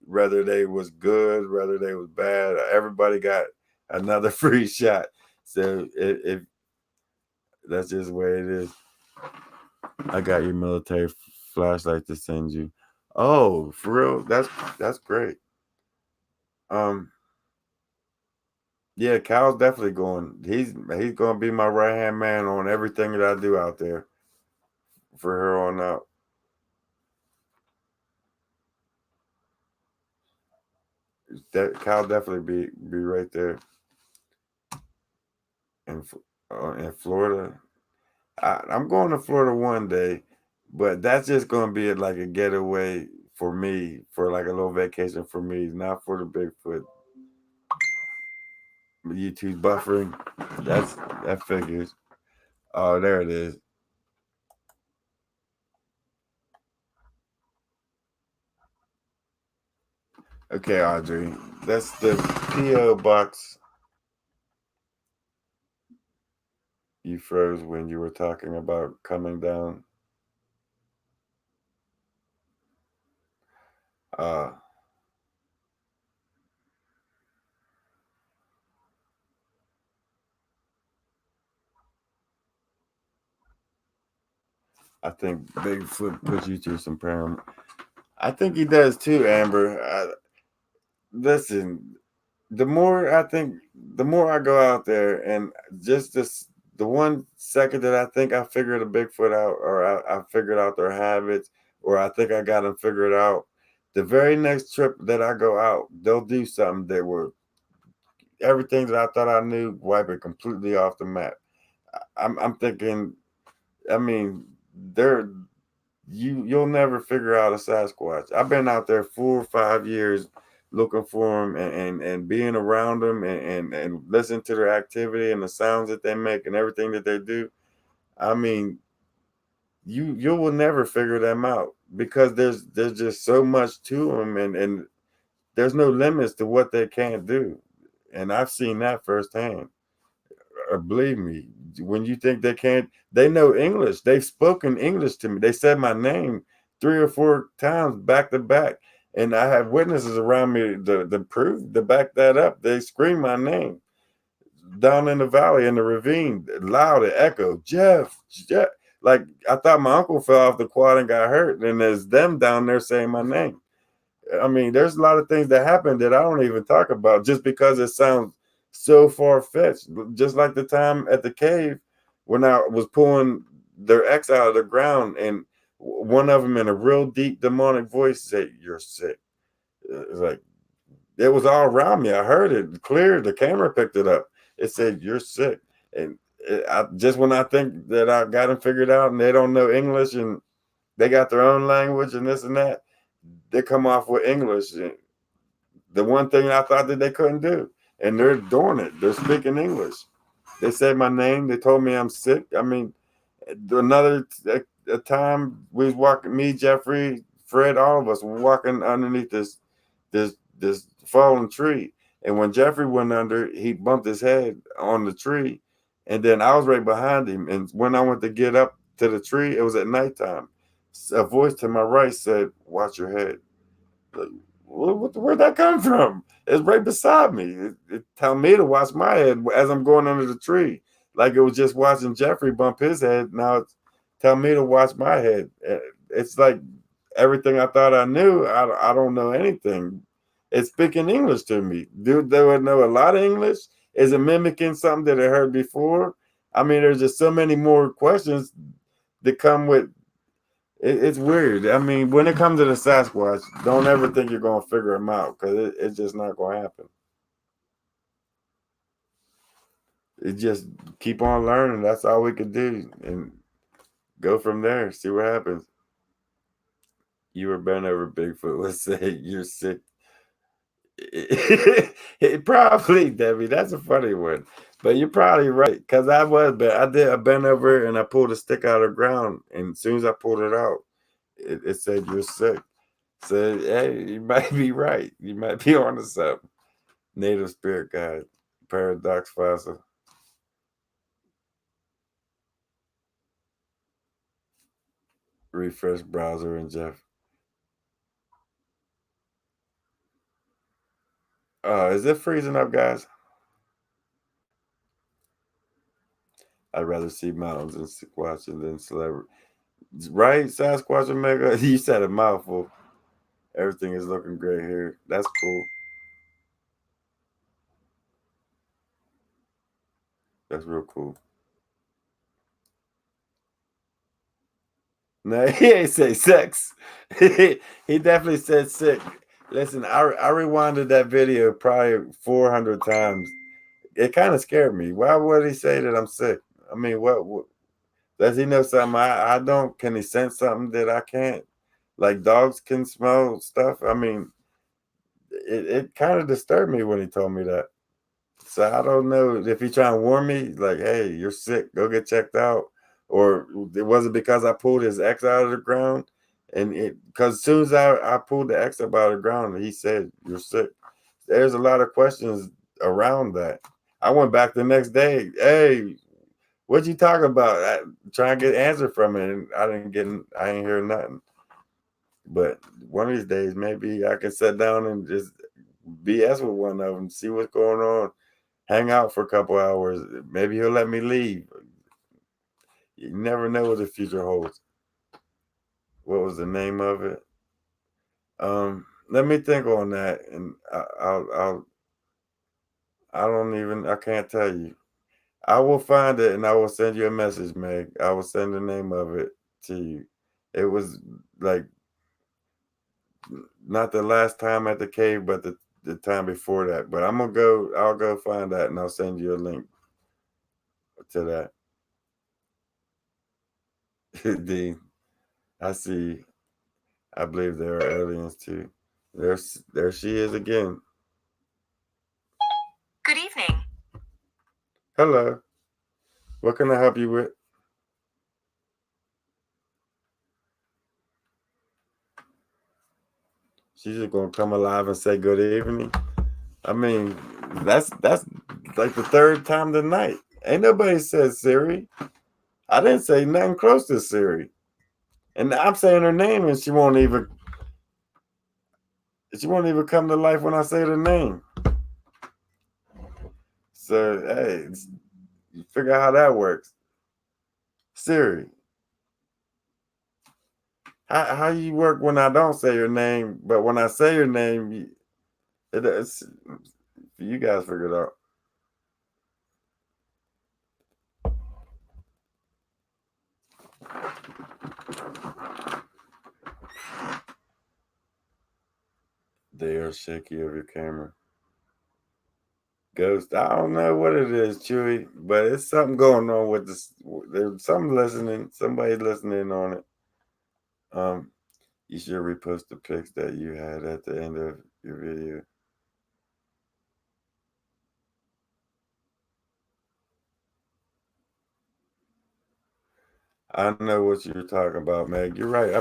Whether they was good, whether they was bad, everybody got another free shot. So if that's just the way it is. I got your military flashlight to send you. Oh, for real? That's great. Yeah, Cal's definitely going. He's gonna be my right hand man on everything that I do out there for her on out. That Cal definitely be right there in Florida. I'm going to Florida one day, but that's just gonna be like a getaway for me, for like a little vacation for me, not for the Bigfoot. YouTube's buffering. That figures. Oh, there it is. Okay, Audrey. That's the P.O. box you froze when you were talking about coming down. Uh I think Bigfoot puts you through some param. I think he does too, Amber. Listen, the more I go out there, and just the 1 second that I think I figured a Bigfoot out, or I figured out their habits, or I think I got them figured out, the very next trip that I go out, they'll do something that will everything that I thought I knew, wipe it completely off the map. I'm thinking, I mean, they're you'll never figure out a Sasquatch. I've been out there 4 or 5 years looking for them, and being around them, and listening to their activity and the sounds that they make and everything that they do. I mean, you will never figure them out because there's just so much to them, and there's no limits to what they can't do. And I've seen that firsthand. Believe me, when you think they can't, they know English. They've spoken English to me. They said my name 3 or 4 times back to back, and I have witnesses around me to prove to back that up. They scream my name down in the valley in the ravine, loud, it echoed, Jeff, Jeff. Like I thought my uncle fell off the quad and got hurt, and there's them down there saying my name. I mean, there's a lot of things that happen that I don't even talk about just because it sounds so far fetched. Just like the time at the cave when I was pulling their ex out of the ground, and one of them in a real deep demonic voice said, "You're sick." It's like it was all around me. I heard it clear. The camera picked it up. It said, "You're sick," and just when I think that I got them figured out, and they don't know English, and they got their own language and this and that, they come off with English. The one thing I thought that they couldn't do, and they're doing it. They're speaking English. They said my name. They told me I'm sick. I mean, another a time we was walking, me, Jeffrey, Fred, all of us were walking underneath this fallen tree. And when Jeffrey went under, he bumped his head on the tree, and then I was right behind him. And when I went to get up to the tree, it was at nighttime. A voice to my right said, "Watch your head." Like, where'd that come from? It's right beside me. It tell me to watch my head as I'm going under the tree. Like it was just watching Jeffrey bump his head. Now it's tell me to watch my head. It's like everything I thought I knew. I don't know anything. It's speaking English to me. Dude, they would know a lot of English. Is it mimicking something that I heard before? I mean, there's just so many more questions that come with it's weird. I mean, when it comes to the Sasquatch, don't ever think you're gonna figure them out because it's just not gonna happen. It just keep on learning. That's all we could do, and go from there. See what happens. You were bent over Bigfoot. Let's say you're sick. It probably, Debbie. That's a funny one, but you're probably right because I was bent. I did a bent over and I pulled a stick out of the ground, and as soon as I pulled it out, it said you're sick. So hey, you might be right. You might be onto something. Native spirit guide, paradox fossil. Refresh browser and Jeff. Is it freezing up, guys? I'd rather see mountains and Sasquatch than celebrity. Right, Sasquatch Omega? You said a mouthful. Everything is looking great here. That's cool. That's real cool. No, he ain't say sex. He definitely said sick. Listen, I rewinded that video probably 400 times. It kind of scared me. Why would he say that I'm sick? I mean, what does he know something I don't? Can he sense something that I can't? Like dogs can smell stuff. I mean, it kind of disturbed me when he told me that. So I don't know if he trying to warn me, like, hey, you're sick, go get checked out. Or it wasn't because I pulled his ex out of the ground. And because as soon as I pulled the ex up out of the ground, he said, you're sick. There's a lot of questions around that. I went back the next day. Hey, what you talking about? I trying to get answer from it, and I ain't hear nothing. But one of these days, maybe I can sit down and just BS with one of them, see what's going on, hang out for a couple hours. Maybe he'll let me leave. You never know what the future holds. What was the name of it? Let me think on that, and I can't tell you. I will find it and I will send you a message, Meg. I will send the name of it to you. It was like not the last time at the cave, but the time before that. But I'll go find that and I'll send you a link to that. Dean, I see. I believe there are aliens too. There she is again. Good evening. Hello. What can I help you with? She's just gonna come alive and say good evening. I mean, that's like the third time tonight. Ain't nobody said Siri. I didn't say nothing close to Siri. And I'm saying her name and she won't even come to life when I say the name. So hey, you figure out how that works. Siri. How you work when I don't say your name, but when I say your name, it's you guys figure it out. They are shaky of your camera. Ghost. I don't know what it is, Chewy, but it's something going on with this. There's something listening. Somebody listening on it. You should repost the pics that you had at the end of your video. I know what you're talking about, Meg. You're right. I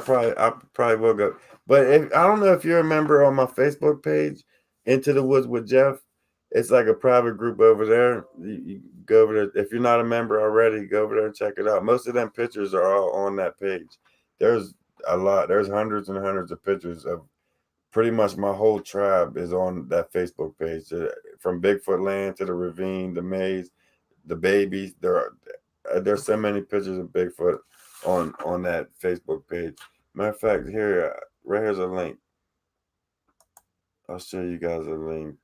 probably will go. But I don't know if you're a member on my Facebook page, Into the Woods with Jeff. It's like a private group over there. You go over there. If you're not a member already, go over there and check it out. Most of them pictures are all on that page. There's a lot. There's hundreds and hundreds of pictures of pretty much my whole tribe is on that Facebook page. From Bigfoot Land to the ravine, the maze, the babies. There's so many pictures of Bigfoot on that Facebook page. Matter of fact, right here's a link. I'll show you guys a link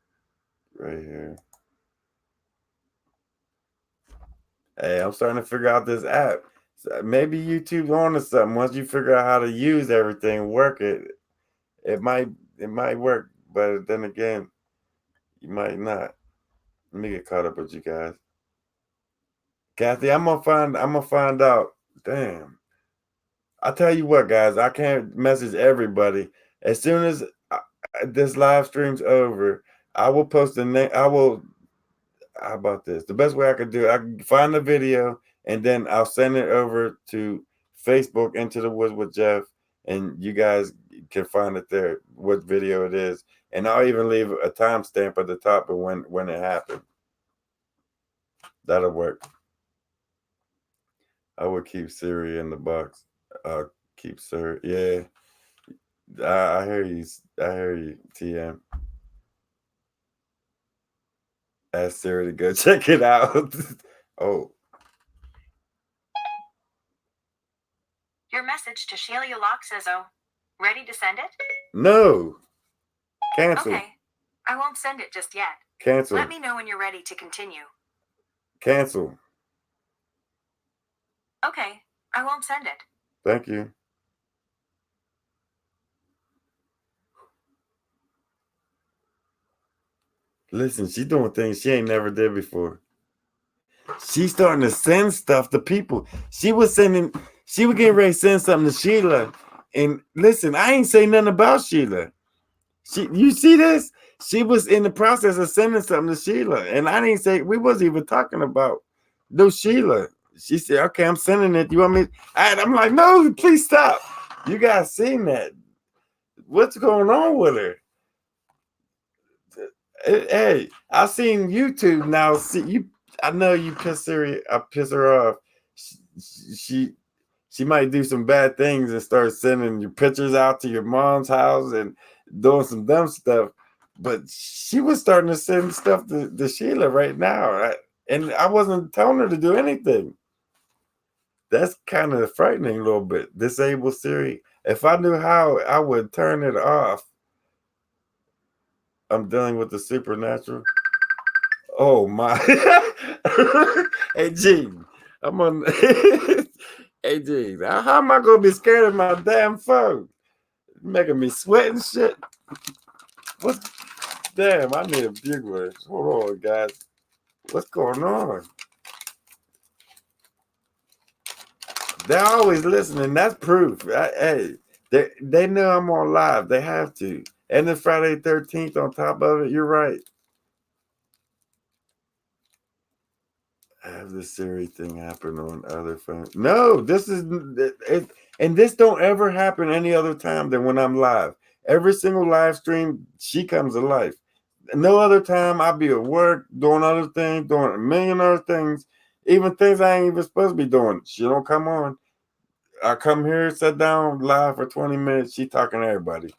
right here. Hey, I'm starting to figure out this app. So maybe YouTube's on to something. Once you figure out how to use everything, work it, it might work. But then again, you might not. Let me get caught up with you guys. Kathy, I'm gonna find out. Damn. I tell you what, guys, I can't message everybody. As soon as this live stream's over, I will post the name. How about this? The best way I could do it, I can find the video and then I'll send it over to Facebook, Into the Woods with Jeff, and you guys can find it there, what video it is. And I'll even leave a timestamp at the top of when it happened. That'll work. I would keep Siri in the box. I'll keep Siri. Yeah. I hear you. I hear you, TM. Ask Siri to go check it out. Oh. message to Sheila Loxezo. Ready to send it? No. Cancel. Okay. I won't send it just yet. Cancel. Let me know when you're ready to continue. Cancel. Okay. I won't send it. Thank you. Listen, she's doing things she ain't never did before. She's starting to send stuff to people. She was getting ready to send something to Sheila. And listen, I ain't say nothing about Sheila. You see this? She was in the process of sending something to Sheila. And I didn't say, we wasn't even talking about no Sheila. She said, okay, I'm sending it. You want me? I'm like, no, please stop. You guys seen that. What's going on with her? Hey, I seen YouTube now. See you. I know you piss her off. She might do some bad things and start sending your pictures out to your mom's house and doing some dumb stuff. But she was starting to send stuff to Sheila right now, and I wasn't telling her to do anything. That's kind of frightening a little bit. Disable Siri. If I knew how, I would turn it off. I'm dealing with the supernatural. Oh my. Hey Gene, I'm on. Hey Gene, how am I gonna be scared of my damn phone? Making me sweat and shit. What? Damn, I need a bugler. Hold on, guys. What's going on? They're always listening. That's proof. Hey, they know I'm on live. They have to. And then Friday 13th on top of it. You're right. Have the Siri thing happen on other phones? No, this is it, and this don't ever happen any other time than when I'm live. Every single live stream, she comes to life. No other time, I'll be at work doing other things, doing a million other things, even things I ain't even supposed to be doing. She don't come on. I come here, sit down live for 20 minutes. She talking to everybody,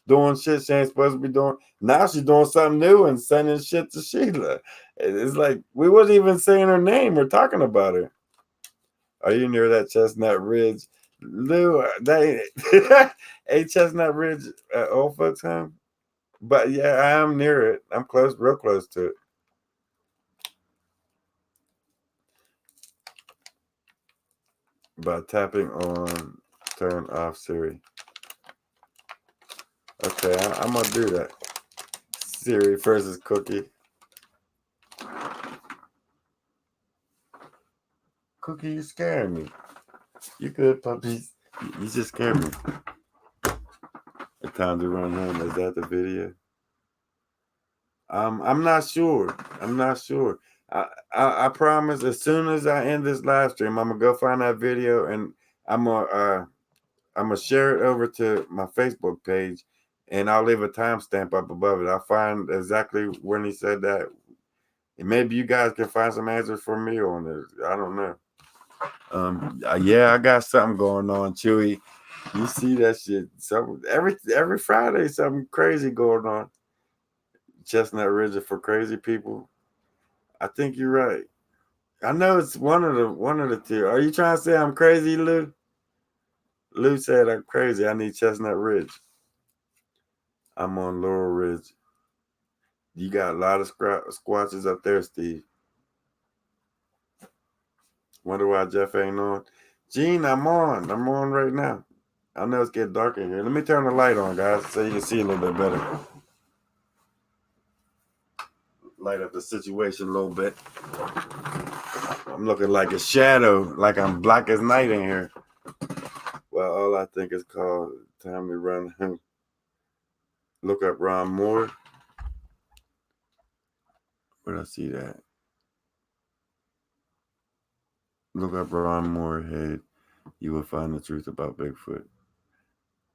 doing shit she ain't supposed to be doing. Now she's doing something new and sending shit to Sheila. It's like we wasn't even saying her name or talking about her. Are you near that Chestnut Ridge? Lou, that ain't Chestnut Ridge at Old Folks Home? But yeah, I am near it. I'm close, real close to it. By tapping on turn off Siri. Okay, I'm gonna do that. Siri versus Cookie. Cookie, you scaring me. You good, puppies? You just scared me. The time to run home. Is that the video? I'm not sure. I promise. As soon as I end this live stream, I'm gonna go find that video and I'm gonna share it over to my Facebook page, and I'll leave a timestamp up above it. I'll find exactly when he said that. And maybe you guys can find some answers for me on this. I don't know. Yeah, I got something going on, Chewy. You see that shit? So every Friday, something crazy going on. Chestnut Ridge for crazy people. I think you're right. I know it's one of the two. Are you trying to say I'm crazy, Lou? Lou said I'm crazy. I need Chestnut Ridge. I'm on Laurel Ridge. You got a lot of squatches up there, Steve. Wonder why Jeff ain't on. Gene, I'm on. I'm on right now. I know it's getting dark in here. Let me turn the light on, guys, so you can see a little bit better. Light up the situation a little bit. I'm looking like a shadow, like I'm black as night in here. Well, all I think is called time to run home. Look up Ron Moore. Where'd I see that? Look up Ron Moorhead. You will find the truth about Bigfoot.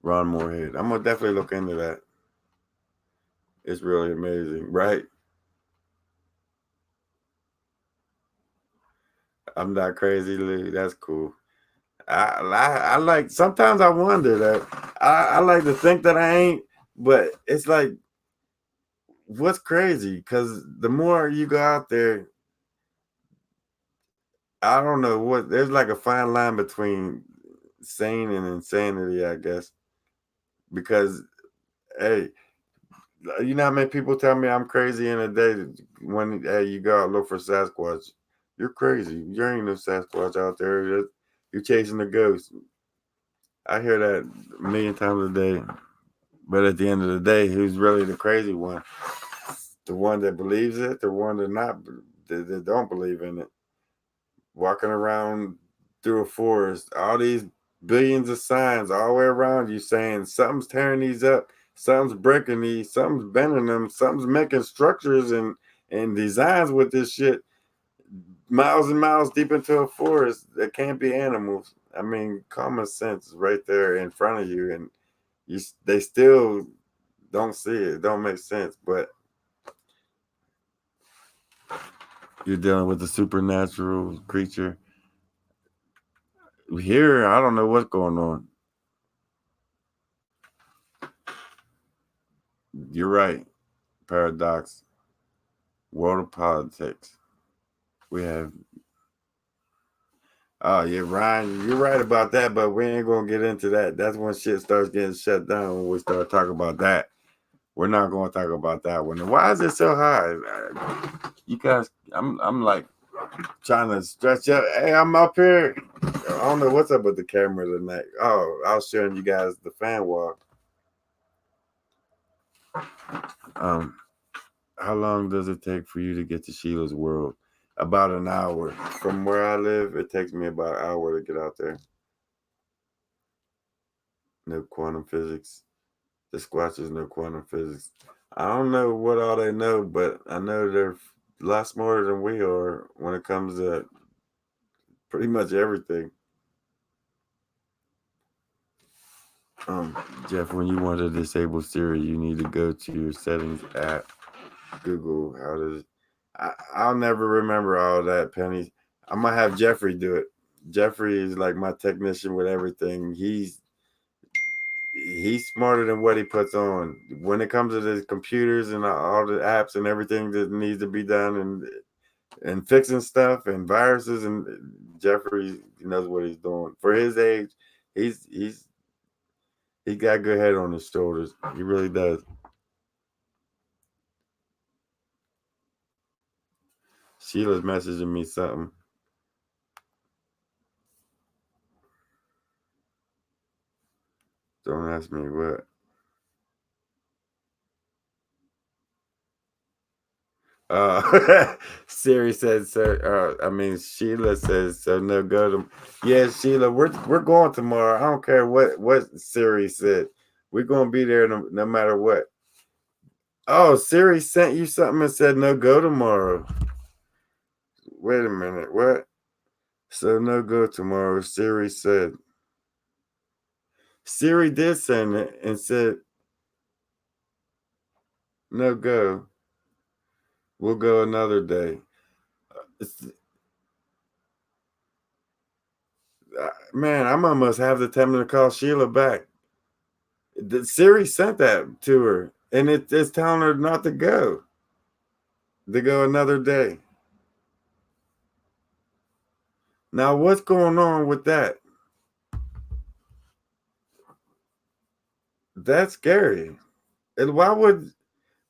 Ron Moorhead. I'm gonna definitely look into that. It's really amazing, right? I'm not crazy, Lou. That's cool. I like, sometimes I wonder that I like to think that I ain't, but it's like, what's crazy? Because the more you go out there, I don't know what, there's like a fine line between sane and insanity, I guess. Because, hey, you know how many people tell me I'm crazy in a day when hey you go out look for Sasquatch. You're crazy. You ain't no Sasquatch out there. You're chasing a ghost. I hear that a million times a day. But at the end of the day, who's really the crazy one? The one that believes it, the one that don't believe in it. Walking around through a forest, all these billions of signs all the way around you saying something's tearing these up, something's breaking these, something's bending them, something's making structures and designs with this shit miles and miles deep into a forest that can't be animals. I mean, common sense is right there in front of you, and they still don't see it. It don't make sense, but you're dealing with a supernatural creature. Here, I don't know what's going on. You're right. Paradox. World of politics. We have. Oh yeah, Ryan, you're right about that, but we ain't gonna get into that. That's when shit starts getting shut down. When we start talking about that, we're not gonna talk about that one. Why is it so high? You guys, I'm like trying to stretch up. Hey, I'm up here. I don't know what's up with the camera tonight. Oh, I was showing you guys the fan wall. How long does it take for you to get to Sheila's world? About an hour. From where I live, it takes me about an hour to get out there. No quantum physics. The Squatches know quantum physics. I don't know what all they know, but I know they're a lot smarter than we are when it comes to pretty much everything. Jeff, when you want to disable Siri, you need to go to your settings app. Google how does. I'll never remember all that, Penny. I'm gonna have Jeffrey do it. Jeffrey is like my technician with everything. He's smarter than what he puts on. When it comes to the computers and all the apps and everything that needs to be done and fixing stuff and viruses, and Jeffrey knows what he's doing. For his age, he got a good head on his shoulders. He really does. Sheila's messaging me something. Don't ask me what. Siri says so. Sheila says so. No go to. Yeah, Sheila, we're going tomorrow. I don't care what Siri said. We're gonna be there no matter what. Oh, Siri sent you something and said no go tomorrow. Wait a minute, what? So no go tomorrow. Siri said. Siri did send it and said no go. We'll go another day. Man, I'm almost have the time to call Sheila back. The Siri sent that to her, and it's telling her not to go another day. Now, what's going on with that? That's scary. And why would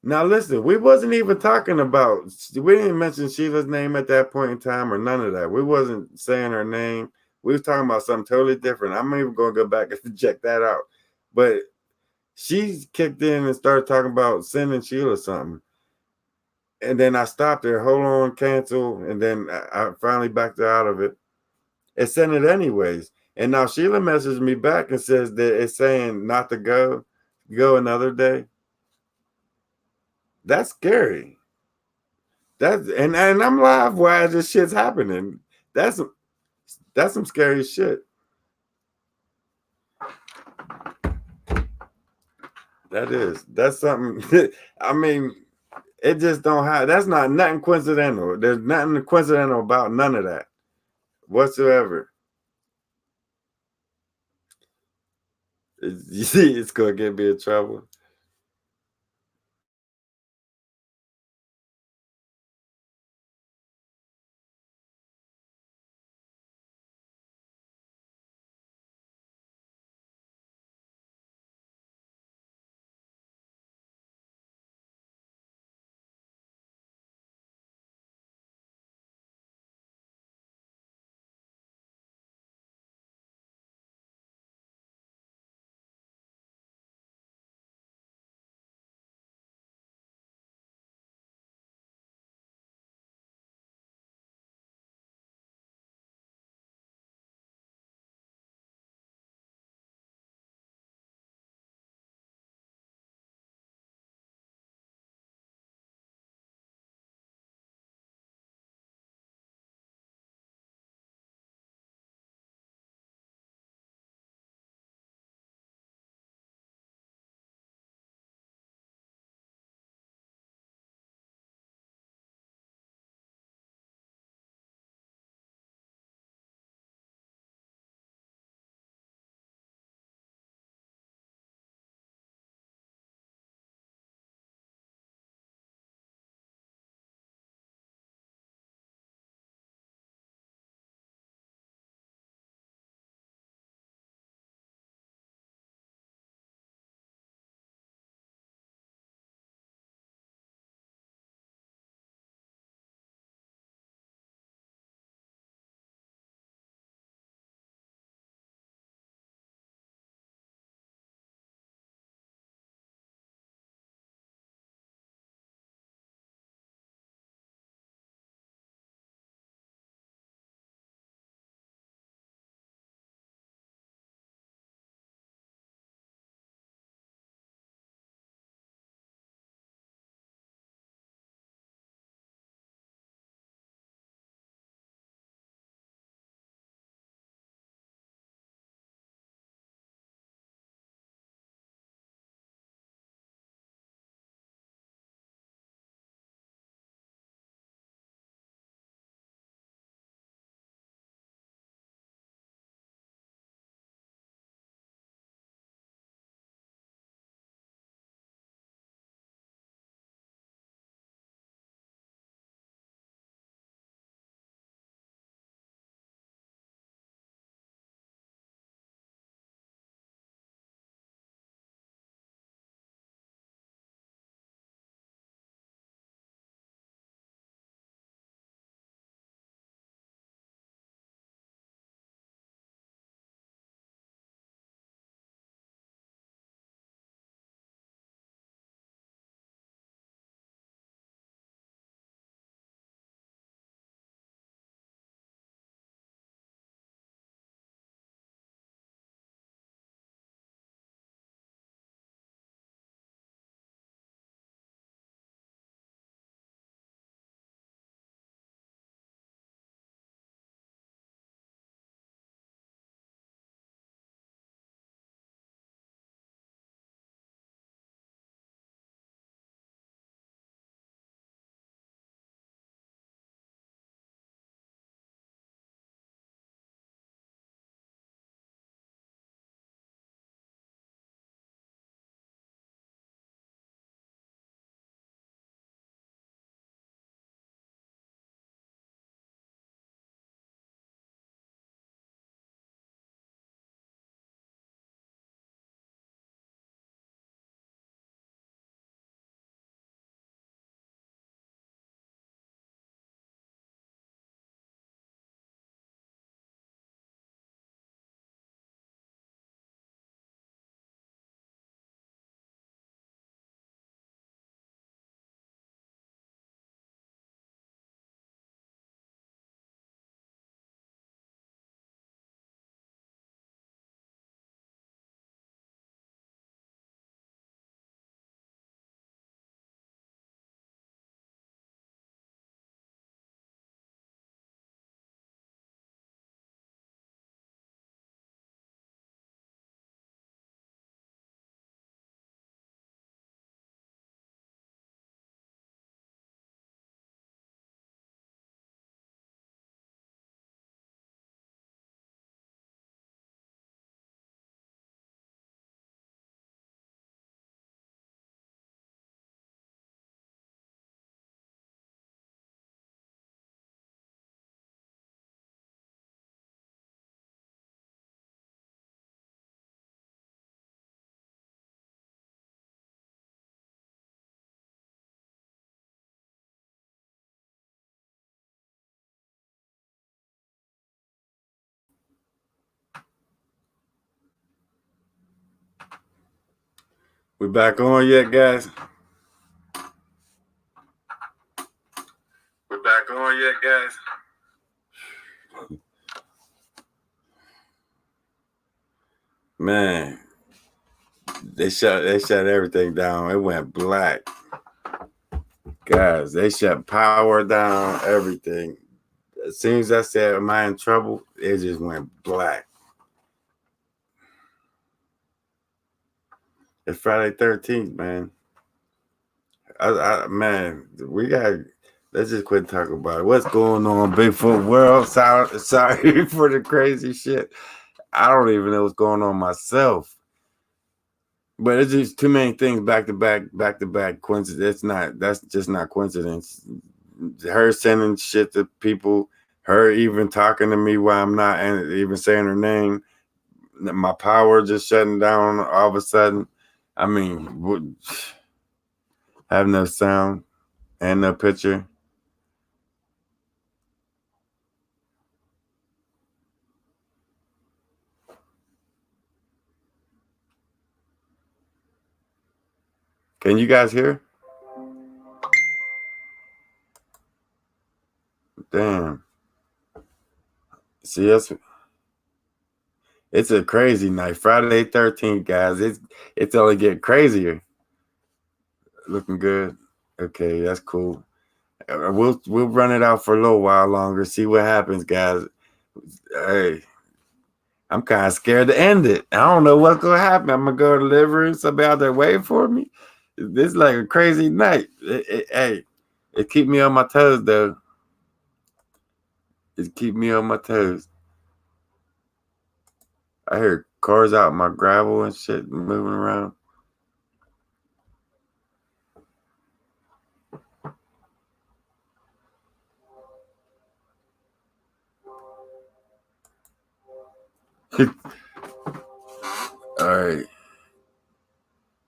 now listen? We wasn't even talking about. We didn't mention Sheila's name at that point in time, or none of that. We wasn't saying her name. We was talking about something totally different. I'm even going to go back and check that out. But she kicked in and started talking about sending Sheila something. And then I stopped there, hold on, cancel, and then I finally backed out of it. It sent it anyways. And now Sheila messaged me back and says that it's saying not to go another day. That's scary. And I'm live while this shit's happening. That's some scary shit. That's something. I mean, it just don't have. That's not nothing coincidental. There's nothing coincidental about none of that whatsoever. You see, it's gonna get me in trouble. We back on yet, guys? We back on yet, guys? Man, they shut everything down. It went black. Guys, they shut power down, everything. As soon as I said, am I in trouble? It just went black. It's Friday 13th, man. Man, let's just quit talking about it. What's going on, Bigfoot world? Sorry for the crazy shit. I don't even know what's going on myself. But it's just too many things back to back coincidence. That's just not coincidence. Her sending shit to people, her even talking to me while I'm not even saying her name, my power just shutting down all of a sudden. I mean, have no sound and no picture. Can you guys hear? Damn. See, it's a crazy night. Friday 13th, guys. It's only getting crazier. Looking good. Okay, that's cool. We'll run it out for a little while longer. See what happens, guys. Hey, I'm kind of scared to end it. I don't know what's gonna happen. I'm gonna go deliver somebody out there waiting for me. This is like a crazy night. Hey, it keep me on my toes though. It keep me on my toes. I hear cars out in my gravel and shit moving around. All right.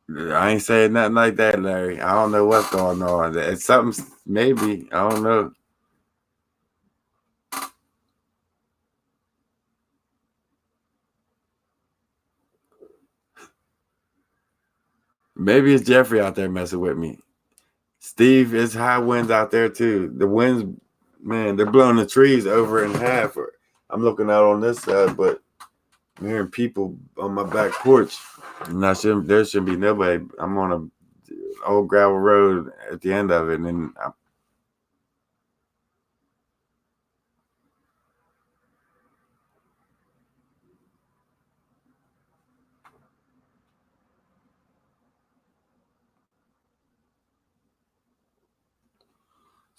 I ain't saying nothing like that, Larry. I don't know what's going on. It's something, maybe. I don't know. Maybe it's Jeffrey out there messing with me. Steve, it's high winds out there too. The winds, man, they're blowing the trees over in half. I'm looking out on this side, but I'm hearing people on my back porch. There shouldn't be nobody. I'm on a old gravel road at the end of it, and then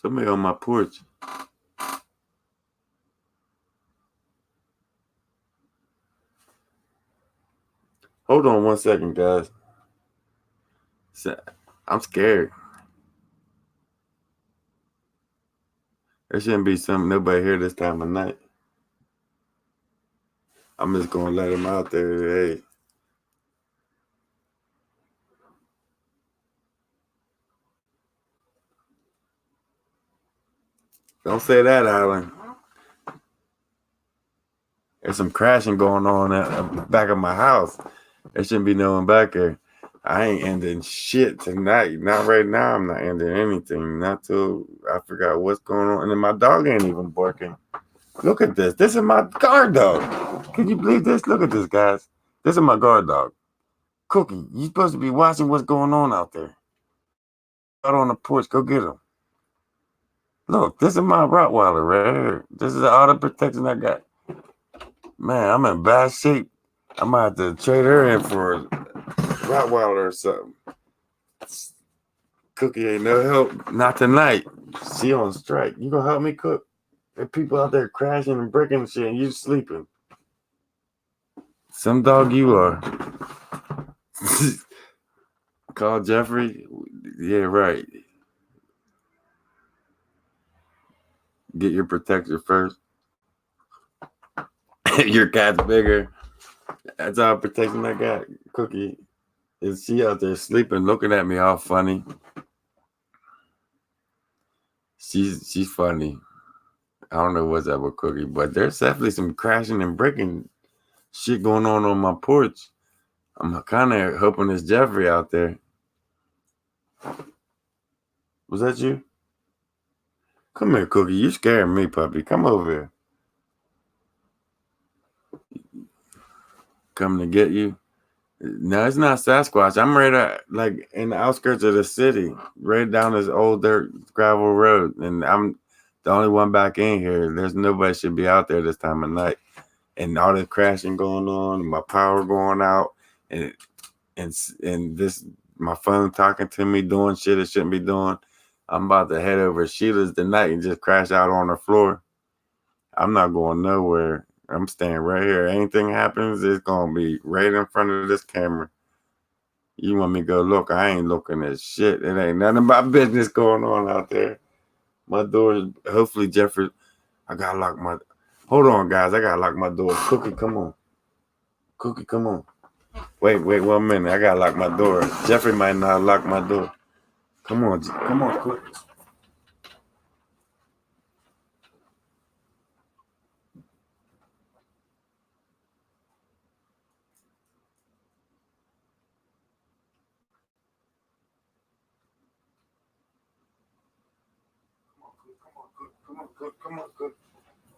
somebody on my porch. Hold on 1 second, guys. I'm scared. There shouldn't be nobody here this time of night. I'm just gonna let him out there. Hey. Don't say that, Alan. There's some crashing going on at the back of my house. There shouldn't be no one back there. I ain't ending shit tonight. Not right now. I'm not ending anything. Not till I figure out what's going on. And then my dog ain't even barking. Look at this. This is my guard dog. Can you believe this? Look at this, guys. This is my guard dog. Cookie, you supposed to be watching what's going on out there. Out on the porch. Go get him. Look, this is my Rottweiler right here. This is the auto protection I got. Man, I'm in bad shape. I might have to trade her in for a Rottweiler or something. Cookie ain't no help. Not tonight. She on strike. You gonna help me cook? There are people out there crashing and breaking and shit, and you sleeping. Some dog you are. Call Jeffrey. Yeah, right. Get your protector first. Your cat's bigger. That's all protection I got. Cookie. Is she out there sleeping, looking at me all funny? She's funny. I don't know what's up with Cookie, but there's definitely some crashing and breaking shit going on my porch. I'm kind of hoping it's Jeffrey out there. Was that you? Come here, Cookie. You scaring me, puppy. Come over here. Coming to get you. No, it's not Sasquatch. I'm right like in the outskirts of the city, right down this old dirt gravel road, and I'm the only one back in here. There's nobody should be out there this time of night, and all this crashing going on, and my power going out, and this my phone talking to me, doing shit it shouldn't be doing. I'm about to head over to Sheila's tonight and just crash out on the floor. I'm not going nowhere. I'm staying right here. Anything happens, it's gonna be right in front of this camera. You want me to go look? I ain't looking at shit. It ain't nothing about business going on out there. My door, hopefully Jeffrey, I gotta lock my, hold on guys, I gotta lock my door. Cookie, come on. Cookie, come on. Wait 1 minute. I gotta lock my door. Jeffrey might not lock my door. Come on, Cookie. Come on, Cook.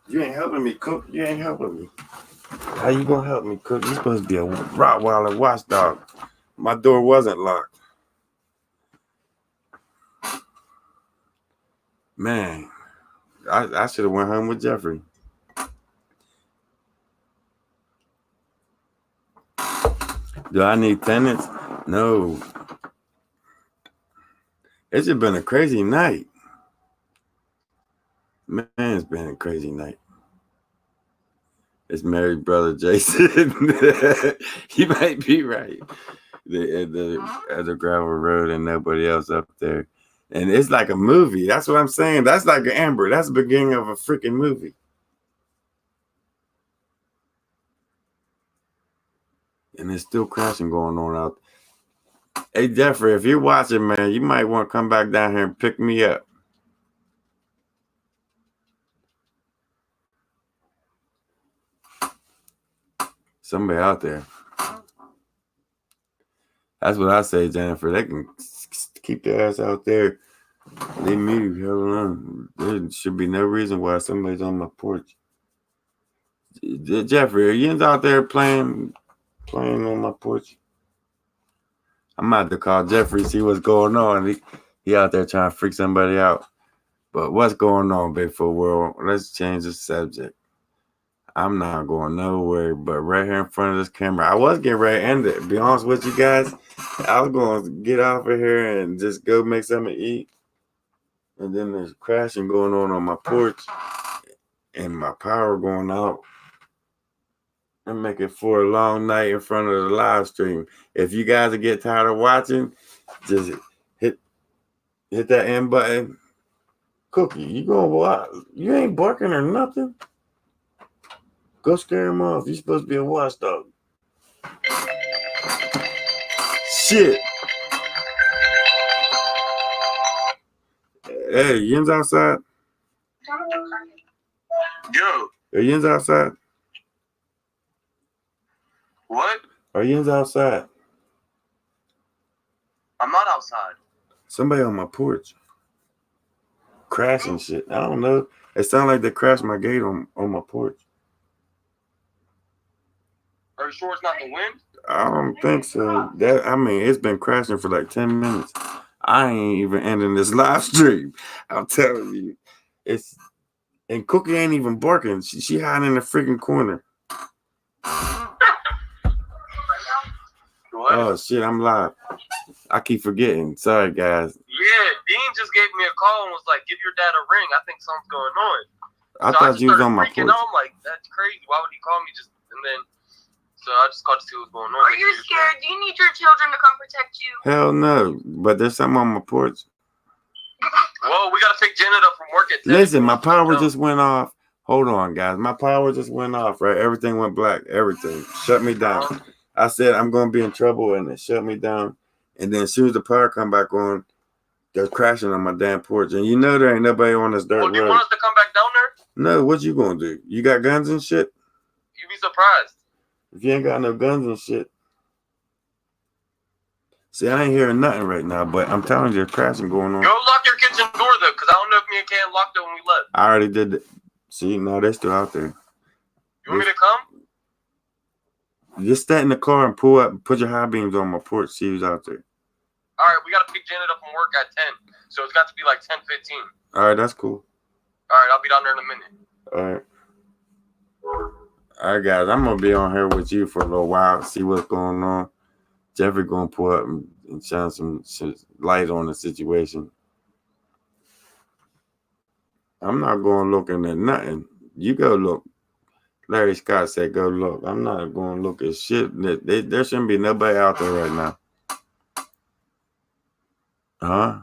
You ain't helping me, Cook. You ain't helping me. How you gonna help me, Cook? You supposed to be a Rottweiler watchdog. My door wasn't locked. Man, I should have went home with Jeffrey. Do I need tenants? No. It's just been a crazy night. Man, it's been a crazy night. It's married brother Jason. You might be right. The gravel road and nobody else up there. And it's like a movie. That's what I'm saying. That's like an Amber. That's the beginning of a freaking movie. And there's still crashing going on out. Hey, Jeffrey, if you're watching, man, you might want to come back down here and pick me up. Somebody out there. That's what I say, Jennifer. They can keep their ass out there. Leave me the hell alone. There should be no reason why somebody's on my porch. Jeffrey, are you out there playing on my porch? I'm about to call Jeffrey, see what's going on. He out there trying to freak somebody out. But what's going on, Bigfoot World? Let's change the subject. I'm not going nowhere, but right here in front of this camera. I was getting ready to end it. To be honest with you guys, I was going to get off of here and just go make something to eat. And then there's crashing going on my porch and my power going out. And make it for a long night in front of the live stream. If you guys get tired of watching, just hit that end button. Cookie, you gonna watch? You ain't barking or nothing. Go scare him off. You're supposed to be a watchdog. Shit. Hey, Yin's outside? Yo. Are Yin's outside? What? Are Yin's outside? I'm not outside. Somebody on my porch. Crashing shit. I don't know. It sounded like they crashed my gate on my porch. Are you sure it's not the wind? I don't think so. It's been crashing for like 10 minutes. I ain't even ending this live stream. I'm telling you. And Cookie ain't even barking. She hiding in the freaking corner. What? Oh shit, I'm live. I keep forgetting. Sorry guys. Yeah, Dean just gave me a call and was like, give your dad a ring. I think something's going on. I thought you was on my porch. I'm like, that's crazy. Why would he call me just and then so I just called to see what's going on. Are you scared? Do you need your children to come protect you? Hell no. But there's something on my porch. Well, we gotta pick Janet up from work at 10. Listen, my power just went off. Hold on, guys. My power just went off, right? Everything went black. Everything. Shut me down. I said I'm gonna be in trouble and it shut me down. And then as soon as the power come back on, they're crashing on my damn porch. And you know there ain't nobody on this dirt road. Do you want us to come back down there? No, what you gonna do? You got guns and shit? You'd be surprised. If you ain't got no guns and shit. See, I ain't hearing nothing right now, but I'm telling you, there's crashing going on. Go lock your kitchen door though, because I don't know if me and Cam locked it when we left. I already did it. See, no, they're still out there. You want me to come? Just stay in the car and pull up, put your high beams on my porch, see who's out there. All right, we gotta pick Janet up from work at 10, so it's got to be like 10:15. All right, that's cool. All right, I'll be down there in a minute. All right. All right, guys, I'm going to be on here with you for a little while, see what's going on. Jeffrey going to pull up and shine some light on the situation. I'm not going looking at nothing. You go look. Larry Scott said, go look. I'm not going to look at shit. There shouldn't be nobody out there right now. Huh?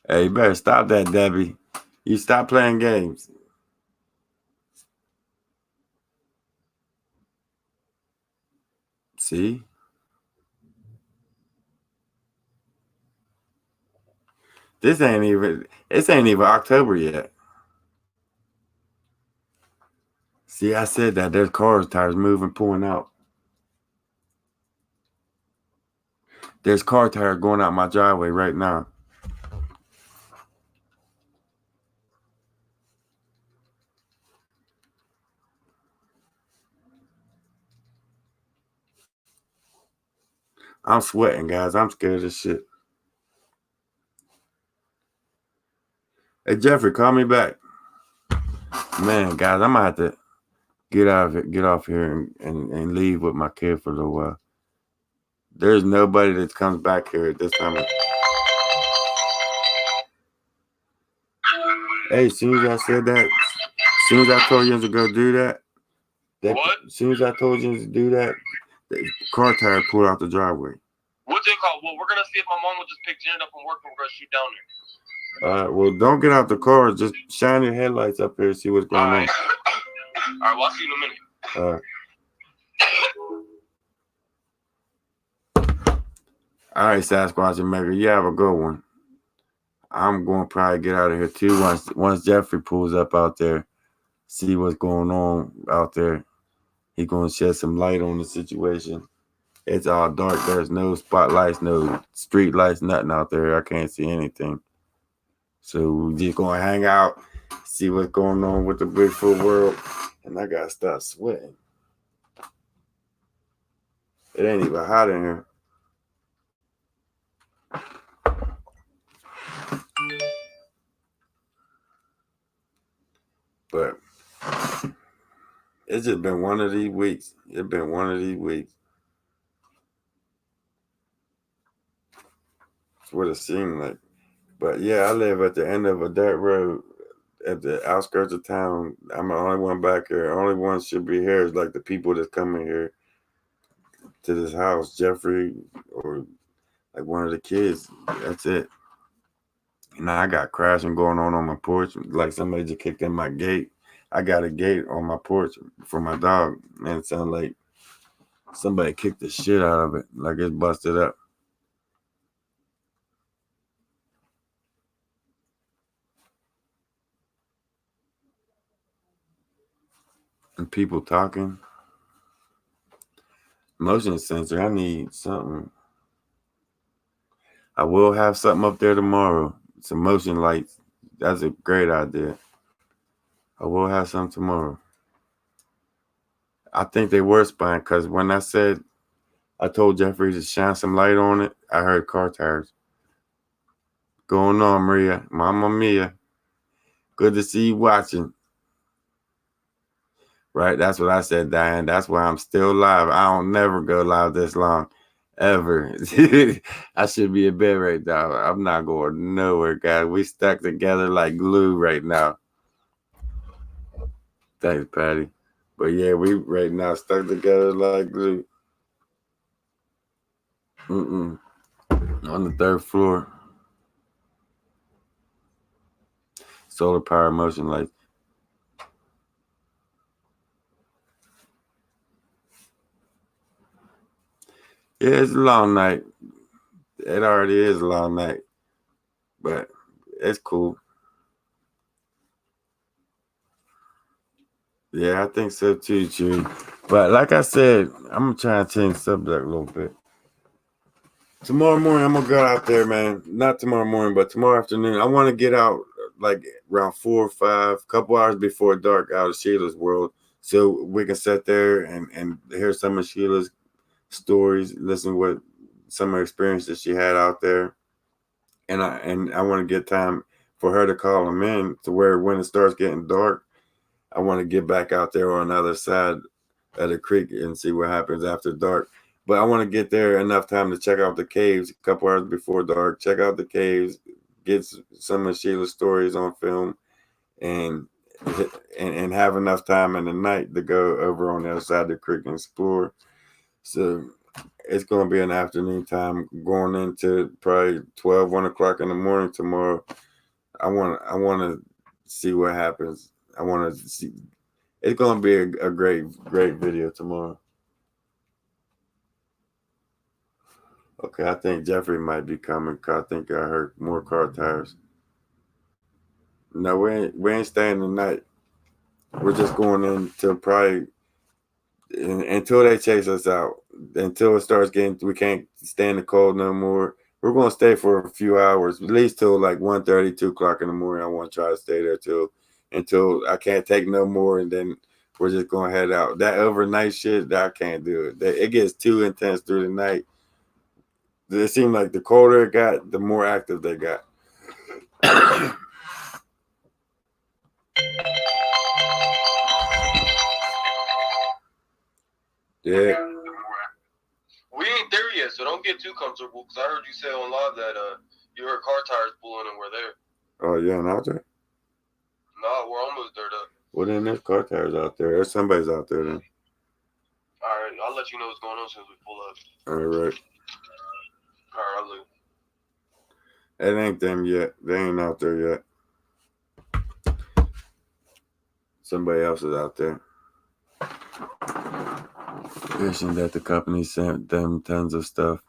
Hey, you better stop that, Debbie. You stop playing games. See? This ain't even October yet. See, I said that there's tires moving, pulling out. There's car tires going out my driveway right now. I'm sweating, guys. I'm scared of shit. Hey, Jeffrey, call me back. Man, guys, I'm gonna have to get off here and leave with my kid for a little while. There's nobody that comes back here at this time. Hey, as soon as I said that, as soon as I told you to go do that, What? As soon as I told you to do that, the car tire pulled out the driveway. What's it called? Well, we're gonna see if my mom will just pick Janet up from work and we're gonna shoot down there. Well, don't get out the car. Just shine your headlights up here and see what's going on. All right, well, I'll see you in a minute. All right, Sasquatch and Mega, you have a good one. I'm going to probably get out of here too once Jeffrey pulls up out there, see what's going on out there. He's going to shed some light on the situation. It's all dark. There's no spotlights, no street lights, nothing out there. I can't see anything. So we're just going to hang out, see what's going on with the Bigfoot world. And I got to start sweating. It ain't even hot in here. But it's just been one of these weeks. It's been one of these weeks. That's what it seemed like. But yeah, I live at the end of a dirt road at the outskirts of town. I'm the only one back here. The only one should be here is like the people that's coming here to this house, Jeffrey or like one of the kids. That's it. And I got crashing going on my porch. Like somebody just kicked in my gate. I got a gate on my porch for my dog. And it sounded like somebody kicked the shit out of it. Like it's busted up. And people talking. Motion sensor. I need something. I will have something up there tomorrow. Some motion lights. That's a great idea. I will have some tomorrow. I think they were spying because when I told Jeffrey to shine some light on it, I heard car tires. Going on, Maria. Mama Mia. Good to see you watching. Right? That's what I said, Diane. That's why I'm still live. I don't never go live this long. Ever. I should be in bed right now. I'm not going nowhere, guys. We stuck together like glue right now. Thanks, Patty. But yeah, we right now stuck together like glue. On the third floor. Solar power motion lights. Yeah, it's a long night. It already is a long night. But it's cool. Yeah, I think so too, Chewy. But like I said, I'm trying to change the subject a little bit. Tomorrow morning, I'm gonna go out there, man. Not tomorrow morning, but tomorrow afternoon. I want to get out like around 4 or 5, couple hours before dark, out of Sheila's world, so we can sit there and hear some of Sheila's stories, listen what some of the experiences she had out there, and I want to get time for her to call them in to where when it starts getting dark, I want to get back out there on the other side of the creek and see what happens after dark. But I want to get there enough time to check out the caves a couple hours before dark, check out the caves, get some of Sheila's stories on film, and and have enough time in the night to go over on the other side of the creek and explore. So it's going to be an afternoon time going into probably 12, 1 o'clock in the morning tomorrow. I want to see what happens. I want to see. It's going to be a great video tomorrow. Okay, I think Jeffrey might be coming. I think I heard more car tires. No, we ain't staying the night. We're just going in till probably until they chase us out. Until it starts getting, we can't stand the cold no more. We're going to stay for a few hours, at least till like 1:30, 2 o'clock in the morning. I want to try to stay there until I can't take no more, and then we're just going to head out. That overnight shit, I can't do it. It gets too intense through the night. It seemed like the colder it got, the more active they got. Yeah. We ain't there yet, so don't get too comfortable. Cause I heard you say on live that you heard car tires pulling and we're there. Oh, yeah, and out there? No, we're almost there though. Well, then there's car tires out there. There's somebody's out there then. All right, I'll let you know what's going on as soon as we pull up. All right. All right, I'll leave. It ain't them yet. They ain't out there yet. Somebody else is out there. Wishing that the company sent them tons of stuff.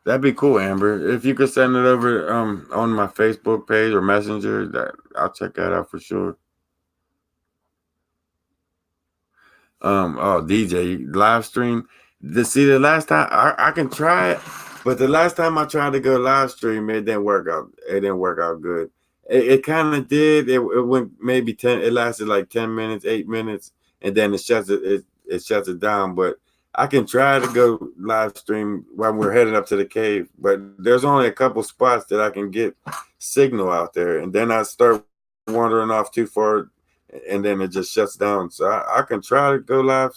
That'd be cool, Amber. If you could send it over on my Facebook page or Messenger, I'll check that out for sure. DJ live stream. The last time I can try it, but the last time I tried to go live stream, it didn't work out. It didn't work out good. It kind of did. It went maybe 10. It lasted like 10 minutes, 8 minutes, and then it shuts it down. But I can try to go live stream while we're heading up to the cave. But there's only a couple spots that I can get signal out there, and then I start wandering off too far, and then it just shuts down. So I can try to go live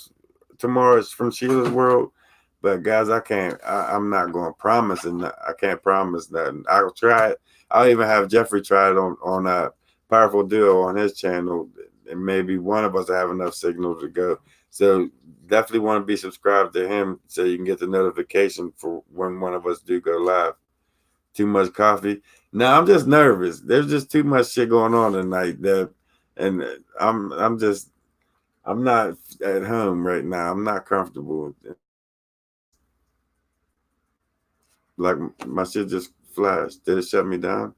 tomorrow. It's from Sheila's world, but guys, I can't. I'm not going to promise, and I can't promise nothing. I'll try it. I'll even have Jeffrey try it on Powerful Duo on his channel, and maybe one of us will have enough signal to go. So definitely want to be subscribed to him so you can get the notification for when one of us do go live. Too much coffee? No, I'm just nervous. There's just too much shit going on tonight, and I'm not at home right now. I'm not comfortable. Like my shit just flashed. Did it shut me down?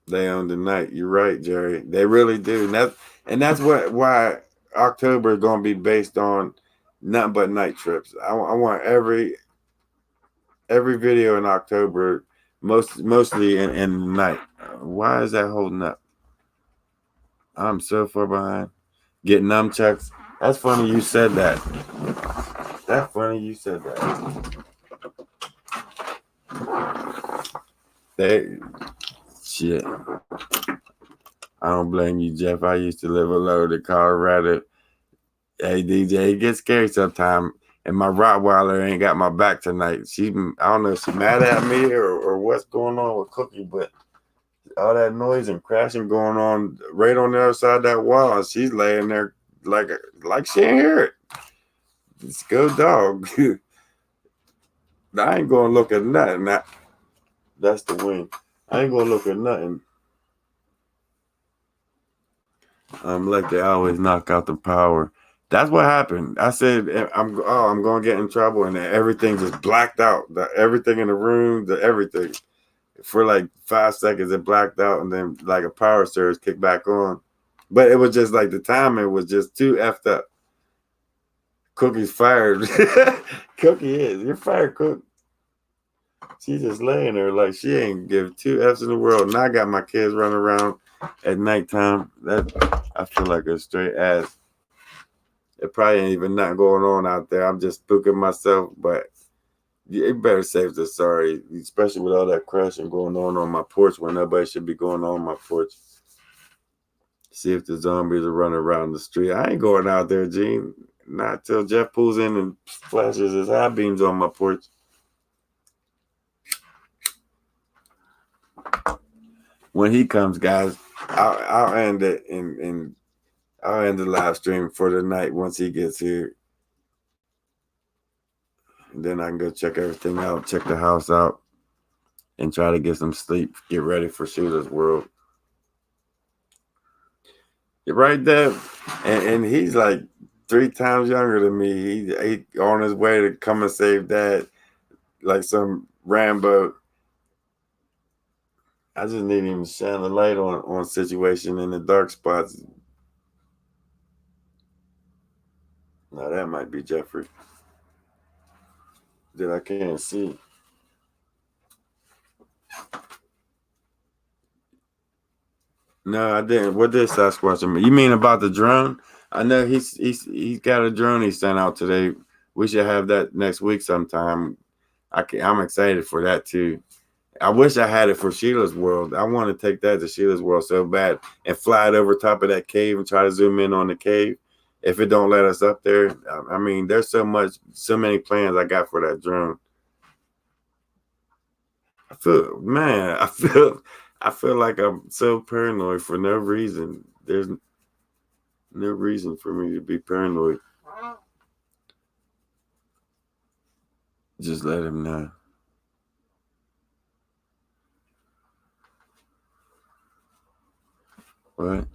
They own the night. You're right, Jerry. They really do. And that's why October is going to be based on nothing but night trips. I want every video in October, mostly in the night. Why is that holding up? I'm so far behind. Get nunchucks. That's funny you said that. That's funny you said that. Shit. I don't blame you, Jeff. I used to live alone in Colorado. Hey, DJ, it gets scary sometimes. And my Rottweiler ain't got my back tonight. I don't know if she's mad at me or what's going on with Cookie, but all that noise and crashing going on right on the other side of that wall, and she's laying there like she ain't hear it. Let's go, dog. I ain't gonna look at nothing. That's the wind. I ain't gonna look at nothing. Like they always knock out the power. That's what happened. I said I'm gonna get in trouble, and everything just blacked out. Everything in the room, everything. For like 5 seconds, it blacked out, and then like a power surge kicked back on. But it was just like the timing was just too effed up. Cookie's fired. You're fired, Cook. She's just laying there like she ain't give 2 F's in the world. And I got my kids running around at nighttime. That I feel like a straight ass. It probably ain't even nothing going on out there. I'm just spooking myself, but you better save the sorry, especially with all that crashing going on my porch when nobody should be going on my porch. See if the zombies are running around the street. I ain't going out there, Gene. Not till Jeff pulls in and flashes his high beams on my porch. When he comes, guys, I'll end it and I'll end the live stream for the night once he gets here. And then I can go check everything out, check the house out, and try to get some sleep. Get ready for Sheila's World. You're right there. And he's like 3 times younger than me. He on his way to come and save Dad, like some Rambo. I just need him to shine the light on situation in the dark spots. Now that might be Jeffrey that I can't see. No, I didn't. What did Sasquatch mean? You mean about the drone? I know he's got a drone he sent out today. We should have that next week sometime. I'm excited for that too. I wish I had it for Sheila's World. I want to take that to Sheila's World so bad and fly it over top of that cave and try to zoom in on the cave. If it don't let us up there, I mean, there's so many plans I got for that drone. I feel like I'm so paranoid for no reason. There's no reason for me to be paranoid. Just let him know. What?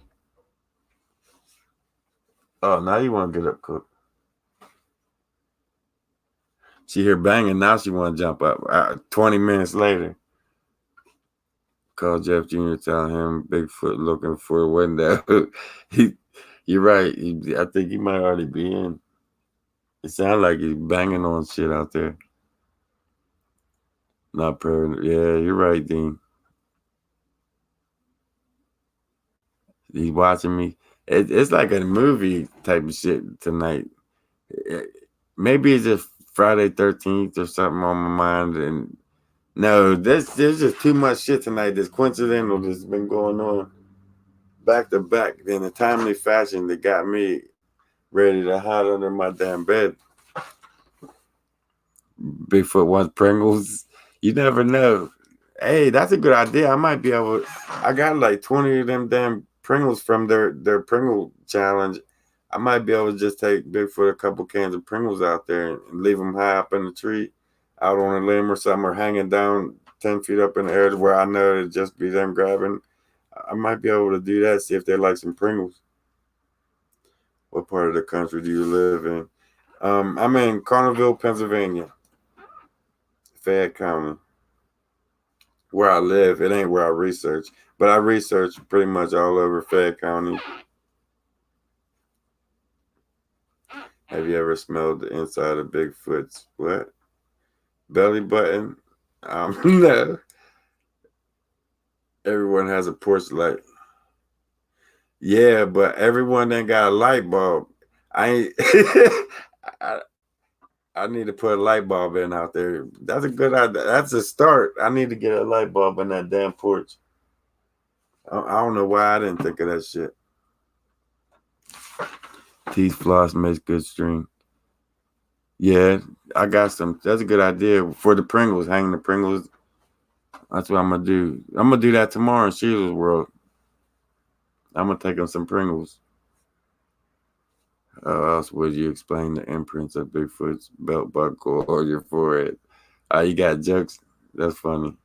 Oh, now you want to get up, Cook. She hear banging, now she want to jump up. 20 minutes later. Call Jeff Jr., tell him Bigfoot looking for a window. You're right. I think he might already be in. It sounds like he's banging on shit out there. Not paranoid. Yeah, you're right, Dean. He's watching me. It's like a movie type of shit tonight. Maybe it's just Friday 13th or something on my mind. And no, there's just too much shit tonight that's coincidental that's been going on back to back in a timely fashion that got me ready to hide under my damn bed. Bigfoot wants Pringles. You never know. Hey, that's a good idea. I might be able. I got like 20 of them damn Pringles from their Pringle challenge. I might be able to just take Bigfoot a couple cans of Pringles out there and leave them high up in the tree, out on a limb or something, or hanging down 10 feet up in the air where I know it'd just be them grabbing. I might be able to do that, see if they like some Pringles. What part of the country do you live in? I'm in Carnarville, Pennsylvania. Fayette County. Where I live, it ain't where I research, but I research pretty much all over Fayette County. Have you ever smelled the inside of Bigfoot's what? Belly button? No. Everyone has a porch light. Yeah, but everyone ain't got a light bulb. I need to put a light bulb in out there. That's a good idea. That's a start. I need to get a light bulb in that damn porch. I don't know why I didn't think of that shit. Teeth floss makes good stream. Yeah, I got some. That's a good idea for the Pringles. Hang the Pringles. That's what I'm gonna do. I'm gonna do that tomorrow in Sheila's World. I'm gonna take them some Pringles. How else would you explain the imprints of Bigfoot's belt buckle or your forehead? You got jokes? That's funny.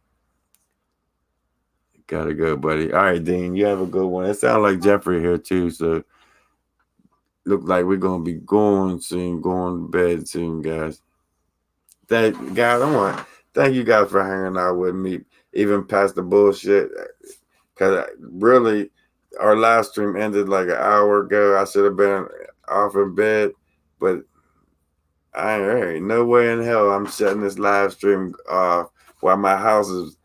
Gotta go, buddy. All right, Dean, you have a good one. It sounds like Jeffrey here too, so look like we're gonna be going soon, going to bed soon, guys. Thank you guys for hanging out with me. even past the bullshit. Because really, our live stream ended like an hour ago. I should have been off in bed, but there ain't no way in hell I'm shutting this live stream off while my house is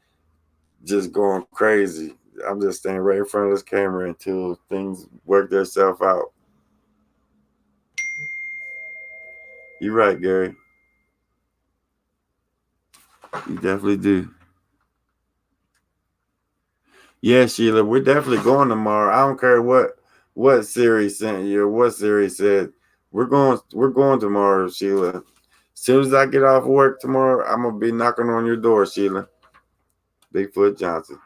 just going crazy. I'm just staying right in front of this camera until things work themselves out. You're right, Gary. You definitely do. Yeah, Sheila, we're definitely going tomorrow. I don't care what Siri sent you or what Siri said. We're going tomorrow, Sheila. As soon as I get off work tomorrow, I'm gonna be knocking on your door, Sheila. Bigfoot Johnson.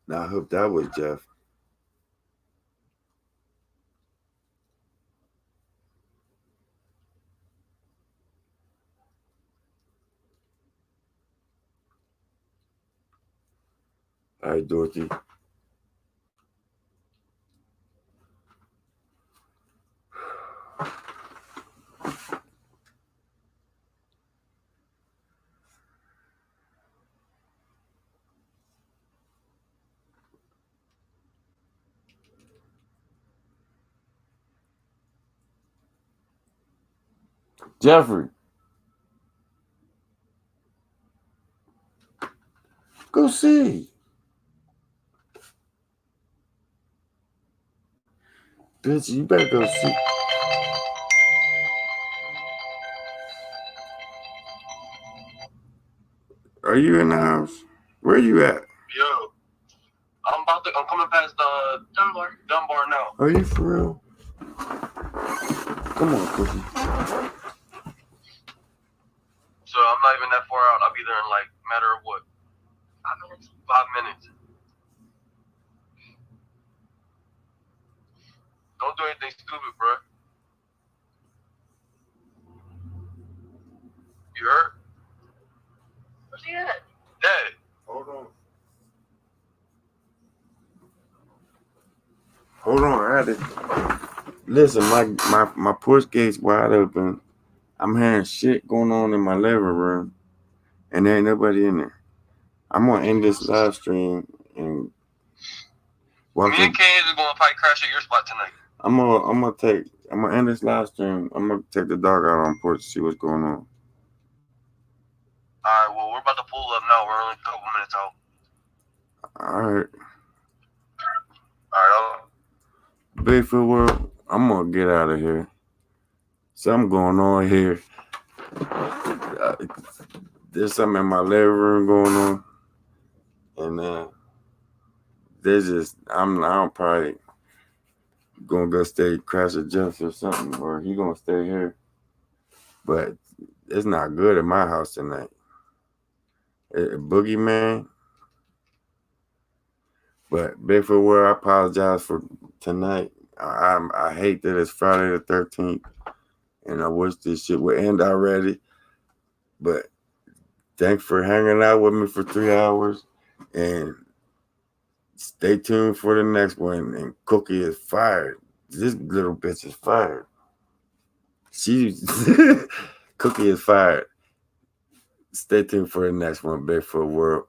Now I hope that was Jeff. All right, Dorothy. Jeffrey. Go see. Bitch, you better go see. Are you in the house? Where you at? Yo, I'm coming past Dunbar. Dunbar now. Are you for real? Come on, Cookie. So I'm not even that far out. I'll be there in like matter of what? 5 minutes. 5 minutes. Don't do anything stupid, bro. You heard? Where's he at? Dead. Hold on. Hold on, I had to listen. My porch gate's wide open. I'm hearing shit going on in my living room, and there ain't nobody in there. I'm gonna end this live stream and Me and Kane is gonna probably crash at your spot tonight. I'm gonna end this live stream. I'm gonna take the dog out on porch to see what's going on. Alright, well we're about to pull up now. We're only a couple minutes out. All right, Alright, Bigfoot World. I'm gonna get out of here. Something going on here. There's something in my living room going on, and there's just I'm probably gonna go stay crash at Jeff's or something, or he gonna stay here. But it's not good at my house tonight. Boogeyman. But Bigfoot World, I apologize for tonight. I hate that it's Friday the 13th, and I wish this shit would end already. But thanks for hanging out with me for 3 hours, and stay tuned for the next one. And Cookie is fired. This little bitch is fired. Cookie is fired. Stay tuned for the next one, Bigfoot World.